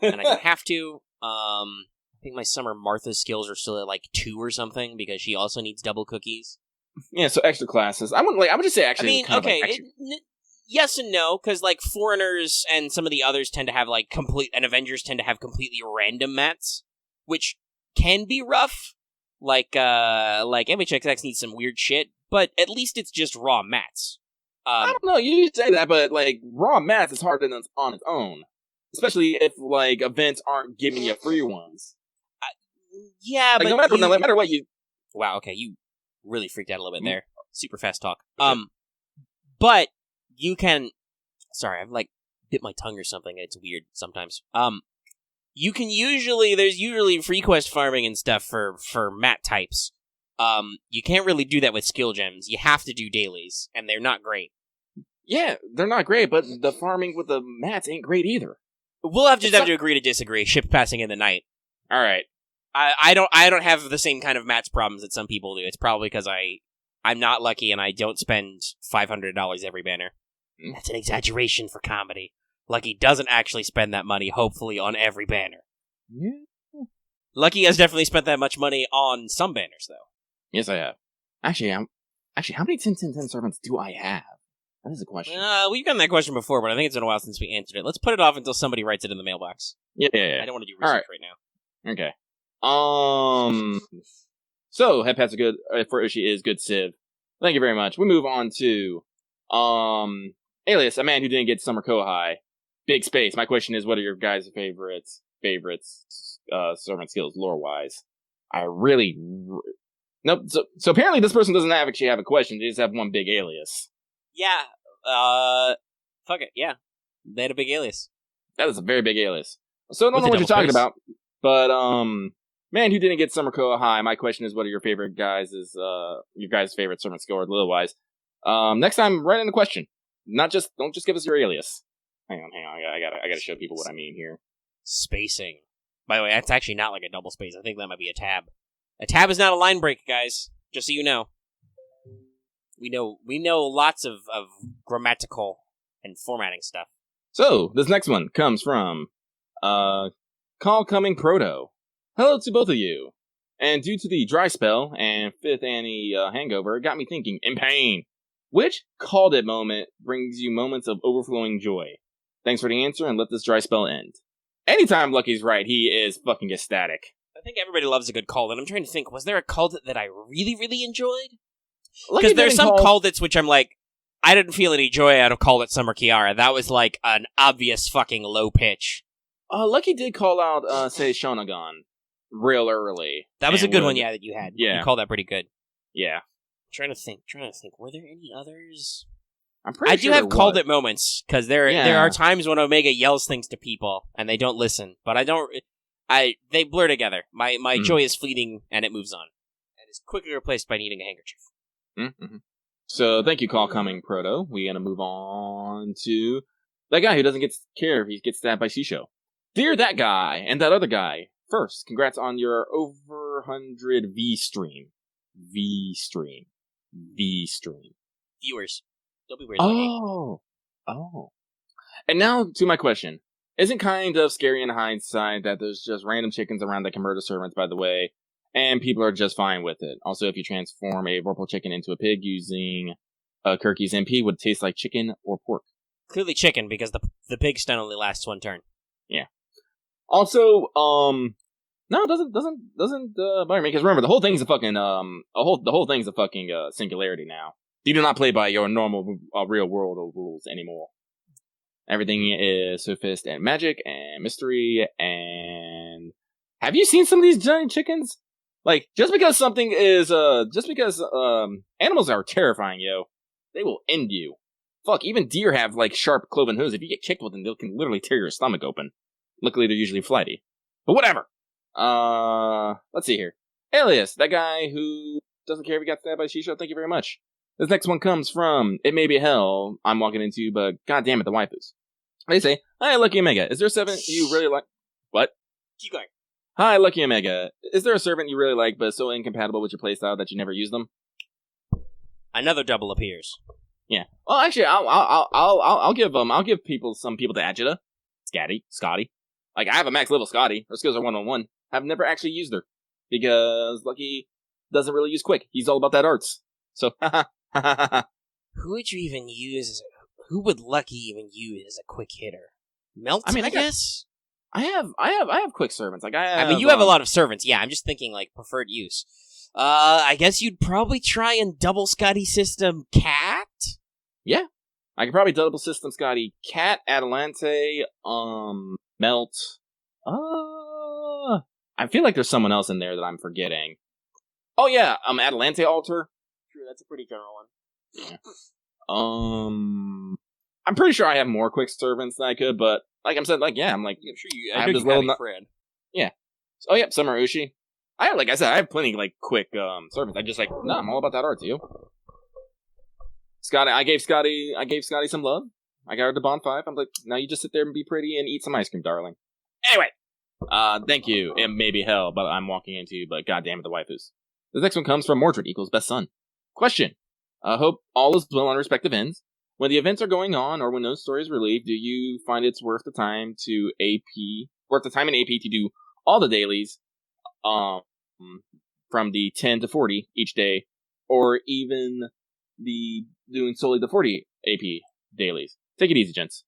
A: And I don't have to. I think my Summer Martha skills are still at, like, 2 or something, because she also needs double cookies.
B: Yeah, so extra classes. I would just say, actually...
A: I mean, okay, yes and no, because, like, Foreigners and some of the others tend to have, like, and Avengers tend to have completely random mats, which can be rough. Like MHXX needs some weird shit, but at least it's just raw mats.
B: I don't know, you say that, but, like, raw mats is harder than on its own. Especially if, like, events aren't giving you free ones.
A: Yeah,
B: like,
A: but
B: no matter what you...
A: Wow, okay, you really freaked out a little bit there. Super fast talk. But you can... Sorry, I've, like, bit my tongue or something. It's weird sometimes. You can there's usually free quest farming and stuff for mat types. You can't really do that with skill gems. You have to do dailies, and they're not great. Yeah,
B: they're not great, but the farming with the mats ain't great either.
A: We'll have to agree to disagree. Ship passing in the night.
B: All right.
A: I don't have the same kind of mats problems that some people do. It's probably because I'm not lucky and I don't spend $500 every banner. That's an exaggeration for comedy. Lucky doesn't actually spend that money, hopefully, on every banner.
B: Yeah.
A: Lucky has definitely spent that much money on some banners, though.
B: Yes, I have. Actually, how many 10-10-10 servants do I have? That is a question.
A: We've gotten that question before, but I think it's been a while since we answered it. Let's put it off until somebody writes it in the mailbox.
B: Yeah.
A: I don't want to do research right now.
B: Okay. So, head pats are good, for Ushi is good Civ. Thank you very much. We move on to, Alias, a man who didn't get Summer Kohai. Big space. My question is, what are your guys' favorites, servant skills, lore-wise? Nope. So apparently this person doesn't actually have a question. They just have one big alias.
A: Yeah. Fuck it. Yeah. They had a big alias.
B: That is a very big alias. So I don't know what you're talking about, but, man who didn't get Summer Kohai, my question is, what are your favorite guys' favorite servant skill, lore-wise? Next time, write in the question. Don't just give us your alias. Hang on. I gotta show people what I mean here.
A: Spacing. By the way, that's actually not like a double space. I think that might be a tab. A tab is not a line break, guys. Just so you know. We know lots of grammatical and formatting stuff.
B: So, this next one comes from, Call Coming Proto. Hello to both of you. And due to the dry spell and 5th Annie hangover, it got me thinking, in pain. Which called it moment brings you moments of overflowing joy? Thanks for the answer, and let this dry spell end. Anytime Lucky's right, he is fucking ecstatic.
A: I think everybody loves a good call, and I'm trying to think, was there a call that I really, really enjoyed? Because there's some call that's which I'm like, I didn't feel any joy out of Call It Summer Kiara. That was like an obvious fucking low pitch.
B: Lucky did call out, say, Shonagon real early.
A: That was a good one, yeah, that you had.
B: Yeah.
A: You called that pretty good.
B: Yeah.
A: Trying to think. Were there any others?
B: I
A: do have called it moments, because there are times when Omega yells things to people, and they don't listen. But they blur together. My joy is fleeting, and it moves on. And is quickly replaced by needing a handkerchief.
B: Mm-hmm. So, thank you, Call Coming Proto. We're gonna move on to that guy who doesn't care if he gets stabbed by Shisho. Dear that guy, and that other guy. First, congrats on your over 100 V-stream. Viewers. Don't be weird. Oh. And now to my question. Isn't kind of scary in hindsight that there's just random chickens around that can murder servants, by the way, and people are just fine with it. Also, if you transform a Vorpal chicken into a pig using Kirky's MP, would it taste like chicken or pork? Clearly chicken, because the pig stun only lasts one turn. Yeah. Also, no, it doesn't bother me, because remember, the whole thing's a fucking, the whole thing's a fucking, singularity now. You do not play by your normal, real world rules anymore. Everything is sophist and magic and mystery and... Have you seen some of these giant chickens? Like, just because animals are terrifying, yo, they will end you. Fuck, even deer have, like, sharp cloven hooves. If you get kicked with them, they can literally tear your stomach open. Luckily, they're usually flighty. But whatever. Let's see here. Alias, that guy who doesn't care if he got stabbed by Shisho, thank you very much. This next one comes from, it may be hell I'm walking into, but goddamn it, the waifus. They say, hi, Lucky Omega, is there a servant you really like? What?
A: Keep going.
B: Hi, Lucky Omega, is there a servant you really like, but so incompatible with your playstyle that you never use them?
A: Another double appears.
B: Yeah. Well, actually, I'll give some people to Agita, Scotty. Like, I have a max level Scotty. Her skills are 1-on-1. I've never actually used her because Lucky doesn't really use quick. He's all about that arts. So,
A: Who would you even use? Who would Lucky even use as a quick hitter? Melt. I guess.
B: I have quick servants. Like
A: you have a lot of servants. Yeah, I'm just thinking like preferred use. I guess you'd probably try and double Scotty system Cat.
B: Yeah, I could probably double system Scotty Cat, Adelante, Melt. I feel like there's someone else in there that I'm forgetting. Oh yeah, Adelante Alter.
A: True, that's a pretty general one.
B: Yeah. I'm pretty sure I have more quick servants than I could, but like I'm saying, like I'm
A: sure you.
B: I have this little
A: Fred.
B: Yeah. Oh yeah, Summer Ushi. I have plenty like quick servants. I just no, I'm all about that art too. Scotty, I gave Scotty some love. I got her to Bond 5. I'm like, now you just sit there and be pretty and eat some ice cream, darling. Anyway, thank you. It may be hell, but I'm walking into, but goddamn it, the waifus. This next one comes from Mordred equals best son. Question. Hope all is well on respective ends. When the events are going on, or when no story is relieved, do you find it's worth the time in AP to do all the dailies, from the 10 to 40 each day, or even doing solely the 40 AP dailies? Take it easy, gents.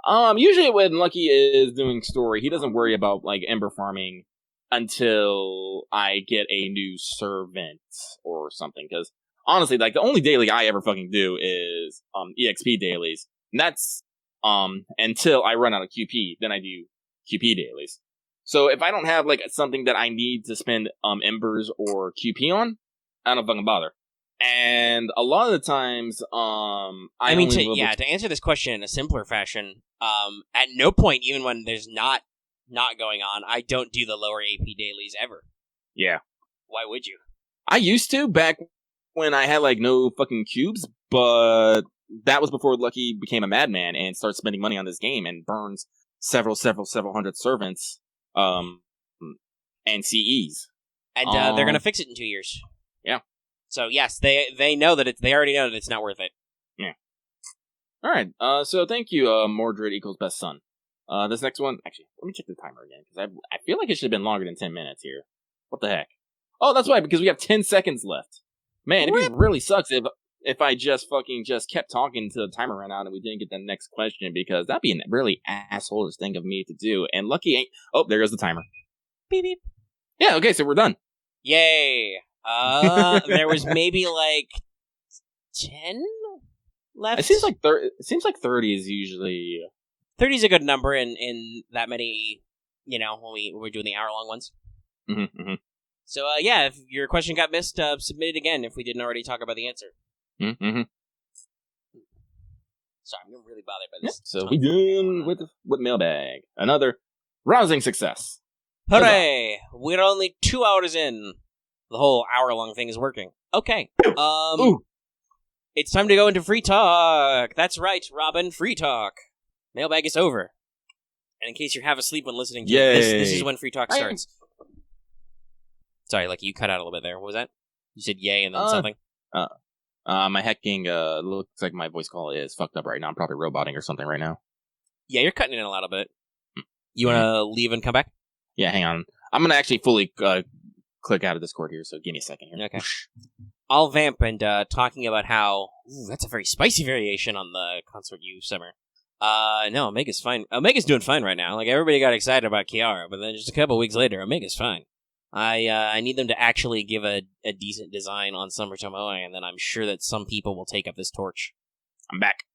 B: Usually when Lucky is doing story, he doesn't worry about, like, ember farming until I get a new servant or something, because honestly, like, the only daily I ever fucking do is, EXP dailies, and that's, until I run out of QP, then I do QP dailies. So if I don't have, like, something that I need to spend, embers or QP on, I don't fucking bother. And a lot of the times,
A: to answer this question in a simpler fashion, at no point, even when there's not going on, I don't do the lower AP dailies ever.
B: Yeah.
A: Why would you?
B: I used to, back when I had, like, no fucking cubes, but that was before Lucky became a madman and started spending money on this game and burns several hundred servants, and CEs.
A: And, they're gonna fix it in 2 years.
B: Yeah.
A: So yes, they know that they already know that it's not worth it.
B: Yeah. All right. So thank you, Mordred equals best son. This next one, actually, let me check the timer again because I feel like it should have been longer than 10 minutes here. What the heck? Oh, that's right, because we have 10 seconds left. Man, it really sucks if I just kept talking until the timer ran out and we didn't get the next question, because that'd be a really asshole-ish thing of me to do. And Lucky ain't. Oh, there goes the timer.
A: Beep beep.
B: Yeah. Okay, so we're done.
A: Yay. There was maybe like 10 left.
B: It seems like 30. It seems like 30 is usually
A: 30 is a good number in that many. When we're doing the hour-long ones.
B: Mm-hmm, mm-hmm.
A: So yeah, if your question got missed, submit it again if we didn't already talk about the answer.
B: Mm-hmm.
A: Sorry, I'm really bothered by this.
B: So we done with Mailbag. Another rousing success.
A: Hooray! We're only 2 hours in. The whole hour-long thing is working. Okay. It's time to go into free talk. That's right, Robin. Free talk. Mailbag is over. And in case you're half asleep when listening to this is when free talk starts. Sorry, like you cut out a little bit there. What was that? You said yay and then something?
B: My hacking looks like my voice call is fucked up right now. I'm probably roboting or something right now.
A: Yeah, you're cutting in a little bit. You want to leave and come back?
B: Yeah, hang on. I'm going to actually fully click out of Discord here, so give me a second here.
A: Okay. I'll vamp and talking about how... Ooh, that's a very spicy variation on the Consort U Summer. No, Omega's fine. Omega's doing fine right now. Like, everybody got excited about Kiara, but then just a couple weeks later, Omega's fine. I need them to actually give a decent design on Summer Tomoe, and then I'm sure that some people will take up this torch.
B: I'm back.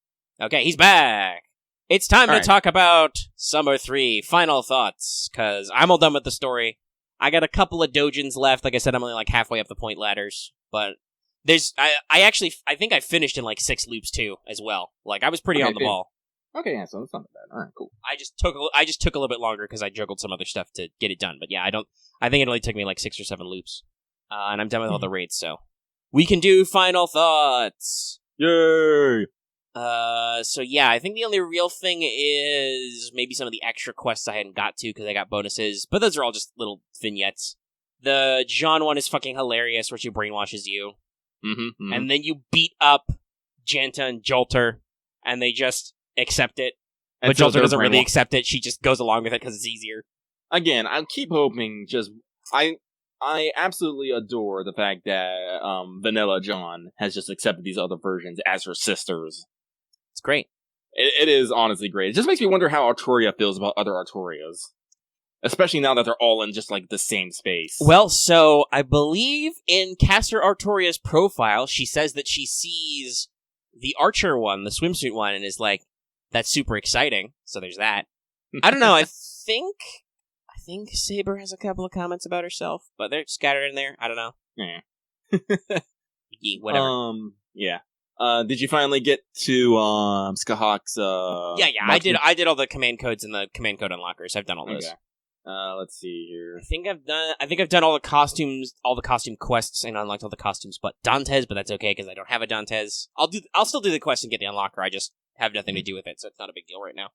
A: Okay, he's back! It's time to talk about Summer 3, final thoughts, because I'm all done with the story. I got a couple of dojins left. Like I said, I'm only like halfway up the point ladders, but I think I finished in like 6 loops too, as well. Like, I was pretty on the ball.
B: Okay, yeah, so that's not bad. Alright, cool.
A: I just took a little bit longer because I juggled some other stuff to get it done. But yeah, I think it only took me like 6 or 7 loops. And I'm done with all the raids, so. We can do final thoughts!
B: Yay!
A: So yeah, I think the only real thing is maybe some of the extra quests I hadn't got to because I got bonuses, but those are all just little vignettes. The John one is fucking hilarious, where she brainwashes you. And then you beat up Janta and Jolter, and they just accept it. But Jolter doesn't really accept it, she just goes along with it because it's easier.
B: Again, I keep hoping I absolutely adore the fact that Vanilla John has just accepted these other versions as her sisters.
A: It's great.
B: It is honestly great. It just makes me wonder how Artoria feels about other Artorias. Especially now that they're all in just, like, the same space.
A: Well, so, I believe in Caster Artoria's profile, she says that she sees the Archer one, the swimsuit one, and is like, that's super exciting. So there's that. I don't know, I think Saber has a couple of comments about herself, but they're scattered in there. I don't know.
B: Yeah.
A: Whatever.
B: Yeah. Did you finally get to Skahawk's
A: Yeah, I did all the command codes and the command code unlockers. I've done all those.
B: Okay. Let's see here.
A: I think I've done all the costumes, all the costume quests, and unlocked all the costumes, but Dantes, but that's okay because I don't have a Dantes. I'll still do the quest and get the unlocker. I just have nothing to do with it, so it's not a big deal right now.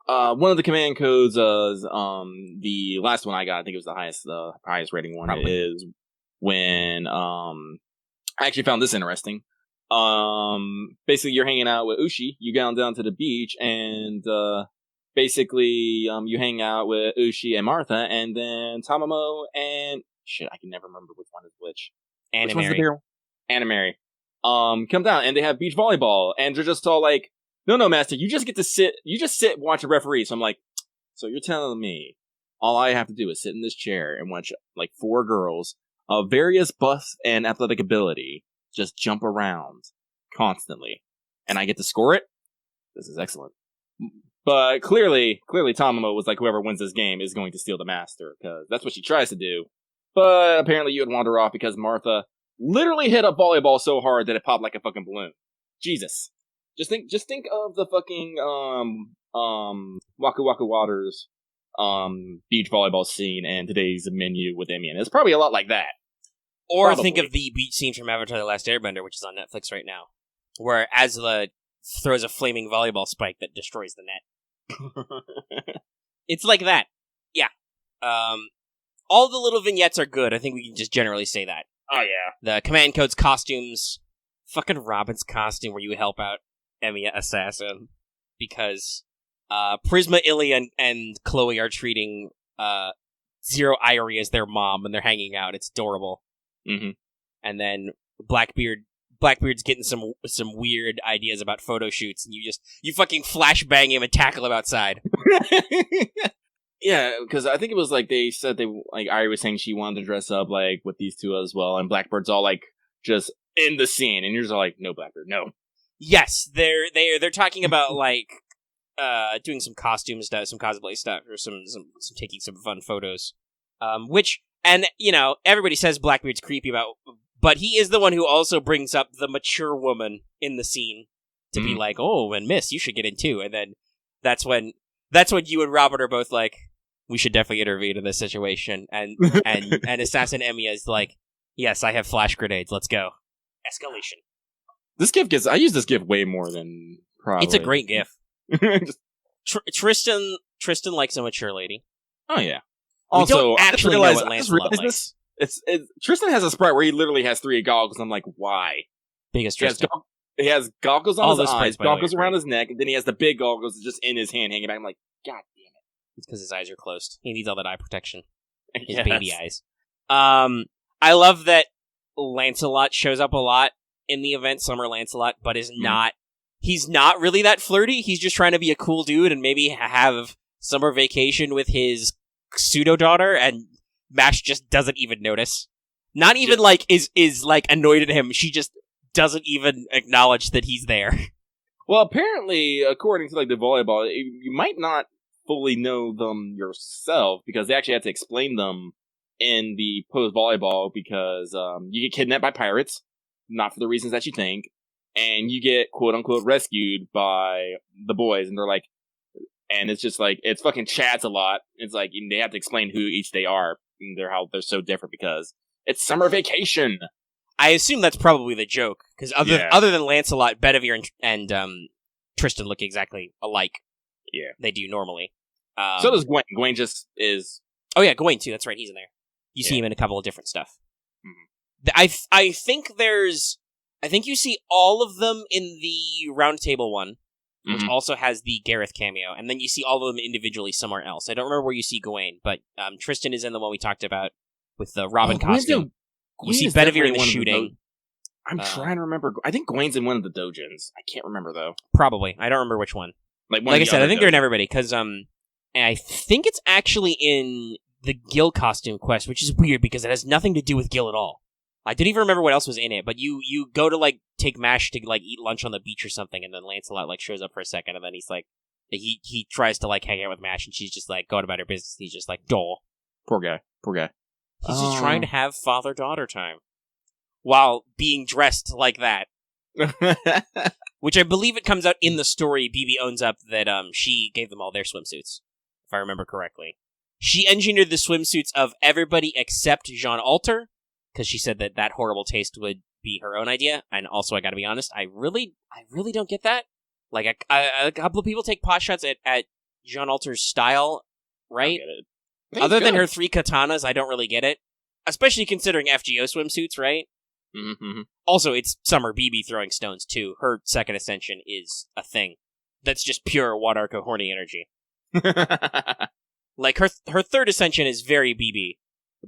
B: One of the command codes is the last one I got. I think it was the highest rating one.
A: Probably.
B: Is when I actually found this interesting. Basically, you're hanging out with Ushi. You go down to the beach, and basically, you hang out with Ushi and Martha, and then Tamamo and shit, I can never remember which one is which. Which one's the hero? Animary. Come down, and they have beach volleyball, and they're just all like, "No, master, you just sit, watch a referee." So I'm like, so you're telling me all I have to do is sit in this chair and watch like 4 girls of various buff and athletic ability just jump around constantly, and I get to score it? This is excellent. But clearly Tamamo was like, whoever wins this game is going to steal the master, because that's what she tries to do. But apparently you would wander off because Martha literally hit a volleyball so hard that it popped like a fucking balloon. Jesus. Just think of the fucking Waku Waku Waters beach volleyball scene and today's menu with Emian. It's probably a lot like that.
A: Or probably. Think of the beach scene from Avatar: The Last Airbender, which is on Netflix right now, where Azula throws a flaming volleyball spike that destroys the net. It's like that. Yeah. All the little vignettes are good. I think we can just generally say that.
B: Oh, yeah.
A: The command codes, costumes, fucking Robin's costume where you help out Emiya Assassin, because Prisma, Ilya, and Chloe are treating Zero Irie as their mom, and they're hanging out. It's adorable.
B: Mm-hmm.
A: And then Blackbeard's getting some weird ideas about photo shoots, and you fucking flashbang him and tackle him outside.
B: Yeah, because I think it was like they said Irie was saying she wanted to dress up like with these two as well, and Blackbird's all like just in the scene, and you're just all like, no, Blackbird, no.
A: Yes, they're talking about like doing some costume stuff, some cosplay stuff, or some taking some fun photos. Which, and you know, everybody says Blackbeard's creepy about, but he is the one who also brings up the mature woman in the scene to be like, oh, and Miss, you should get in too. And then that's when you and Robert are both like, we should definitely intervene in this situation. And Assassin Emiya is like, yes, I have flash grenades. Let's go. Escalation.
B: This GIF I use this GIF way more than probably.
A: It's a great GIF. Tristan likes a mature lady.
B: Oh yeah.
A: Also, we don't actually know what Lancelot likes.
B: Tristan has a sprite where he literally has 3 goggles. I'm like, why?
A: Biggest Tristan.
B: He has goggles on his eyes, goggles around his neck, and then he has the big goggles just in his hand hanging back. I'm like, God damn it.
A: It's because his eyes are closed. He needs all that eye protection. His baby eyes. I love that Lancelot shows up a lot in the event, Summer Lancelot, but is not. He's not really that flirty. He's just trying to be a cool dude and maybe have summer vacation with his pseudo daughter, and Mash just doesn't even notice. Not even is like annoyed at him. She just doesn't even acknowledge that he's there.
B: Well, apparently, according to like the volleyball, you might not fully know them yourself because they actually had to explain them in the post volleyball because you get kidnapped by pirates. not for the reasons that you think, and you get quote-unquote rescued by the boys, and they're like, and it's just like, it's fucking chats a lot. It's like, they have to explain who each they are, and how they're so different because it's summer vacation.
A: I assume that's probably the joke, because other than Lancelot, Bedivere and Tristan look exactly alike.
B: Yeah.
A: They do normally.
B: So does Gwen. Gwen just is...
A: Oh yeah, Gawain too, that's right, he's in there. You see him in a couple of different stuff. Mm-hmm. I think you see all of them in the Round Table one, which also has the Gareth cameo, and then you see all of them individually somewhere else. I don't remember where you see Gawain, but Tristan is in the one we talked about with the Robin costume. You see Bedivere in the shooting.
B: I'm trying to remember. I think Gawain's in one of the dojins. I can't remember, though.
A: Probably. I don't remember which one. Like I said, I think they're in everybody, because I think it's actually in the Gil costume quest, which is weird, because it has nothing to do with Gil at all. I didn't even remember what else was in it, but you go to, like, take Mash to, like, eat lunch on the beach or something, and then Lancelot, like, shows up for a second, and then he's like, he tries to, like, hang out with Mash, and she's just, like, going about her business. He's just like, dull.
B: Poor guy.
A: He's just trying to have father-daughter time. While being dressed like that. Which I believe it comes out in the story. BB owns up that she gave them all their swimsuits, if I remember correctly. She engineered the swimsuits of everybody except Jean Alter, because she said that horrible taste would be her own idea. And also, I gotta be honest, I really don't get that. Like, a couple of people take pot shots at Jean Alter's style, right? Other than her 3 katanas, I don't really get it. Especially considering FGO swimsuits, right?
B: Mm-hmm.
A: Also, it's Summer BB throwing stones, too. Her second ascension is a thing. That's just pure Wadarko horny energy. Like, her third ascension is very BB.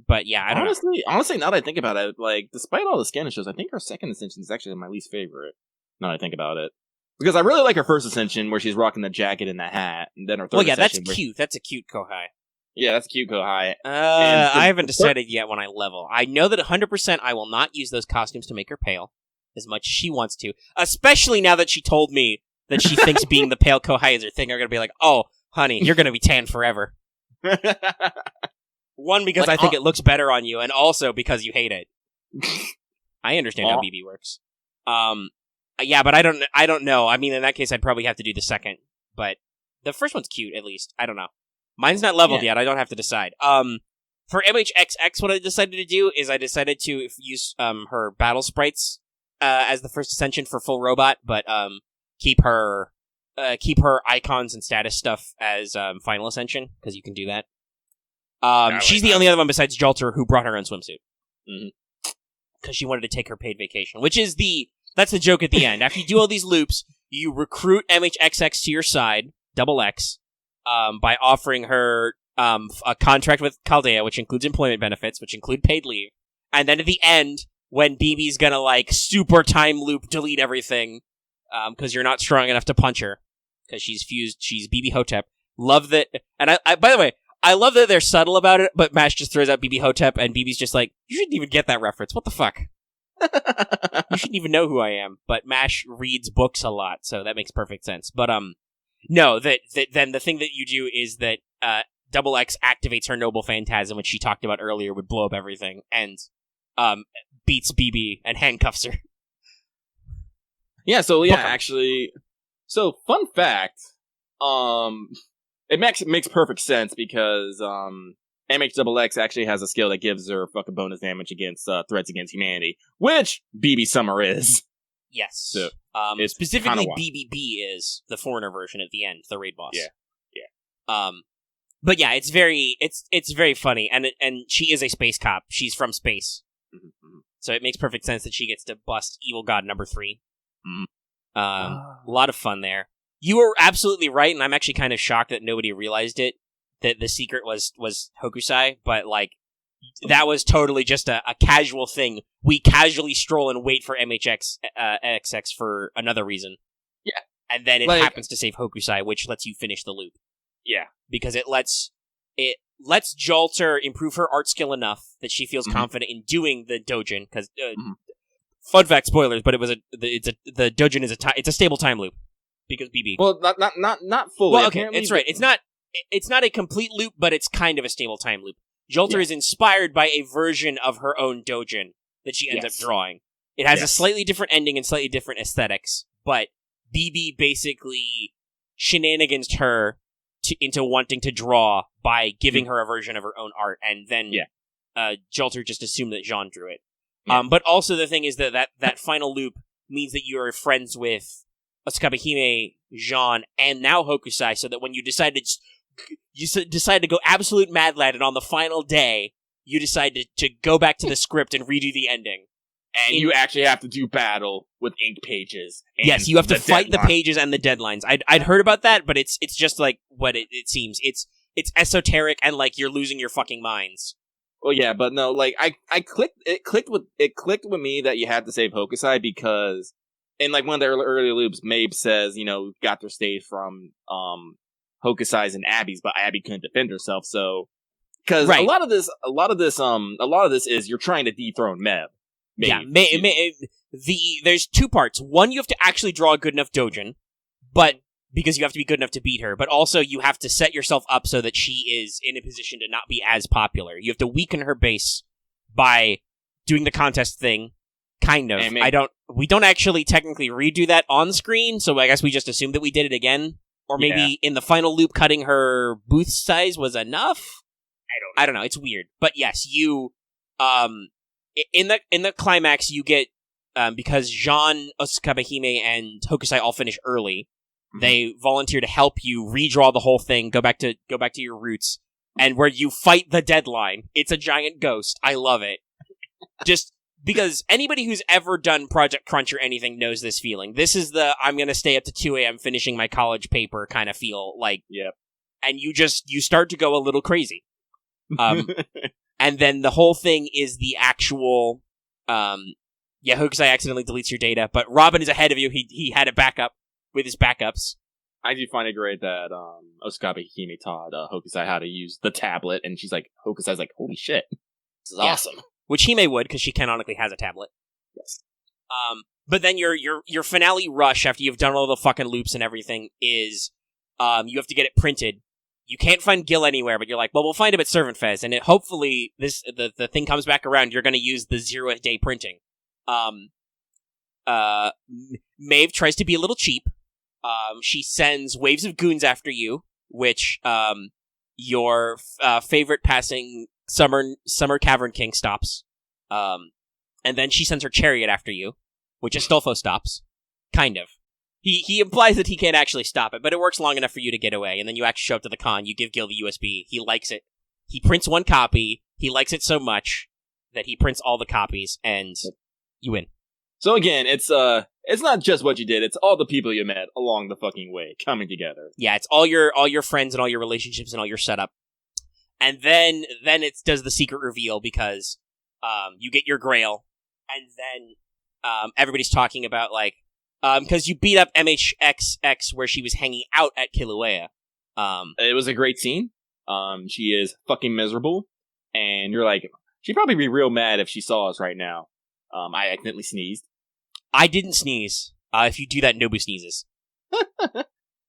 A: But yeah, I don't know.
B: Honestly, now that I think about it, like, despite all the scanning shows, I think her second ascension is actually my least favorite. Now that I think about it. Because I really like her first ascension, where she's rocking the jacket and the hat, and then her third ascension...
A: that's cute. That's a cute Kohai.
B: Yeah, that's a cute Kohai.
A: I haven't decided yet when I level. I know that 100% I will not use those costumes to make her pale, as much as she wants to. Especially now that she told me that she thinks being the pale Kohai is her thing. I'm going to be like, oh, honey, you're going to be tan forever. One, because I think it looks better on you, and also because you hate it. I understand how BB works. Yeah, but I don't know. I mean, in that case, I'd probably have to do the second. But the first one's cute, at least. I don't know. Mine's not leveled yet. I don't have to decide. For MHXX, what I decided to do is I decided to use her battle sprites as the first ascension for full robot, but keep her icons and status stuff as final ascension, because you can do that. She's the only other one besides Jalter who brought her own swimsuit. Because she wanted to take her paid vacation, which is that's the joke at the end. After you do all these loops, you recruit MHXX to your side, double X, by offering her a contract with Chaldea, which includes employment benefits, which include paid leave. And then at the end, when BB's gonna, like, super time loop delete everything, because you're not strong enough to punch her, because she's BB Hotep. Love that. And I by the way, I love that they're subtle about it, but Mash just throws out BB Hotep, and BB's just like, you shouldn't even get that reference. What the fuck? You shouldn't even know who I am. But Mash reads books a lot, so that makes perfect sense. But, no, then the thing that you do is that, Double X activates her Noble Phantasm, which she talked about earlier would blow up everything, and, beats BB and handcuffs her.
B: Yeah, actually, so, fun fact, it makes perfect sense because, MHXX actually has a skill that gives her fucking bonus damage against, threats against humanity, which BB Summer is.
A: Yes.
B: So,
A: specifically BBB is the foreigner version at the end, the raid boss.
B: Yeah.
A: But yeah, it's very funny, and she is a space cop. She's from space. Mm-hmm. So it makes perfect sense that she gets to bust Evil God number 3. Mm-hmm. A lot of fun there. You were absolutely right, and I'm actually kind of shocked that nobody realized it, that the secret was Hokusai, but, like, that was totally just a casual thing. We casually stroll and wait for MHXX for another reason.
B: Yeah.
A: And then it happens to save Hokusai, which lets you finish the loop.
B: Yeah.
A: Because it lets Jalter improve her art skill enough that she feels confident in doing the dojin, because, fun fact, spoilers, but the dojin is it's a stable time loop. Because BB.
B: Well, not fully.
A: Well, okay, it's right. It's not a complete loop, but it's kind of a stable time loop. Jalter is inspired by a version of her own dojin that she ends up drawing. It has a slightly different ending and slightly different aesthetics, but BB basically shenanigans her into wanting to draw by giving her a version of her own art, and then Jolter just assumed that Jean drew it. Yeah. But also the thing is that final loop means that you are friends with Osukabehime, Jean, and now Hokusai, so that when you decide to go absolute mad lad, and on the final day, you decide to go back to the script and redo the ending.
B: And you actually have to do battle with ink pages. And
A: yes, you have to fight the pages and the deadlines. I'd heard about that, but it's just like what it seems. It's esoteric and like you're losing your fucking minds.
B: Well, yeah, but no, like I clicked. It clicked with me that you had to save Hokusai because in like one of the early loops, Mabe says, got their stage from Hokusai's and Abby's, but Abby couldn't defend herself. So because a lot of this is you're trying to dethrone Meb.
A: There's two parts. One, you have to actually draw a good enough Dojin, but because you have to be good enough to beat her, but also you have to set yourself up so that she is in a position to not be as popular. You have to weaken her base by doing the contest thing, kind of. We don't actually technically redo that on screen, so I guess we just assumed that we did it again. Or maybe in the final loop, cutting her booth size was enough? I don't know. It's weird. But yes, you... In the climax, you get because Jean, Osukabehime, and Hokusai all finish early. They volunteer to help you redraw the whole thing, go back to your roots, and where you fight the deadline. It's a giant ghost. I love it. Just because anybody who's ever done Project Crunch or anything knows this feeling. This is the I'm gonna stay up to 2 a.m. finishing my college paper kind of feel like.
B: Yep.
A: And you start to go a little crazy. And then the whole thing is the actual, Hokusai accidentally deletes your data, but Robin is ahead of you. He had a backup with his backups.
B: I do find it great that Osukabehime taught Hokusai how to use the tablet, and she's like, Hokusai's like, holy shit, this is awesome.
A: Which Hime would, because she canonically has a tablet.
B: Yes.
A: But then your finale rush after you've done all the fucking loops and everything is, you have to get it printed. You can't find Gil anywhere, but you're like, well, we'll find him at Servant Fez, and hopefully the thing comes back around. You're going to use the 0th day printing. Maeve tries to be a little cheap. She sends waves of goons after you, which your favorite passing summer cavern king stops. And then she sends her chariot after you, which Astolfo stops, kind of. He implies that he can't actually stop it, but it works long enough for you to get away, and then you actually show up to the con, you give Gil the USB, he likes it. He prints one copy, he likes it so much that he prints all the copies, and you win.
B: So again, it's not just what you did, it's all the people you met along the fucking way coming together.
A: Yeah, it's all your friends and all your relationships and all your setup. And then it does the secret reveal because you get your grail, and then everybody's talking about, like, because you beat up MHXX where she was hanging out at Kilauea.
B: It was a great scene. She is fucking miserable, and you're like, she'd probably be real mad if she saw us right now. I accidentally sneezed.
A: I didn't sneeze. If you do that, Nobu sneezes.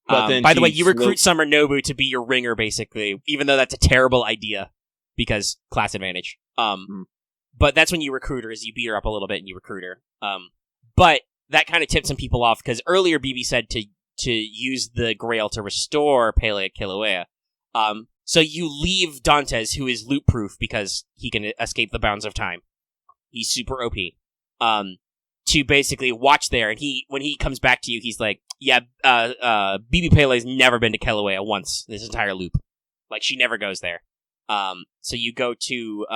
A: By the way, you recruit Summer Nobu to be your ringer, basically, even though that's a terrible idea, because class advantage. But that's when you recruit her, is you beat her up a little bit and you recruit her. But that kind of tipped some people off, because earlier BB said to use the Grail to restore Pele at Kilauea. So you leave Dantes, who is loop-proof because he can escape the bounds of time. He's super OP. To basically watch there, and when he comes back to you, he's like, yeah, BB Pele's never been to Kilauea once this entire loop. Like, she never goes there. So you go to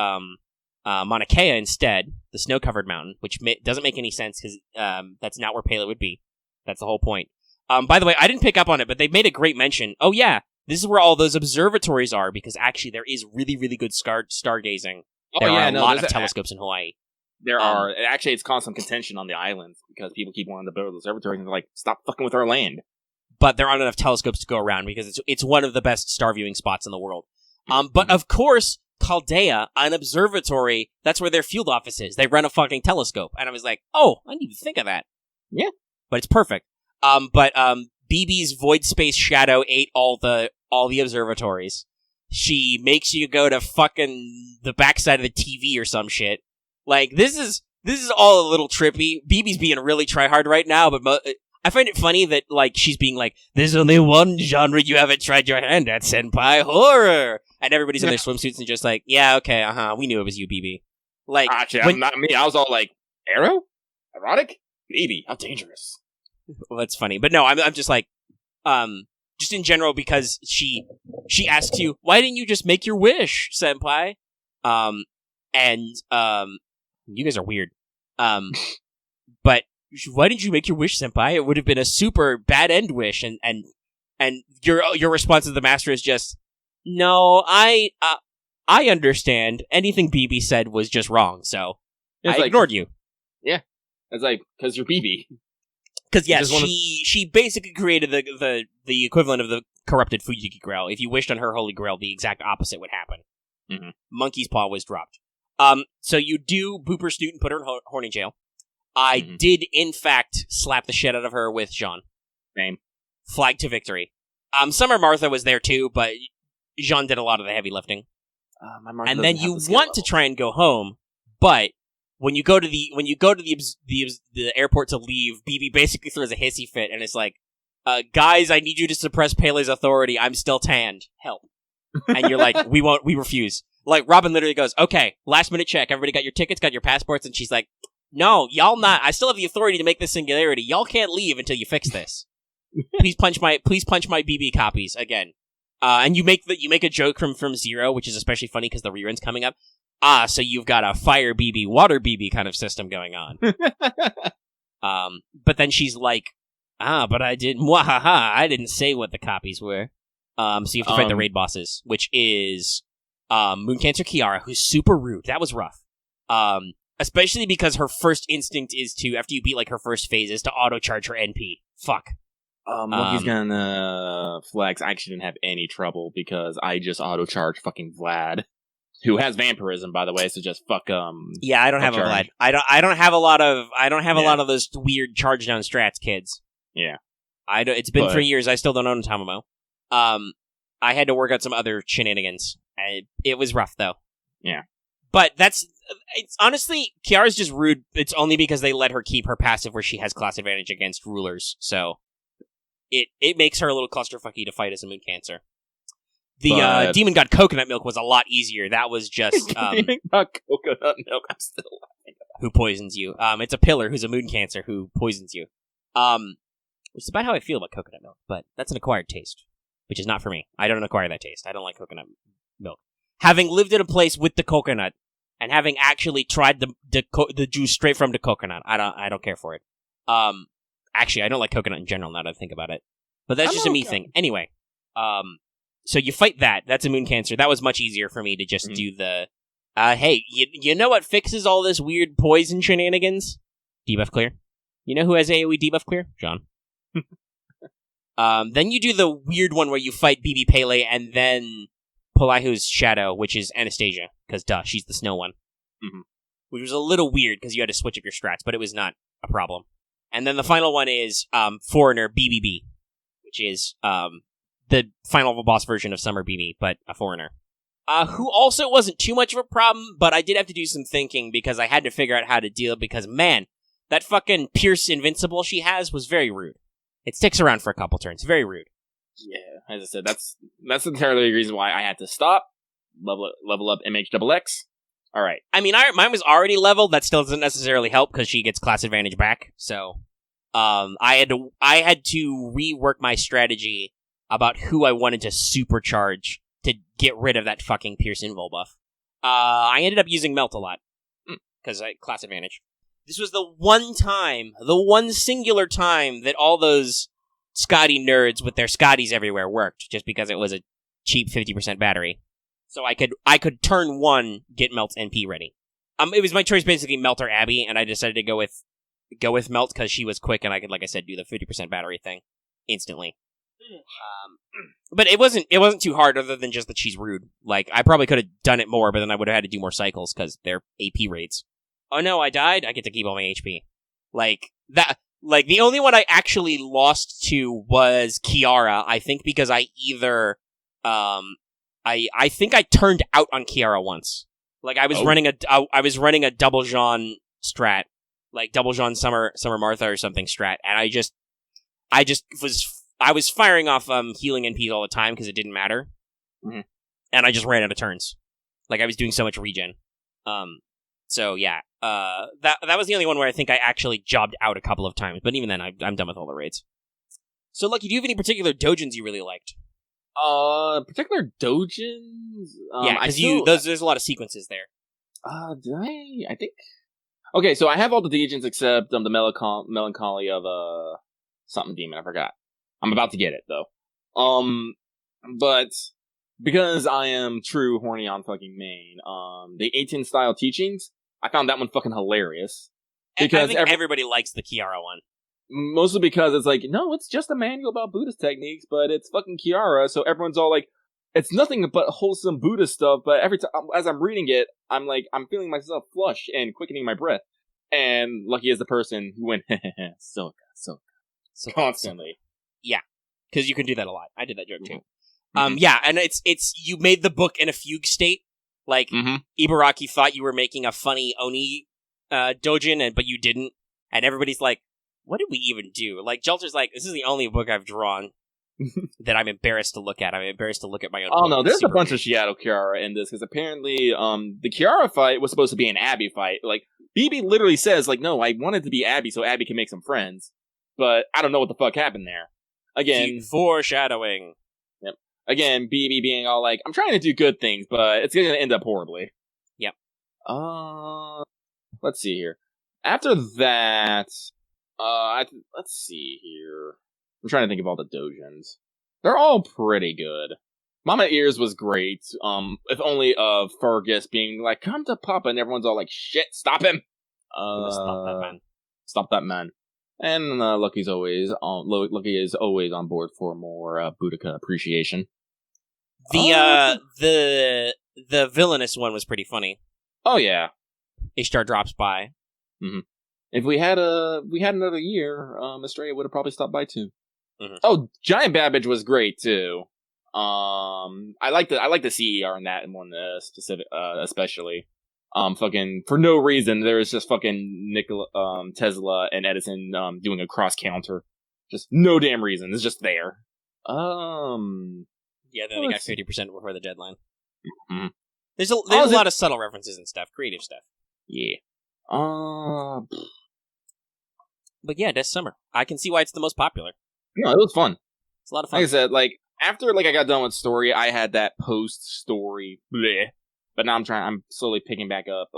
A: Mauna Kea instead, the snow-covered mountain, which doesn't make any sense because that's not where Pele would be. That's the whole point. By the way, I didn't pick up on it, but they made a great mention. Oh yeah, this is where all those observatories are, because actually there is really, really good stargazing. There are a lot of telescopes in Hawaii.
B: There are. Actually, it's constant contention on the islands because people keep wanting to build observatories and they're like, stop fucking with our land.
A: But there aren't enough telescopes to go around because it's one of the best star viewing spots in the world. But of course, Chaldea, an observatory, that's where their field office is. They run a fucking telescope. And I was like, oh, I didn't even think of that.
B: Yeah.
A: But it's perfect. But BB's void space shadow ate all the observatories. She makes you go to fucking the backside of the TV or some shit. Like, this is This is all a little trippy. BB's being really try-hard right now, but I find it funny that, like, she's being like, there's only one genre you haven't tried your hand at, Senpai, horror! And everybody's in their swimsuits and just like, yeah, okay, we knew it was you, BB. Like,
B: actually, not me. I was all like, Arrow? Erotic? BB, how dangerous.
A: Well, that's funny. But no, I'm just like, just in general, because she asks you, why didn't you just make your wish, Senpai? And you guys are weird. But why didn't you make your wish, Senpai? It would have been a super bad end wish, and your response to the master is just, no, I understand. Anything BB said was just wrong, so I ignored you.
B: Yeah, it's like, because you're BB.
A: Because yes, she basically created the equivalent of the corrupted Fujiki Grail. If you wished on her holy grail, the exact opposite would happen.
B: Mm-hmm.
A: Monkey's paw was dropped. So you do boop her snoot and put her in horny jail. I did, in fact, slap the shit out of her with Jean.
B: Same.
A: Flag to victory. Summer Martha was there too, but Jean did a lot of the heavy lifting. And then you want to try and go home, but when you go to the airport to leave, BB basically throws a hissy fit, and it's like, guys, I need you to suppress Pele's authority. I'm still tanned. Help. And you're like, we refuse. Like, Robin literally goes, okay, last minute check. Everybody got your tickets, got your passports, and she's like, no, y'all not. I still have the authority to make this singularity. Y'all can't leave until you fix this. Please punch my BB copies again. And you make a joke from Zero, which is especially funny because the rerun's coming up. So you've got a fire BB, water BB kind of system going on. But then she's like, but I didn't, I didn't say what the copies were. So you have to fight the raid bosses, which is, Moon Cancer Kiara, who's super rude. That was rough. Especially because her first instinct is to, after you beat, like, her first phase, is to auto-charge her NP. Fuck.
B: Monkey's gonna flex. I actually didn't have any trouble because I just auto-charged fucking Vlad. Who has vampirism, by the way, so just fuck,
A: yeah, I don't have a Vlad. I don't have a lot of those weird charge down strats, kids.
B: Yeah.
A: It's been 3 years, I still don't own a Tamamo. I had to work out some other shenanigans. It was rough, though.
B: Yeah.
A: But it's honestly, Kiara's just rude. It's only because they let her keep her passive where she has class advantage against rulers, so it makes her a little clusterfucky to fight as a Moon Cancer. The Demon God Coconut Milk was a lot easier. That was just
B: Demon God Coconut Milk. I'm still laughing.
A: Who poisons you? It's a pillar who's a Moon Cancer who poisons you. Which is about how I feel about coconut milk, but that's an acquired taste, which is not for me. I don't acquire that taste. I don't like coconut milk. Having lived in a place with the coconut and having actually tried the juice straight from the coconut, I don't care for it. Actually, I don't like coconut in general. Now that I think about it, but that's just a me thing. Anyway, so you fight that. That's a Moon Cancer. That was much easier for me to just do the. Hey, you know what fixes all this weird poison shenanigans? Debuff clear. You know who has AoE debuff clear? John. Then you do the weird one where you fight BB Pele and then Polihu's Shadow, which is Anastasia, because duh, she's the snow one.
B: Mm-hmm. Which
A: was a little weird because you had to switch up your strats, but it was not a problem. And then the final one is Foreigner BBB, which is the final boss version of Summer BB, but a Foreigner. Who also wasn't too much of a problem, but I did have to do some thinking because I had to figure out how to deal, because man, that fucking Pierce Invincible she has was very rude. It sticks around for a couple turns. Very rude.
B: Yeah, as I said, that's entirely the reason why I had to stop, level up MHXX. All right.
A: I mean, mine was already leveled. That still doesn't necessarily help because she gets class advantage back. So, I had to rework my strategy about who I wanted to supercharge to get rid of that fucking Pierce Invul buff. I ended up using Melt a lot because I class advantage. This was the one singular time that all those Scotty nerds with their Scotties everywhere worked, just because it was a cheap 50% battery. So I could turn one, get Melt's NP ready. It was my choice basically Melt or Abby, and I decided to go with Melt because she was quick and I could, like I said, do the 50% battery thing instantly. But it wasn't too hard, other than just that she's rude. Like, I probably could have done it more, but then I would have had to do more cycles because they're AP raids. Oh no, I died? I get to keep all my HP. The only one I actually lost to was Kiara, I think because I either, I think I turned out on Kiara once. Like, I was running a double Jean strat, like Double Jean Summer Martha or something strat, and I was firing off healing NPs all the time because it didn't matter, and I just ran out of turns. Like I was doing so much regen. So yeah, that was the only one where I think I actually jobbed out a couple of times, but even then, I'm done with all the raids. So, Lucky, do you have any particular dojins you really liked?
B: Particular dojins?
A: Yeah, because there's a lot of sequences there.
B: Did I think... Okay, so I have all the dojins except the Melancholy of, something demon, I forgot. I'm about to get it, though. But, because I am true horny on fucking main, the 18 style teachings, I found that one fucking hilarious.
A: Because I think everybody likes the Kiara one.
B: Mostly because it's like, no, it's just a manual about Buddhist techniques, but it's fucking Kiara, so everyone's all like, it's nothing but wholesome Buddhist stuff, but every time, as I'm reading it, I'm feeling myself flush and quickening my breath. And Lucky is the person who went, so constantly.
A: Yeah, because you can do that a lot. I did that joke too. Yeah, and it's you made the book in a fugue state. Like, Ibaraki thought you were making a funny Oni dojin, but you didn't. And everybody's like, what did we even do? Like, Jelter's like, this is the only book I've drawn that I'm embarrassed to look at. I'm embarrassed to look at my own book.
B: Oh, no, there's a bunch of Shiado Kiara in this, because apparently, the Kiara fight was supposed to be an Abby fight. Like, BB literally says, like, no, I wanted to be Abby so Abby can make some friends. But I don't know what the fuck happened there. Again.
A: Foreshadowing.
B: Yep. Again, BB being all like, I'm trying to do good things, but it's going to end up horribly.
A: Yep.
B: Let's see here. After that... let's see here. I'm trying to think of all the dojins. They're all pretty good. Mama Ears was great. If only of Fergus being like, come to Papa, and everyone's all like, shit, stop him!
A: Stop that man.
B: Stop that man. And Lucky is always on board for more Boudica appreciation.
A: The villainous one was pretty funny.
B: Oh yeah.
A: Ishtar drops by.
B: Mm-hmm. If we had another year, Estrella would have probably stopped by too. Oh, Giant Babbage was great too. I like the CER in that one specific, especially. Fucking for no reason, there was just fucking Tesla and Edison doing a cross counter, just no damn reason. It's just there.
A: Yeah, then they got 50% before the deadline. Mm-hmm. There's a lot of subtle references and stuff, creative stuff.
B: Yeah.
A: But yeah, Death Summer. I can see why it's the most popular.
B: No, it was fun.
A: It's a lot of fun.
B: Like I said, like after I got done with story, I had that post-story bleh. But now I'm slowly picking back up.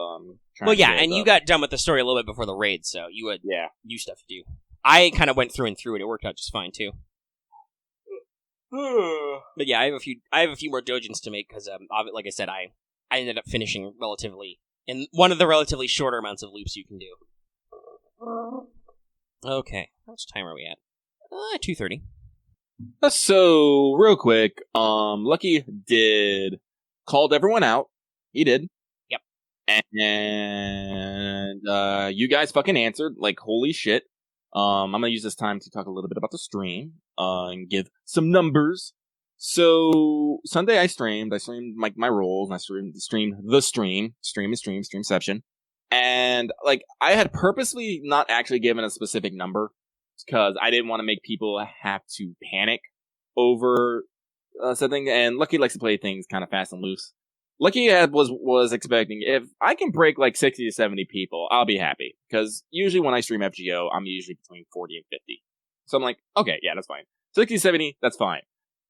A: You got done with the story a little bit before the raid, so you had new stuff to do. I kind of went through and through it. It worked out just fine too. But yeah, I have a few more dojins to make because, like I said, I ended up finishing relatively in one of the relatively shorter amounts of loops you can do. Okay, how much time are we at? 2:30.
B: So real quick, Lucky called everyone out. He did.
A: Yep.
B: And you guys fucking answered like holy shit. I'm gonna use this time to talk a little bit about the stream and give some numbers. So Sunday I streamed my roles, and I streamed the streamception. And like I had purposely not actually given a specific number because I didn't want to make people have to panic over something. And Lucky likes to play things kind of fast and loose. Lucky was expecting if I can break like 60 to 70 people, I'll be happy. Because usually when I stream FGO, I'm usually between 40 and 50. So I'm like, okay, yeah, that's fine. 60 to 70, that's fine.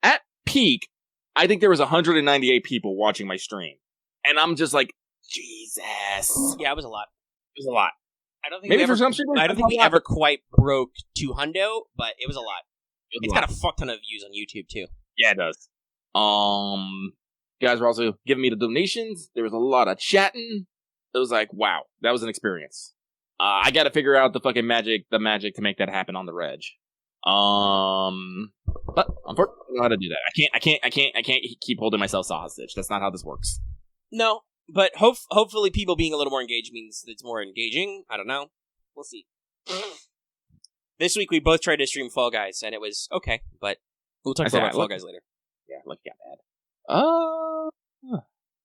B: At peak, I think there was 198 people watching my stream. And I'm just like, Jesus.
A: Yeah, it was a lot.
B: It was a lot.
A: I don't think we ever quite broke 200, but it was a lot. It's got a fuck ton of views on YouTube too.
B: Yeah, it does. Guys were also giving me the donations. There was a lot of chatting. It was like, wow, that was an experience. I got to figure out the fucking magic to make that happen on the reg. But unfortunately, I don't know how to do that. I can't keep holding myself hostage. That's not how this works.
A: No, but hopefully people being a little more engaged means that it's more engaging. I don't know. We'll see. This week we both tried to stream Fall Guys, and it was okay, but we'll talk about Fall Guys later.
B: Yeah, Lucky got bad.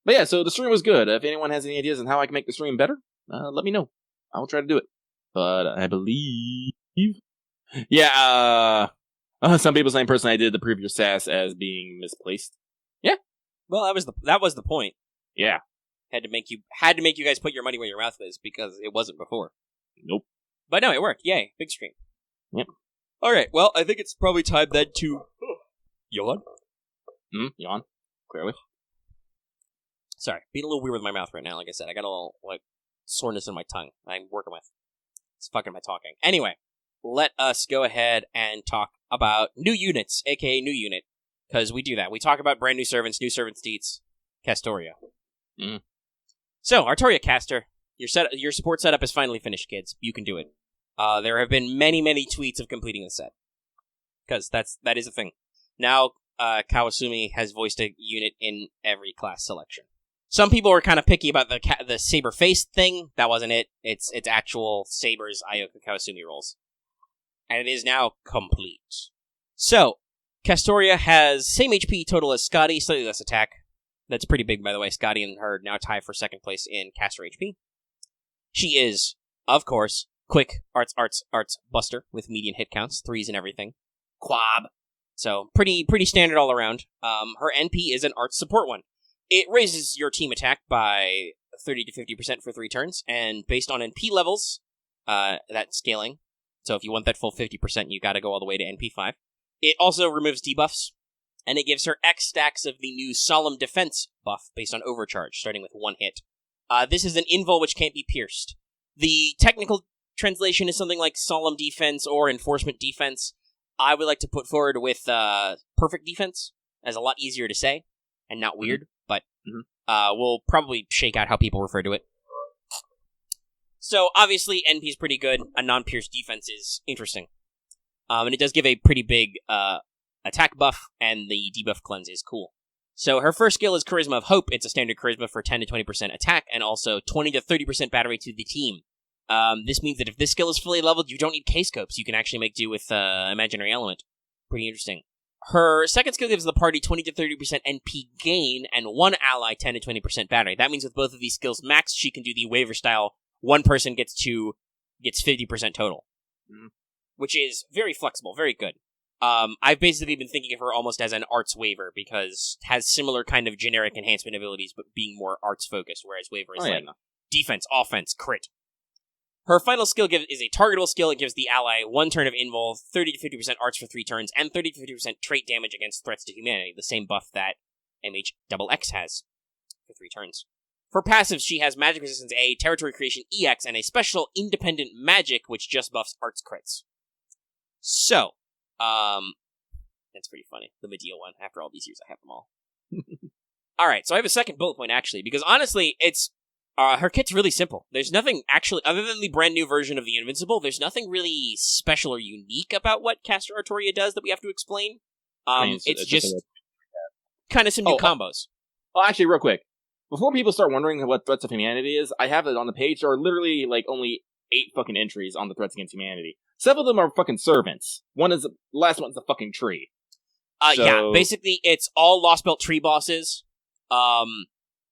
B: But yeah, so the stream was good. If anyone has any ideas on how I can make the stream better, let me know. I will try to do it. But I believe... Yeah, some people saying personally I did the previous sass as being misplaced. Yeah.
A: Well, that was the point.
B: Yeah.
A: Had to make you guys put your money where your mouth is because it wasn't before.
B: Nope.
A: But no, it worked. Yay. Big screen.
B: Yep.
A: Alright, well, I think it's probably time then to... Yawn?
B: Yawn. Clearly.
A: Sorry, being a little weird with my mouth right now, like I said. I got a little, soreness in my tongue I'm working with. It's fucking my talking. Anyway, let us go ahead and talk about new units, aka new unit. Because we do that. We talk about brand new servants deets, Castoria. So, Artoria Caster, your support setup is finally finished, kids. You can do it. There have been many, many tweets of completing the set. Because that is a thing. Now, Kawasumi has voiced a unit in every class selection. Some people were kind of picky about the saber face thing. That wasn't it. It's actual sabers Ioka Kawasumi rolls. And it is now complete. So, Castoria has same HP total as Scotty, slightly less attack. That's pretty big, by the way. Scotty and her now tie for second place in caster HP. She is, of course, quick arts buster with median hit counts, 3s and everything. Quab. So, pretty standard all around. Her NP is an arts support one. It raises your team attack by 30 to 50% for 3 turns, and based on NP levels, that's scaling. So if you want that full 50%, you gotta go all the way to NP 5. It also removes debuffs, and it gives her X stacks of the new Solemn Defense buff based on Overcharge, starting with 1 hit. This is an invul which can't be pierced. The technical translation is something like Solemn Defense or Enforcement Defense. I would like to put forward with Perfect Defense, as a lot easier to say, and not weird, but we'll probably shake out how people refer to it. So, obviously, NP is pretty good. A non-pierced defense is interesting. And it does give a pretty big attack buff, and the debuff cleanse is cool. So, her first skill is Charisma of Hope. It's a standard charisma for 10 to 20% attack, and also 20 to 30% battery to the team. This means that if this skill is fully leveled, you don't need K-scopes. You can actually make do with Imaginary Element. Pretty interesting. Her second skill gives the party 20 to 30% NP gain, and one ally 10 to 20% battery. That means with both of these skills maxed, she can do the waiver style. One person gets 50% total. Which is very flexible, very good. I've basically been thinking of her almost as an arts waiver, because it has similar kind of generic enhancement abilities, but being more arts focused, whereas waiver is defense, offense, crit. Her final skill is a targetable skill. It gives the ally 1 turn of invul, 30 to 50% arts for 3 turns, and 30 to 50% trait damage against threats to humanity, the same buff that MHXX has for 3 turns. For passives, she has Magic Resistance A, Territory Creation EX, and a special Independent Magic, which just buffs arts crits. So, that's pretty funny. The Medea one. After all these years, I have them all. Alright, so I have a second bullet point, actually, because honestly, it's her kit's really simple. There's nothing actually, other than the brand new version of the Invincible, there's nothing really special or unique about what Caster Artoria does that we have to explain. It's just kind of some new combos.
B: Oh, actually, real quick. Before people start wondering what Threats of Humanity is, I have it on the page. There are literally, only 8 fucking entries on the Threats Against Humanity. 7 of them are fucking servants. The last one's a fucking tree.
A: Yeah, basically, it's all Lost Belt tree bosses.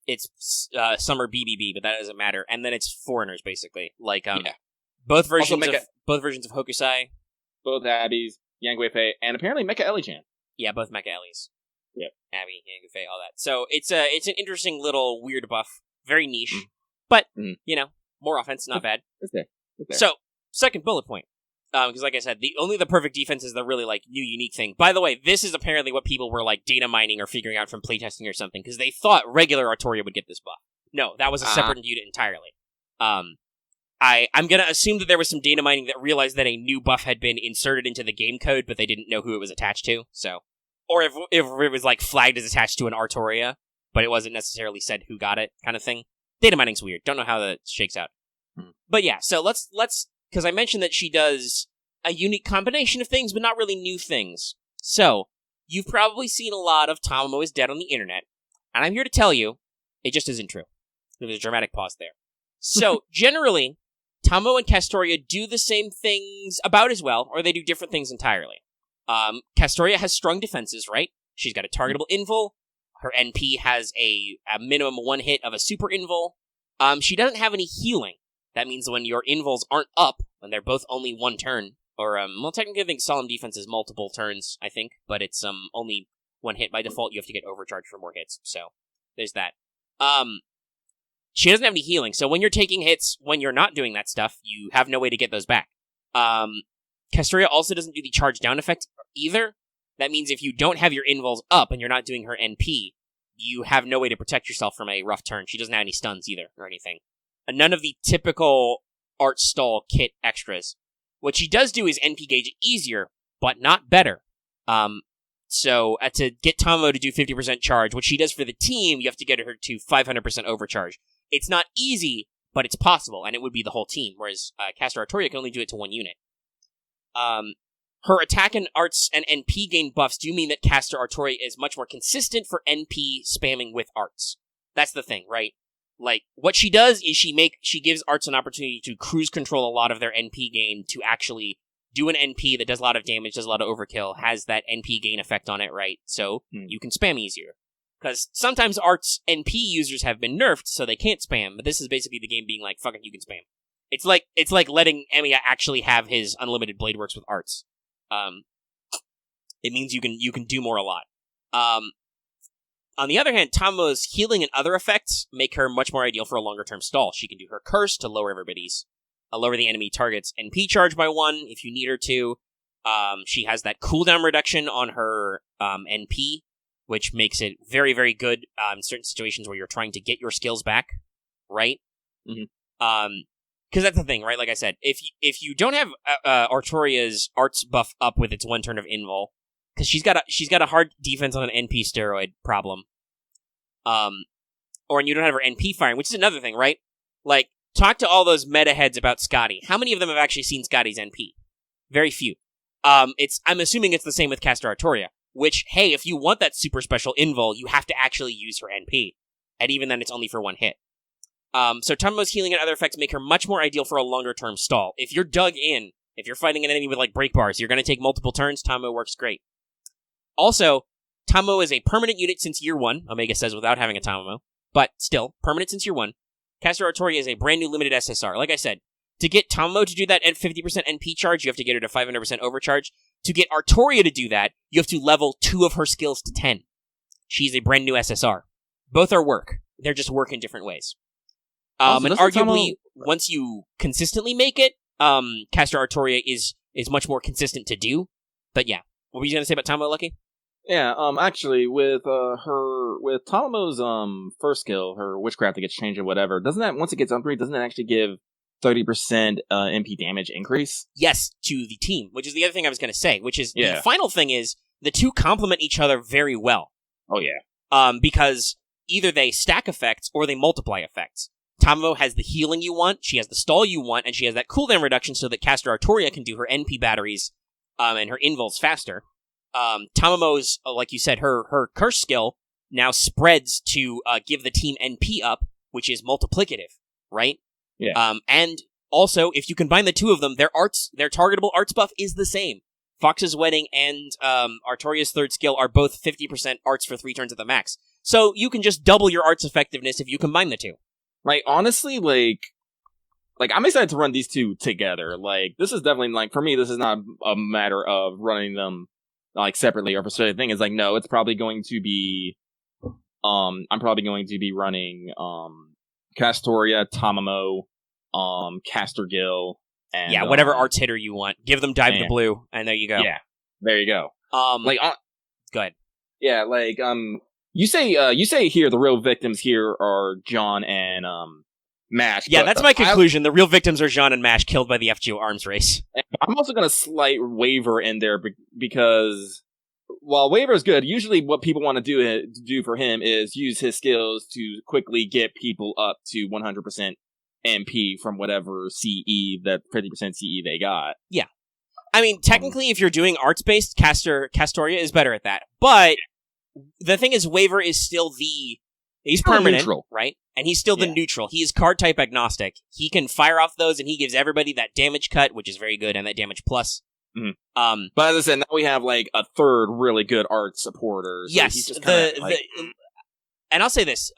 A: It's some are BBB, but that doesn't matter. And then it's foreigners, basically. Both versions of Hokusai.
B: Both Abbeys, Yang Fei, and apparently Mecha Ellie-chan.
A: Yeah, both Mecha Ellies.
B: Yep.
A: Abby, Yang Fei, all that. So it's an interesting little weird buff. Very niche. But, more offense, not bad.
B: It's there.
A: So, second bullet point. Because like I said, only the perfect defense is the really, new unique thing. By the way, this is apparently what people were, data mining or figuring out from playtesting or something, because they thought regular Artoria would get this buff. No, that was a separate unit entirely. I'm gonna assume that there was some data mining that realized that a new buff had been inserted into the game code, but they didn't know who it was attached to, so... Or if it was, flagged as attached to an Artoria, but it wasn't necessarily said who got it, kind of thing. Data mining's weird. Don't know how that shakes out. But yeah, so let's... Because I mentioned that she does a unique combination of things, but not really new things. So, you've probably seen a lot of Tamamo is Dead on the internet, and I'm here to tell you, it just isn't true. There was a dramatic pause there. So, generally, Tamamo and Castoria do the same things about as well, or they do different things entirely. Castoria has strong defenses, right? She's got a targetable invul. Her NP has a minimum 1 hit of a super invul. She doesn't have any healing. That means when your invols aren't up, when they're both only one turn, or, well, technically I think Solemn Defense is multiple turns, I think, but it's, only one hit by default. You have to get overcharged for more hits, so there's that. She doesn't have any healing, so when you're taking hits, when you're not doing that stuff, you have no way to get those back. Castoria also doesn't do the charge down effect either. That means if you don't have your invols up and you're not doing her NP, you have no way to protect yourself from a rough turn. She doesn't have any stuns either, or anything. And none of the typical art stall kit extras. What she does do is NP gauge easier, but not better. So to get Tamamo to do 50% charge, what she does for the team, you have to get her to 500% overcharge. It's not easy, but it's possible, and it would be the whole team, whereas Caster Artoria can only do it to one unit. Her attack and arts and NP gain buffs do mean that Caster Artoria is much more consistent for NP spamming with arts. That's the thing, right? Like, what she does is she gives arts an opportunity to cruise control a lot of their NP gain to actually do an NP that does a lot of damage, does a lot of overkill, has that NP gain effect on it, right? So you can spam easier. Because sometimes arts NP users have been nerfed, so they can't spam, but this is basically the game being like, fuck it, you can spam. It's like letting Emiya actually have his unlimited blade works with arts. It means you can do more a lot. On the other hand, Tamamo's healing and other effects make her much more ideal for a longer term stall. She can do her curse to lower the enemy target's NP charge by 1 if you need her to. She has that cooldown reduction on her NP, which makes it very, very good in certain situations where you're trying to get your skills back, right? Mm-hmm. Because that's the thing, right? Like I said, if you don't have Artoria's arts buff up with its 1 turn of invul, because she's got a hard defense on an NP steroid problem, or you don't have her NP firing, which is another thing, right? Like, talk to all those meta heads about Scotty. How many of them have actually seen Scotty's NP? Very few. I'm assuming it's the same with Caster Artoria, which, hey, if you want that super special invul, you have to actually use her NP, and even then it's only for 1 hit. So Tamamo's healing and other effects make her much more ideal for a longer-term stall. If you're dug in, if you're fighting an enemy with, like, break bars, you're going to take multiple turns, Tamamo works great. Also, Tamamo is a permanent unit since year 1, Omega says without having a Tamamo, but still, permanent since year 1. Caster Artoria is a brand new limited SSR. Like I said, to get Tamamo to do that at 50% NP charge, you have to get her to 500% overcharge. To get Artoria to do that, you have to level 2 of her skills to 10. She's a brand new SSR. Both are work. They're just work in different ways. And arguably, once you consistently make it, Caster Artoria is much more consistent to do. But yeah, what were you going to say about Tamamo, Lucky?
B: Yeah, actually, with Tamamo's first skill, her witchcraft that gets changed or whatever, doesn't that, once it gets upgraded, doesn't it actually give 30% MP damage increase?
A: Yes, to the team, which is the other thing I was going to say, which is, the final thing is, the two complement each other very well.
B: Oh, yeah.
A: Because either they stack effects or they multiply effects. Tamamo has the healing you want, she has the stall you want, and she has that cooldown reduction so that Caster Artoria can do her NP batteries and her invuls faster. Tamamo's, like you said, her curse skill now spreads to give the team NP up, which is multiplicative, right?
B: Yeah.
A: And also, if you combine the two of them, their targetable arts buff is the same. Fox's Wedding and Artoria's third skill are both 50% arts for 3 turns at the max. So you can just double your arts effectiveness if you combine the two.
B: Like, honestly, like I'm excited to run these two together. Like, this is definitely, like, for me, this is not a matter of running them, like, separately or for certain thing. It's like, no, it's probably going to be, I'm probably going to be running, Castoria, Tamamo, Caster Gil, and...
A: Yeah, whatever arts hitter you want. Give them Dive the Blue, and there you go.
B: Yeah, there you go.
A: Go ahead.
B: Yeah, like, you say here the real victims here are John and, Mash.
A: Yeah, that's my conclusion. The real victims are Jean and Mash, killed by the FGO arms race.
B: I'm also going to slight Waver in there because while Waver is good, usually what people want to do for him is use his skills to quickly get people up to 100% MP from whatever CE, that 50% CE they got.
A: Yeah. I mean, technically, if you're doing arts-based, Castoria is better at that. But the thing is, Waver is still he's permanent,
B: neutral,
A: right? And he's still the neutral. He is card type agnostic. He can fire off those, and he gives everybody that damage cut, which is very good, and that damage plus.
B: Mm-hmm. But as I said, now we have like a third really good art supporter. So
A: yes,
B: he's just
A: and I'll say this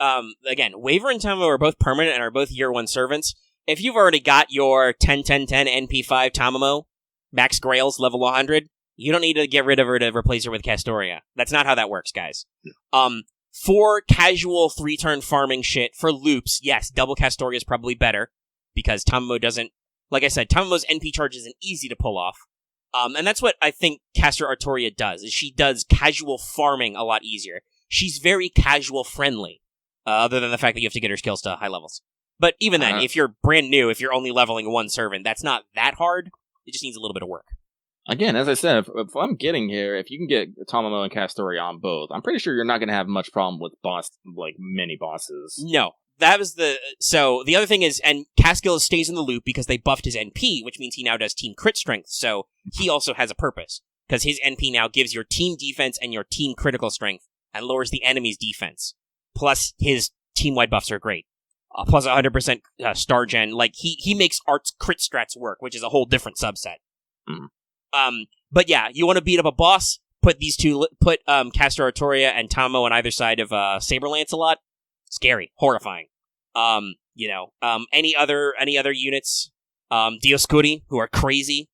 A: again: Waver and Tamamo are both permanent and are both year 1 servants. if you've already got your 10-10-10 NP5 Tamamo, Max Grails, level 100, you don't need to get rid of her to replace her with Castoria. That's not how that works, guys. For casual 3-turn farming shit, for loops, yes, double Castoria is probably better, because Tamamo doesn't, like I said, Tamamo's NP charge isn't easy to pull off. And that's what I think Caster Artoria does, is she does casual farming a lot easier. She's very casual friendly, other than the fact that you have to get her skills to high levels. But even then, if you're brand new, if you're only leveling one servant, that's not that hard. It just needs a little bit of work.
B: Again, as I said, if I'm getting here, if you can get Tamamo and Castoria on both, I'm pretty sure you're not going to have much problem with mini bosses.
A: No. So, the other thing is, and Caskill stays in the loop because they buffed his NP, which means he now does team crit strength, so he also has a purpose. Because his NP now gives your team defense and your team critical strength, and lowers the enemy's defense. Plus, his team-wide buffs are great. Plus 100% star gen. Like, he makes Art's crit strats work, which is a whole different subset. But yeah, you want to beat up a boss, put Caster Artoria and Tamamo on either side of Saber Lancelot. Scary, horrifying. Any other units? Dioscuri, who are crazy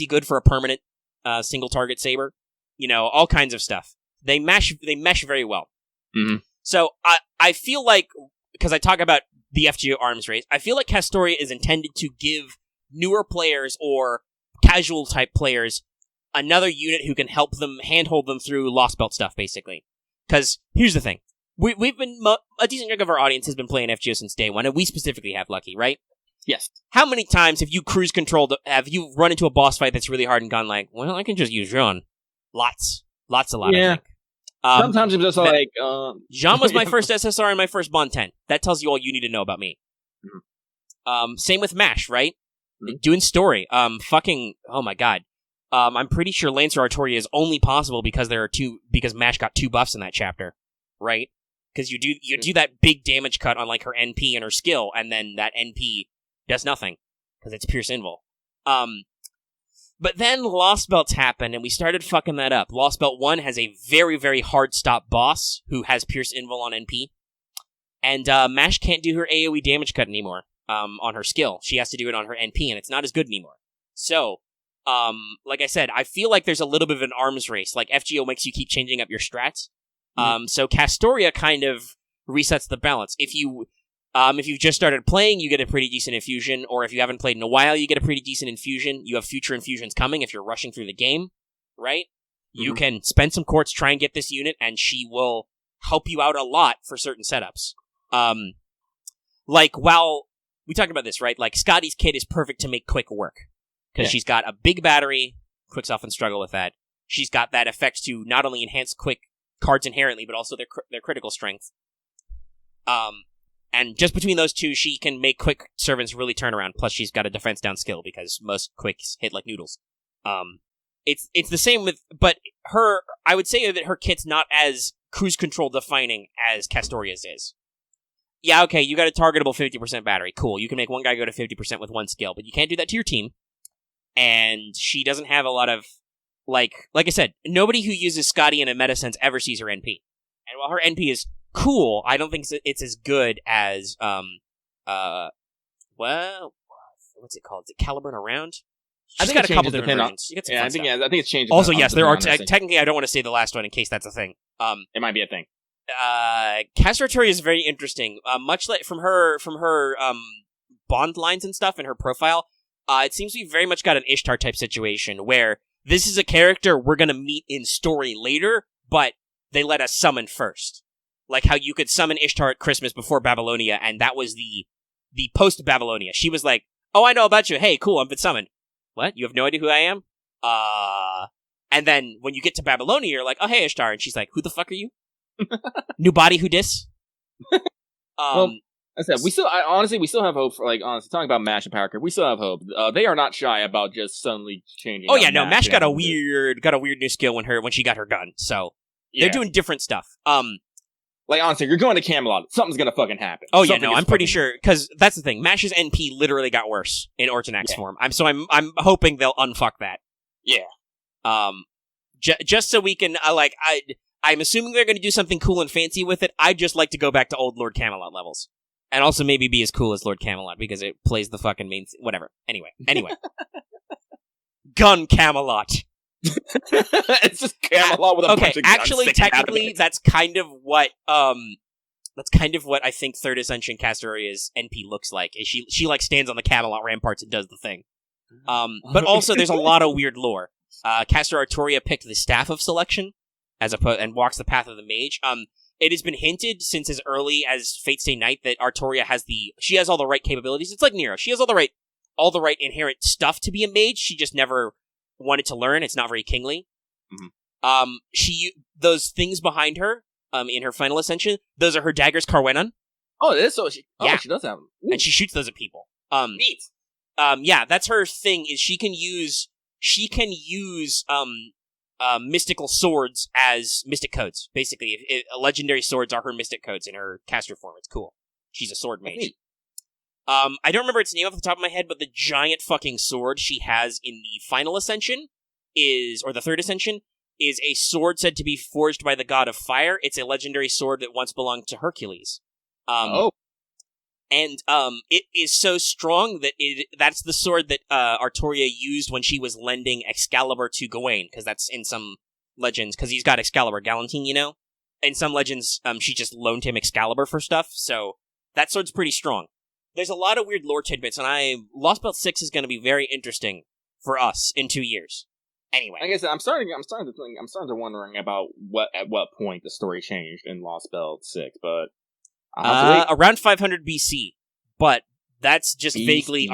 A: good for a permanent single target saber. All kinds of stuff. They mesh very well.
B: Mm-hmm.
A: So I feel like, because I talk about the FGO arms race, I feel like Castoria is intended to give newer players or casual type players another unit who can help them, handhold them through Lost Belt stuff, basically. Because here's the thing. We've been, a decent chunk of our audience has been playing FGO since day one, and we specifically have Lucky, right?
B: Yes.
A: How many times have you have you run into a boss fight that's really hard and gone like, well, I can just use Jean? Lots, a lot,
B: yeah.
A: I think.
B: Sometimes I'm just like...
A: Jean was my first SSR and my first Bond 10. That tells you all you need to know about me.
B: Mm-hmm.
A: Same with MASH, right?
B: Mm-hmm.
A: Doing story. Oh my god. I'm pretty sure Lancer Artoria is only possible because because MASH got 2 buffs in that chapter, right? Because you do that big damage cut on like her NP and her skill, and then that NP does nothing because it's Pierce Invul. But then Lost Belts happened, and we started fucking that up. Lost Belt 1 has a very, very hard stop boss who has Pierce Invul on NP, and MASH can't do her AoE damage cut anymore on her skill. She has to do it on her NP, and it's not as good anymore. So, like I said, I feel like there's a little bit of an arms race. Like, FGO makes you keep changing up your strats. So Castoria kind of resets the balance. If you've just started playing, you get a pretty decent infusion, or if you haven't played in a while, you get a pretty decent infusion. You have future infusions coming if you're rushing through the game, right? Mm-hmm. You can spend some quartz, try and get this unit, and she will help you out a lot for certain setups. While we talked about this, right? Like, Scotty's kit is perfect to make Quick work, because she's got a big battery. Quick's often struggle with that. She's got that effect to not only enhance Quick cards inherently, but also their critical strength. And just between those two, she can make Quick servants really turn around. Plus, she's got a defense down skill because most Quicks hit like noodles. It's the same with, but I would say that her kit's not as cruise control defining as Castoria's is. Yeah, okay, you got a targetable 50% battery. Cool, you can make one guy go to 50% with one skill, but you can't do that to your team. And she doesn't have a lot of, like I said, nobody who uses Scotty in a meta sense ever sees her NP. And while her NP is cool, I don't think it's as good as, what's it called? Is it Caliburn Around? She's got a couple different versions.
B: I think it's changed.
A: Also, yes, there are, technically, I don't want to say the last one in case that's a thing.
B: It might be a thing.
A: Caster Artoria is very interesting. Much like from her bond lines and stuff in her profile, it seems to be very much got an Ishtar type situation where this is a character we're gonna meet in story later, but they let us summon first. Like how you could summon Ishtar at Christmas before Babylonia, and that was the post-Babylonia. She was like, oh, I know about you. Hey, cool, I've been summoned. What? You have no idea who I am? And then when you get to Babylonia, you're like, oh, hey, Ishtar. And she's like, who the fuck are you? New body who dis?
B: Well, I said, we still have hope for, like, honestly, talking about MASH and Power Creep, we still have hope. They are not shy about just suddenly changing.
A: Oh, yeah, no, MASH got a weird new skill when she got her gun, so they're doing different stuff.
B: Like, honestly, you're going to Camelot, something's gonna fucking happen.
A: Oh, yeah, no, I'm pretty sure, because that's the thing, MASH's NP literally got worse in Ortonax form. I'm hoping they'll unfuck that.
B: Yeah.
A: Just so we can, I'm assuming they're gonna do something cool and fancy with it. I'd just like to go back to Old Lord Camelot levels. And also maybe be as cool as Lord Camelot, because it plays the fucking main... whatever. Anyway. Gun Camelot.
B: It's just Camelot with a bunch of guns
A: actually, technically, that's kind of what I think Third Ascension Castoria's NP looks like. Is she like stands on the Camelot ramparts and does the thing. But also, there's a lot of weird lore. Caster Artoria picked the Staff of Selection and walks the path of the mage. It has been hinted since as early as Fate Stay Night that Artoria has all the right capabilities. It's like Nero. She has all the right inherent stuff to be a mage. She just never wanted to learn. It's not very kingly. Those things behind her, in her final ascension, those are her daggers Carwenon.
B: Oh, it is so. She does have them. Ooh.
A: And she shoots those at people.
B: Neat.
A: Yeah, that's her thing. Is she can use mystical swords as mystic codes. Basically, legendary swords are her mystic codes in her caster form. It's cool. She's a sword mage. I don't remember its name off the top of my head, but the giant fucking sword she has in the final ascension or the third ascension, is a sword said to be forged by the god of fire. It's a legendary sword that once belonged to Hercules. And it is so strong that that's the sword that Artoria used when she was lending Excalibur to Gawain, because that's in some legends, because he's got Excalibur Galantine, you know? In some legends, she just loaned him Excalibur for stuff, so that sword's pretty strong. There's a lot of weird lore tidbits, and Lost Belt 6 is going to be very interesting for us in 2 years. Anyway.
B: Like I said, I'm starting to wondering about at what point the story changed in Lost Belt 6, but
A: around 500 BC, but that's just vaguely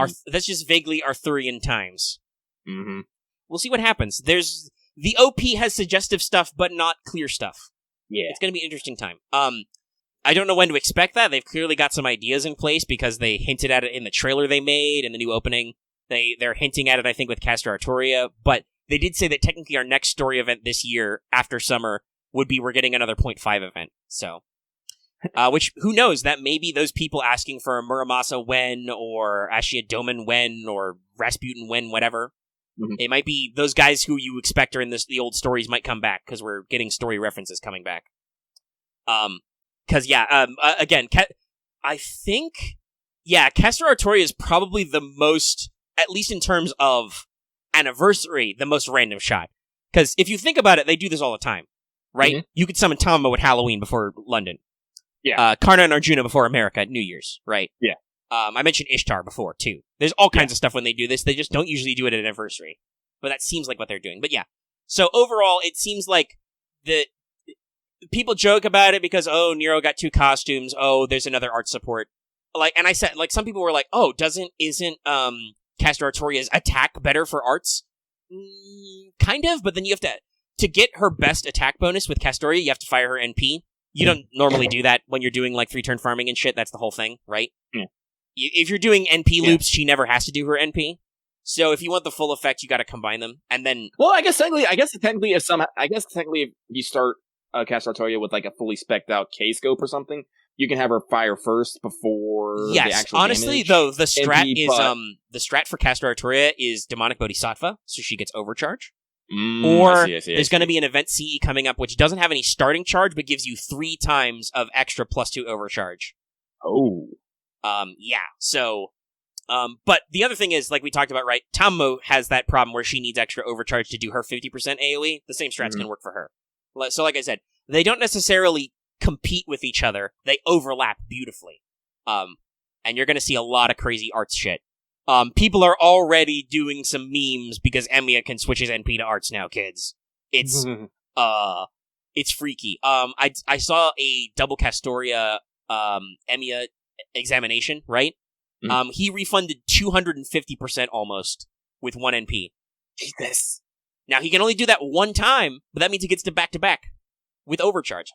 A: Arthurian times.
B: Mm-hmm.
A: We'll see what happens. The OP has suggestive stuff, but not clear stuff.
B: Yeah,
A: it's going to be an interesting time. I don't know when to expect that. They've clearly got some ideas in place because they hinted at it in the trailer they made in the new opening. They're hinting at it, I think, with Caster Artoria, but they did say that technically our next story event this year after summer would be we're getting another 0.5 event. So. Which, who knows, that may be those people asking for a Muramasa when, or Ashia Doman when, or Rasputin when, whatever. Mm-hmm. It might be those guys who you expect are in the old stories might come back, because we're getting story references coming back. Again, I think, Caster Artoria is probably the most, at least in terms of anniversary, the most random shot. Because if you think about it, they do this all the time, right? Mm-hmm. You could summon Tamamo at Halloween before London.
B: Yeah.
A: Karna and Arjuna before America at New Year's, right?
B: Yeah.
A: I mentioned Ishtar before, too. There's all kinds of stuff when they do this. They just don't usually do it at an anniversary. But that seems like what they're doing. But yeah. So overall, it seems like people joke about it because, Nero got 2 costumes. There's another art support. And I said, some people were like, isn't Caster Artoria's attack better for arts? Kind of, but then you have to get her best attack bonus with Castoria, you have to fire her NP. You don't normally do that when you're doing 3-turn farming and shit. That's the whole thing, right?
B: Yeah.
A: If you're doing NP loops, she never has to do her NP. So if you want the full effect, you got to combine them, and then.
B: Well, I guess technically, if you start Caster Artoria with a fully spec'd out K scope or something, you can have her fire first before the actual
A: honestly,
B: damage.
A: Though the strat the strat for Caster Artoria is Demonic Bodhisattva, so she gets overcharge. I see. There's going to be an event CE coming up which doesn't have any starting charge, but gives you 3 times of extra +2 overcharge.
B: Oh.
A: So, but the other thing is, like we talked about, right? Tamamo has that problem where she needs extra overcharge to do her 50% AoE. The same strats can work for her. So, like I said, they don't necessarily compete with each other. They overlap beautifully. And you're going to see a lot of crazy arts shit. People are already doing some memes because Emiya can switch his NP to arts now, kids. It's, it's freaky. I saw a double Castoria, Emiya examination, right? Mm-hmm. He refunded 250% almost with 1 NP.
B: Jesus.
A: Now, he can only do that 1 time, but that means he gets to back-to-back with overcharge.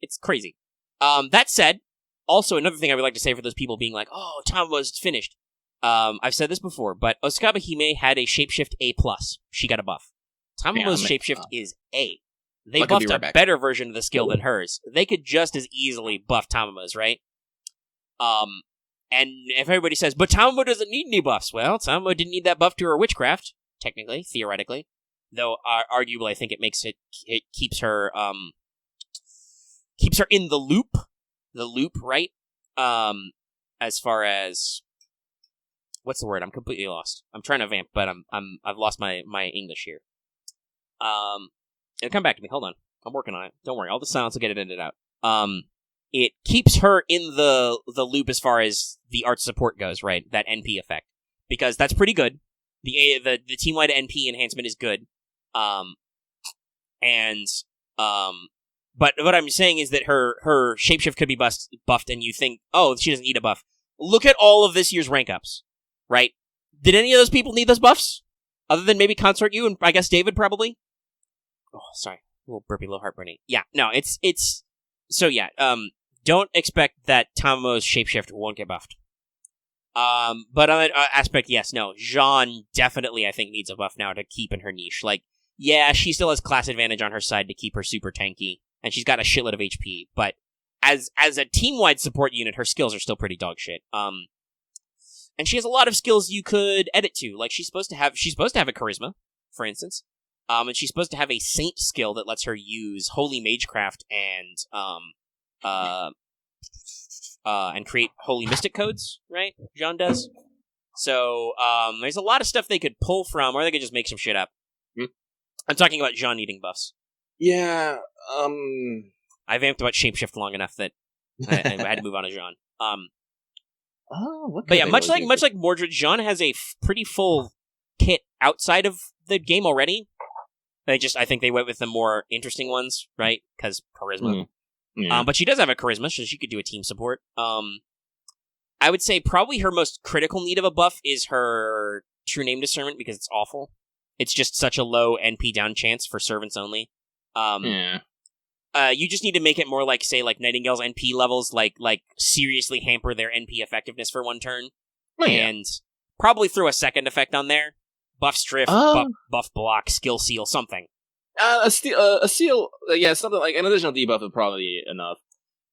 A: It's crazy. That said, also another thing I would like to say for those people being like, Tamamo's finished. I've said this before, but Osakaba Hime had a shapeshift A+. She got a buff. Tamamo's shapeshift is A. They buffed a better version of the skill than hers. They could just as easily buff Tamamo's, right? And if everybody says, but Tamamo doesn't need any buffs, well, Tamamo didn't need that buff to her witchcraft, technically, theoretically. Though, arguably, I think it keeps her in the loop, right? as far as what's the word? I'm completely lost. I'm trying to vamp, but I've lost my English here. It'll come back to me. Hold on. I'm working on it. Don't worry. All the silence will get it edited out. It keeps her in the loop as far as the art support goes, right? That NP effect. Because that's pretty good. The team-wide NP enhancement is good. But what I'm saying is that her shapeshift could be buffed, and you think, oh, she doesn't need a buff. Look at all of this year's rank ups, right? Did any of those people need those buffs? Other than maybe Consort you and I guess David probably? Oh, sorry. A little burpy, a little heartburny. Yeah, no, it's... So yeah, don't expect that Tamamo's shapeshift won't get buffed. But on that aspect, yes, no. Jean definitely, I think, needs a buff now to keep in her niche. Like, yeah, she still has class advantage on her side to keep her super tanky, and she's got a shitload of HP, but as a team-wide support unit, her skills are still pretty dog shit. And she has a lot of skills you could edit to. Like, she's supposed to have a charisma, for instance. And she's supposed to have a saint skill that lets her use Holy Magecraft and create Holy Mystic codes, right? Jean does. So, there's a lot of stuff they could pull from, or they could just make some shit up. I'm talking about Jean needing buffs.
B: Yeah,
A: I vamped about shapeshift long enough that I had to move on to Jean. But yeah, much like Mordred, Jean has a pretty full kit outside of the game already. I think they went with the more interesting ones, right? Because charisma.
B: Yeah.
A: But she does have a charisma, so she could do a team support. I would say probably her most critical need of a buff is her True Name Discernment, because it's awful. It's just such a low NP down chance for servants only. You just need to make it more like, say, like Nightingale's NP levels, like seriously hamper their NP effectiveness for one turn. And probably throw a second effect on there. Buff Strift, buff Block, Skill Seal, something.
B: A seal, yeah, something like an additional debuff is probably enough.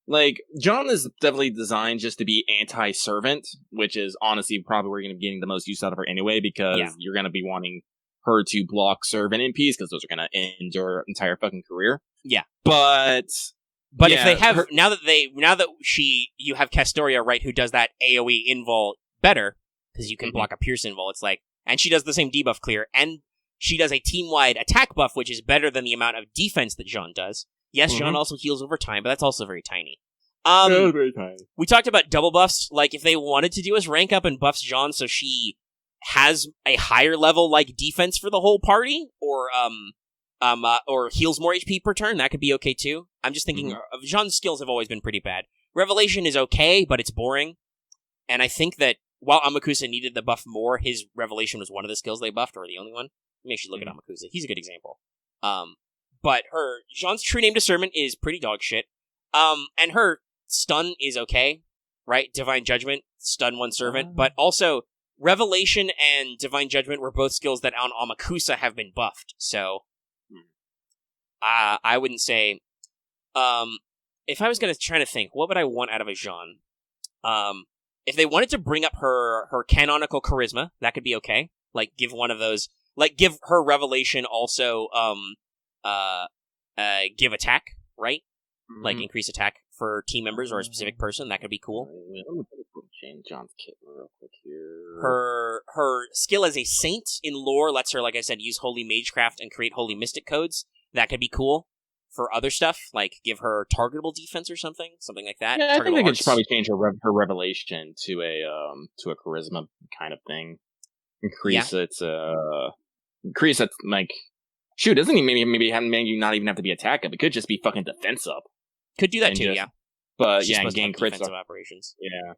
B: Like, John is definitely designed just to be anti-servant, which is honestly probably where you're going to be getting the most use out of her anyway, because you're going to be wanting her to block servant NPs, because those are going to end your entire fucking career.
A: Yeah.
B: But
A: if they have, now that you have Castoria, right, who does that AoE invul better, because you can block a Pierce invul, it's like, and she does the same debuff clear, and she does a team-wide attack buff, which is better than the amount of defense that Jean does. Yes, Jean also heals over time, but that's also very tiny.
B: Very tiny.
A: We talked about double buffs. Like, if they wanted to do is rank up and buffs Jean so she has a higher level, like, defense for the whole party, or heals more HP per turn, that could be okay too. I'm just thinking, Jean's skills have always been pretty bad. Revelation is okay, but it's boring. And I think that while Amakusa needed the buff more, his Revelation was one of the skills they buffed, or the only one. Maybe I should look at Amakusa. He's a good example. But Jean's True Name Discernment is pretty dog shit. And her stun is okay, right? Divine Judgment, stun one servant. But also, Revelation and Divine Judgment were both skills that on Amakusa have been buffed. So, I wouldn't say... if I was going to try to think, what would I want out of a Jean? If they wanted to bring up her canonical charisma, that could be okay. Like, give one of those... Like, give her Revelation also, give attack, right? Like, increase attack for team members or a specific person, that could be cool.
B: Let me change John's kit real quick here.
A: Her skill as a saint in lore lets her, like I said, use Holy Magecraft and create Holy Mystic codes. That could be cool. For other stuff, like give her targetable defense or something like that.
B: Yeah, I think they could probably change her Revelation to a charisma kind of thing. Increase its like, shoot, doesn't he maybe not even have to be attack up? It could just be fucking defense up.
A: Could do that too,
B: But
A: she's
B: gain crits
A: defensive operations.
B: Yeah,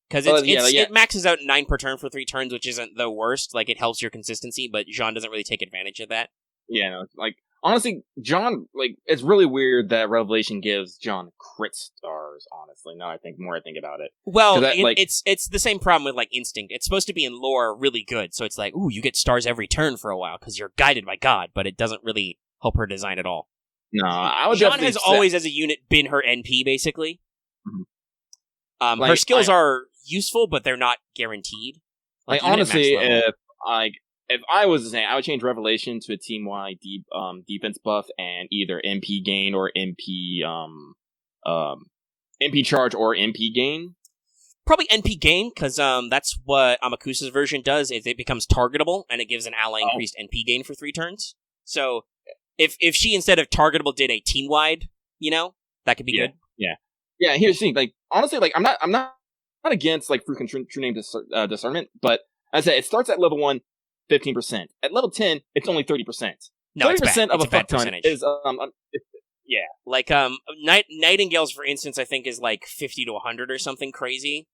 A: because it maxes out 9 per turn for 3 turns, which isn't the worst. Like, it helps your consistency, but Jean doesn't really take advantage of that.
B: Yeah, no, like. Honestly, John, like, it's really weird that Revelation gives John crit stars, honestly, now I think about it.
A: Well, it's the same problem with, like, Instinct. It's supposed to be in lore really good, so it's like, ooh, you get stars every turn for a while, because you're guided by God, but it doesn't really help her design at all.
B: No, I would
A: John has always, as a unit, been her NP, basically. Her skills are useful, but they're not guaranteed.
B: Like, honestly, if I was to say, I would change Revelation to a team-wide defense buff and either MP gain or MP charge or MP gain.
A: Probably NP gain, because that's what Amakusa's version does, is it becomes targetable, and it gives an ally increased NP gain for 3 turns. So, if she, instead of targetable, did a team-wide, that could be good.
B: Yeah, here's the thing, like, honestly, like, I'm not against, like, freaking true name discernment, but, as I said, it starts at level 1, 15%. At level 10, it's only 30%.
A: No,
B: 30% of
A: it's
B: a fuck ton is, yeah.
A: Like, Nightingale's, for instance, I think is, like, 50 to 100 or something crazy.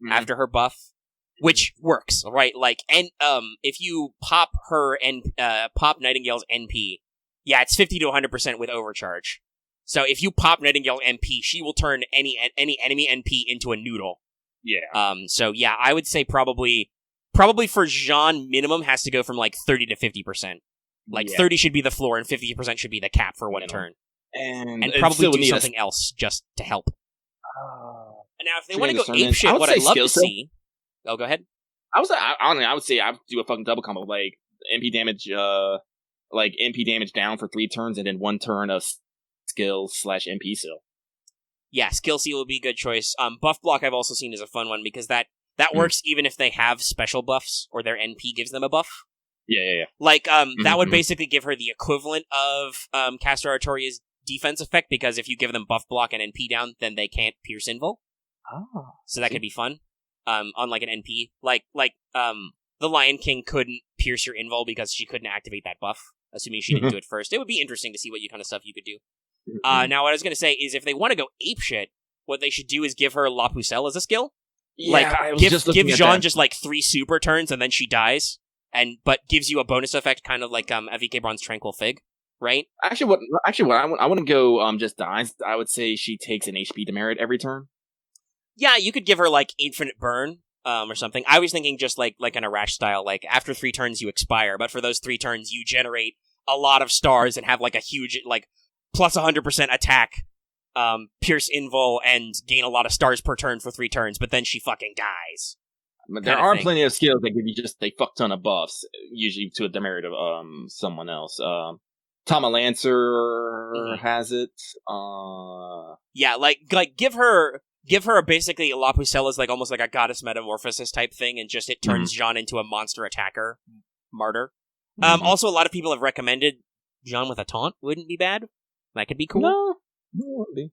A: After her buff, which works, right? Like, and if you pop pop Nightingale's NP, yeah, it's 50 to 100% with overcharge. So if you pop Nightingale's NP, she will turn any enemy NP into a noodle.
B: Yeah.
A: So yeah, I would say probably for Jean, minimum has to go from like 30 to 50%. Like 30 should be the floor, and 50% should be the cap for one turn.
B: And
A: probably do something else just to help. And now, if they want to go apeshit, what I'd love to see... Oh, go ahead.
B: I would say I would do a fucking double combo, like MP damage down for 3 turns, and then 1 turn of skill / MP seal.
A: Yeah, skill seal would be a good choice. Buff block I've also seen is a fun one, because that works even if they have special buffs, or their NP gives them a buff.
B: Yeah.
A: Like, that would basically give her the equivalent of Caster Artoria's defense effect, because if you give them buff block and NP down, then they can't pierce invul.
B: Oh,
A: so that could be fun. On like an NP, like the Lion King couldn't pierce your invul because she couldn't activate that buff, assuming she didn't do it first. It would be interesting to see what kind of stuff you could do. Now, what I was going to say is, if they want to go apeshit, what they should do is give her La Pucelle as a skill.
B: Yeah,
A: like give Jean just like 3 super turns and then she dies, but gives you a bonus effect, kind of like Avike Bronze Tranquil Fig, right?
B: Actually, I wouldn't go just dies. I would say she takes an HP demerit every turn.
A: Yeah, you could give her, like, infinite burn, or something. I was thinking just like an Arash style, like, after 3 turns you expire, but for those 3 turns you generate a lot of stars and have, like, a huge, like, plus 100% attack, pierce invul, and gain a lot of stars per turn for 3 turns, but then she fucking dies.
B: But there are plenty of skills that give you just a fuck ton of buffs, usually to a demerit of someone else. Tama Lancer has it.
A: Yeah, like give her basically La Pucelle is like almost like a goddess metamorphosis type thing, and just it turns Jean into a monster attacker martyr. Also, a lot of people have recommended Jean with a taunt wouldn't be bad. That could be cool.
B: No, it wouldn't be.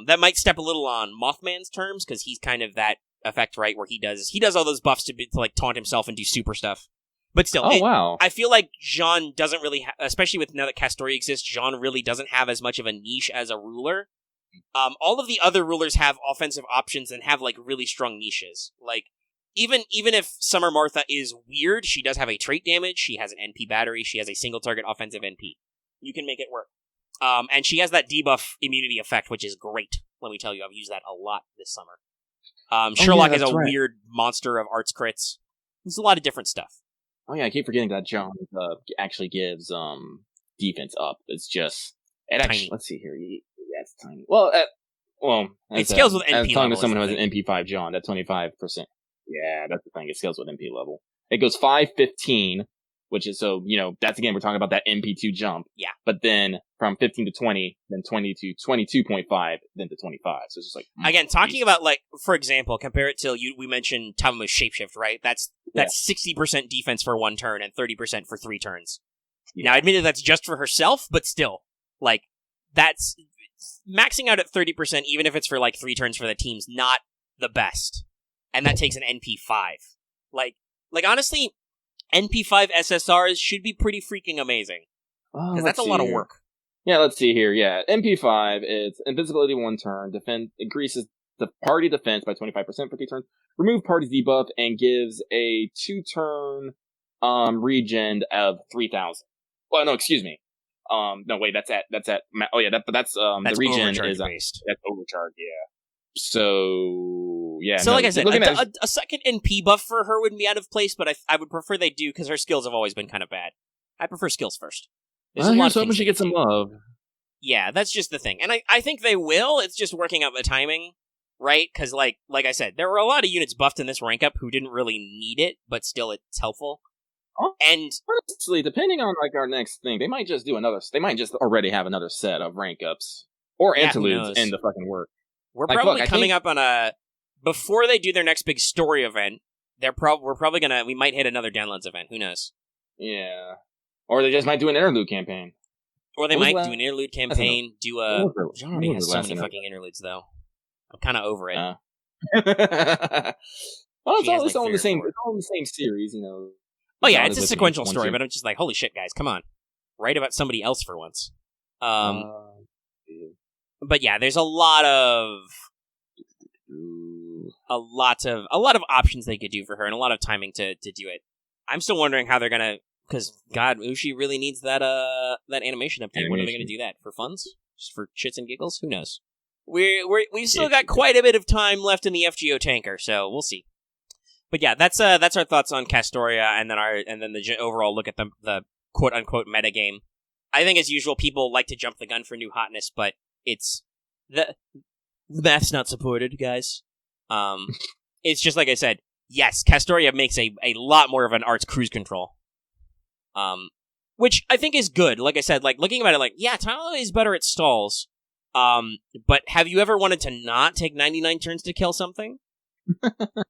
A: That might step a little on Mothman's terms, because he's kind of that effect, right, where he does all those buffs to like taunt himself and do super stuff. But still,
B: wow.
A: I feel like Jean doesn't really, especially with now that Castoria exists, Jean really doesn't have as much of a niche as a ruler. All of the other rulers have offensive options and have like really strong niches. Like, even if Summer Martha is weird, she does have a trait damage, she has an NP battery, she has a single target offensive NP. You can make it work. And she has that debuff immunity effect, which is great. Let me tell you, I've used that a lot this summer. Sherlock is a weird monster of arts crits. There's a lot of different stuff.
B: Oh yeah, I keep forgetting that John actually gives defense up. It's just
A: tiny.
B: Let's see here. Yeah, it's tiny. Well,
A: it scales with NP level.
B: As talking to someone who has an NP5 John, that 25%. Yeah, that's the thing. It scales with NP level. It goes 5-15, which is that's again we're talking about that NP2 jump.
A: Yeah.
B: But then from 15 to 20, then 20 to 22.5, then to 25. So it's just like
A: again talking about, like, for example, compare it to we mentioned Tamamo's shapeshift, right? That's 60% defense for 1 turn and 30% for 3 turns. Yeah. Now, admittedly, that's just for herself, but still, like, that's maxing out at 30%, even if it's for like 3 turns for the team's not the best, and that takes an NP5. Like honestly, NP5 SSRs should be pretty freaking amazing, because that's a lot of work.
B: Yeah, let's see here. Yeah, MP5, it's invisibility 1 turn, increases the party defense by 25% for 3 turns, remove party's debuff, and gives a 2-turn regen of 3,000. Well, no, excuse me. No, wait, that's the regen is
A: based.
B: That's overcharge, yeah. So, yeah.
A: So, like I said, a second NP buff for her wouldn't be out of place, but I would prefer they do, because her skills have always been kind of bad. I prefer skills first.
B: Here's hoping she gets some love.
A: Yeah, that's just the thing. And I think they will. It's just working out the timing, right? Because, like I said, there were a lot of units buffed in this rank up who didn't really need it, but still it's helpful.
B: Oh,
A: and
B: honestly, depending on like our next thing, they might just already have another set of rank ups or interludes in the fucking work.
A: We're probably coming up on a before they do their next big story event, we might hit another downloads event. Who knows?
B: Yeah. Or they just might do an interlude campaign.
A: Or they might do an interlude campaign, John already has so many fucking interludes, though. I'm kind of over it.
B: Well, it's all in the same series, you know.
A: Oh yeah, it's a sequential story, but I'm just like, holy shit, guys, come on. Write about somebody else for once. But yeah, there's a lot of options they could do for her, and a lot of timing to do it. I'm still wondering how they're gonna, because God, Ushi really needs that animation update. When are they gonna do that for funds? Just for shits and giggles? Who knows? We've still got quite a bit of time left in the FGO tanker, so we'll see. But yeah, that's our thoughts on Castoria, and then the overall look at the quote unquote metagame. I think as usual, people like to jump the gun for new hotness, but it's the math's not supported, guys. It's just like I said. Yes, Castoria makes a lot more of an arts cruise control, which I think is good. Like I said, like looking at it, like yeah, Tamamo is better at stalls. But have you ever wanted to not take 99 turns to kill something?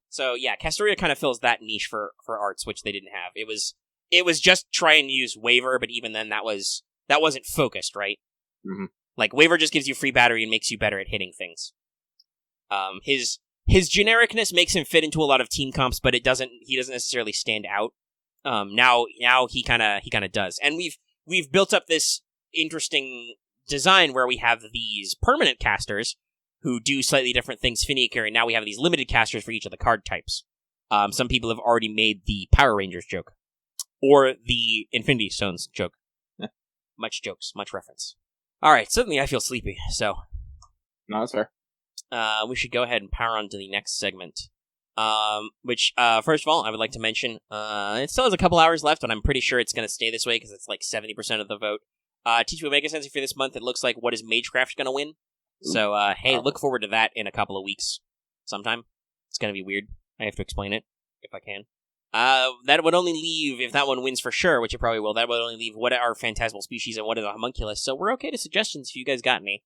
A: So yeah, Castoria kind of fills that niche for arts, which they didn't have. It was just try and use Waver, but even then that wasn't focused, right?
B: Mm-hmm.
A: Like Waver just gives you free battery and makes you better at hitting things. His genericness makes him fit into a lot of team comps, but he doesn't necessarily stand out. Now he kind of does, and we've built up this interesting design where we have these permanent casters who do slightly different things finicky, and now we have these limited casters for each of the card types. Some people have already made the Power Rangers joke, or the Infinity Stones joke. Much jokes, much reference. All right, suddenly I feel sleepy, so
B: no, that's fair.
A: We should go ahead and power on to the next segment. Which, first of all, I would like to mention, it still has a couple hours left, and I'm pretty sure it's going to stay this way because it's like 70% of the vote. Teach Me Omega Sensei for this month, it looks like What is Magecraft going to win? So, hey, look forward to that in a couple of weeks sometime. It's going to be weird. I have to explain it, if I can. That would only leave, if that one wins for sure, which it probably will, that would only leave what are phantasmal species and what is a homunculus. So we're okay to suggestions if you guys got any.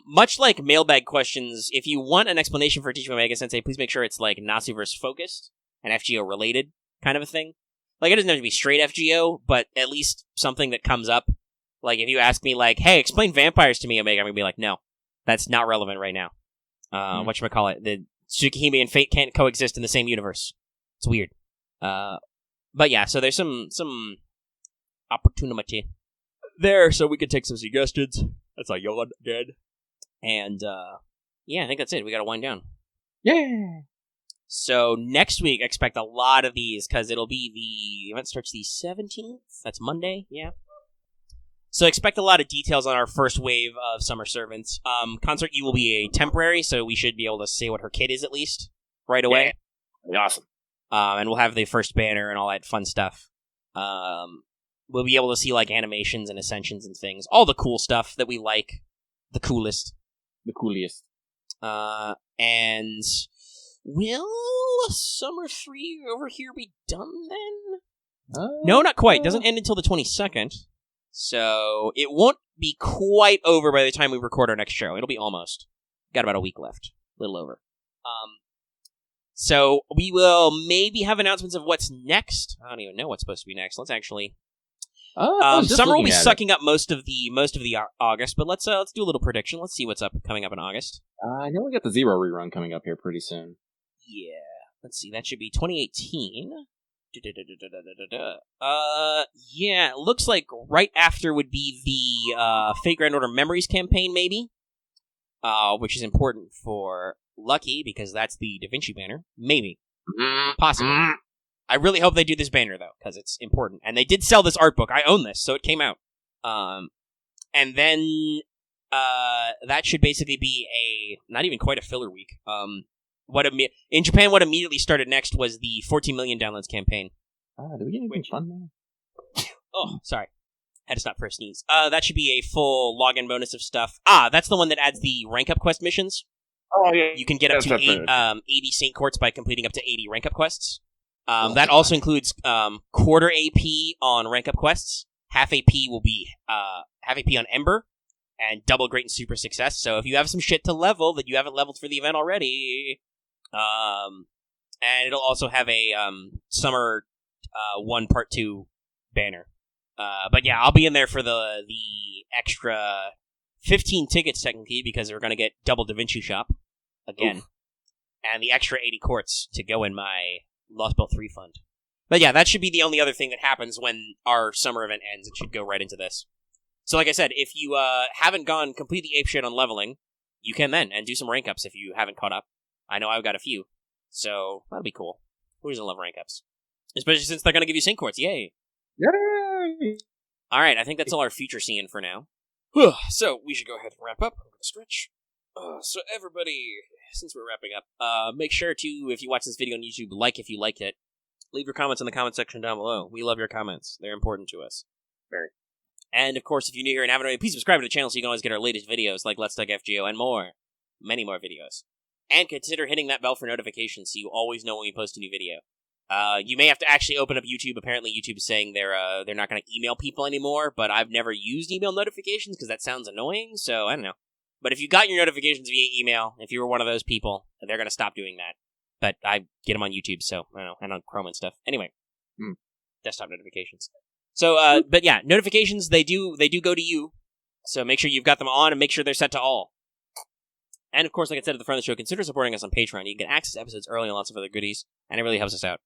A: Much like mailbag questions, if you want an explanation for Teach Me Omega Sensei, please make sure it's like Nasuverse focused and FGO related kind of a thing. Like, it doesn't have to be straight FGO, but at least something that comes up. Like, if you ask me, like, hey, explain vampires to me, Omega, I'm gonna be like, no, that's not relevant right now. Whatchamacallit, the Tsukihime and Fate can't coexist in the same universe. It's weird. But yeah, so there's some opportunity there, so we could take some suggestions. That's a yawn, dead. And, yeah, I think that's it. We gotta wind down.
B: Yeah!
A: So next week, expect a lot of these, because it'll be the event starts the 17th. That's Monday, yeah. So expect a lot of details on our first wave of Summer Servants. Consort U will be a temporary, so we should be able to say what her kit is at least right away.
B: Yeah. Awesome.
A: And we'll have the first banner and all that fun stuff. We'll be able to see like animations and ascensions and things. All the cool stuff that we like. The coolest.
B: The coolest.
A: And will Summer 3 over here be done then? No, not quite. Doesn't end until the 22nd. So it won't be quite over by the time we record our next show. It'll be almost. Got about a week left. A little over. So we will maybe have announcements of what's next. I don't even know what's supposed to be next. Let's actually. Summer will be sucking up most of the August, but let's do a little prediction. Let's see what's coming up in August.
B: I know we got the Zero rerun coming up here pretty soon.
A: Yeah. Let's see. That should be 2018. Yeah. It looks like right after would be the Fate Grand Order Memories campaign, maybe. Which is important for Lucky because that's the Da Vinci banner. Maybe. Possibly. I really hope they do this banner, though, because it's important. And they did sell this art book. I own this, so it came out. And then that should basically be not even quite a filler week. In Japan, what immediately started next was the 14 million downloads campaign.
B: Did we get anything fun there?
A: Oh, sorry. Had to stop for a sneeze. That should be a full login bonus of stuff. That's the one that adds the rank up quest missions.
B: Oh, yeah.
A: You can get up to 80 Saint Courts by completing up to 80 rank up quests. That also includes quarter AP on rank up quests. Half AP will be half AP on Ember, and double Great and Super Success. So if you have some shit to level that you haven't leveled for the event already, And it'll also have a summer 1 part 2 banner. But yeah, I'll be in there for the extra 15 tickets technically because we're going to get double Da Vinci Shop again. Oof. And the extra 80 quartz to go in my Lost Belt 3 fund. But yeah, that should be the only other thing that happens when our summer event ends. It should go right into this. So like I said, if you haven't gone completely apeshit on leveling, you can then, and do some rank ups if you haven't caught up. I know I've got a few. So that'll be cool. Who's gonna love rank ups? Especially since they're gonna give you sync quartz. Yay!
B: Yay!
A: Alright, I think that's all our future seeing for now. So we should go ahead and wrap up. I'm gonna stretch. So everybody, since we're wrapping up, make sure to, if you watch this video on YouTube, like if you liked it. Leave your comments in the comment section down below. We love your comments. They're important to us. Very. And, of course, if you're new here and haven't already, please subscribe to the channel so you can always get our latest videos like Let's Talk FGO and more. Many more videos. And consider hitting that bell for notifications so you always know when we post a new video. You may have to actually open up YouTube. Apparently, YouTube is saying they're not going to email people anymore, but I've never used email notifications because that sounds annoying, so I don't know. But if you got your notifications via email, if you were one of those people, they're going to stop doing that. But I get them on YouTube, so I don't know, and on Chrome and stuff. Anyway, desktop notifications. So, but yeah, notifications, they do go to you. So make sure you've got them on and make sure they're set to all. And of course, like I said at the front of the show, consider supporting us on Patreon. You can get access to episodes early and lots of other goodies, and it really helps us out.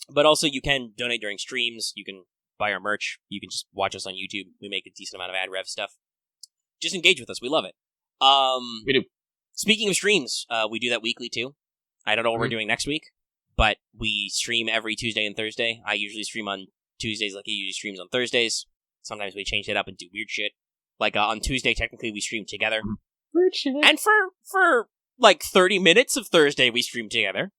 A: But also, you can donate during streams. You can buy our merch. You can just watch us on YouTube. We make a decent amount of ad rev stuff. Just engage with us. We love it.
B: We do.
A: Speaking of streams, we do that weekly too. I don't know what we're doing next week, but we stream every Tuesday and Thursday. I usually stream on Tuesdays like he usually streams on Thursdays. Sometimes we change it up and do weird shit. Like on Tuesday, technically, we stream together.
B: Weird shit.
A: And for like 30 minutes of Thursday, we streamed together.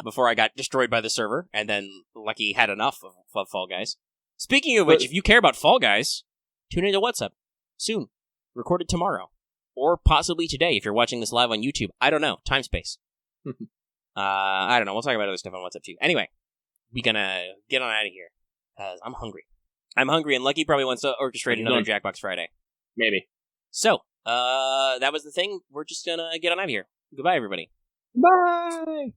A: Before I got destroyed by the server, and then Lucky had enough of Fall Guys. Speaking of which, if you care about Fall Guys, tune into What's Up. Soon. Recorded tomorrow. Or possibly today if you're watching this live on YouTube. I don't know. Time space. I don't know. We'll talk about other stuff on What's Up too. Anyway, we gonna get on out of here. Because I'm hungry. I'm hungry, and Lucky probably wants to orchestrate another Jackbox Friday.
B: Maybe.
A: So, that was the thing. We're just gonna get on out of here. Goodbye, everybody.
B: Bye!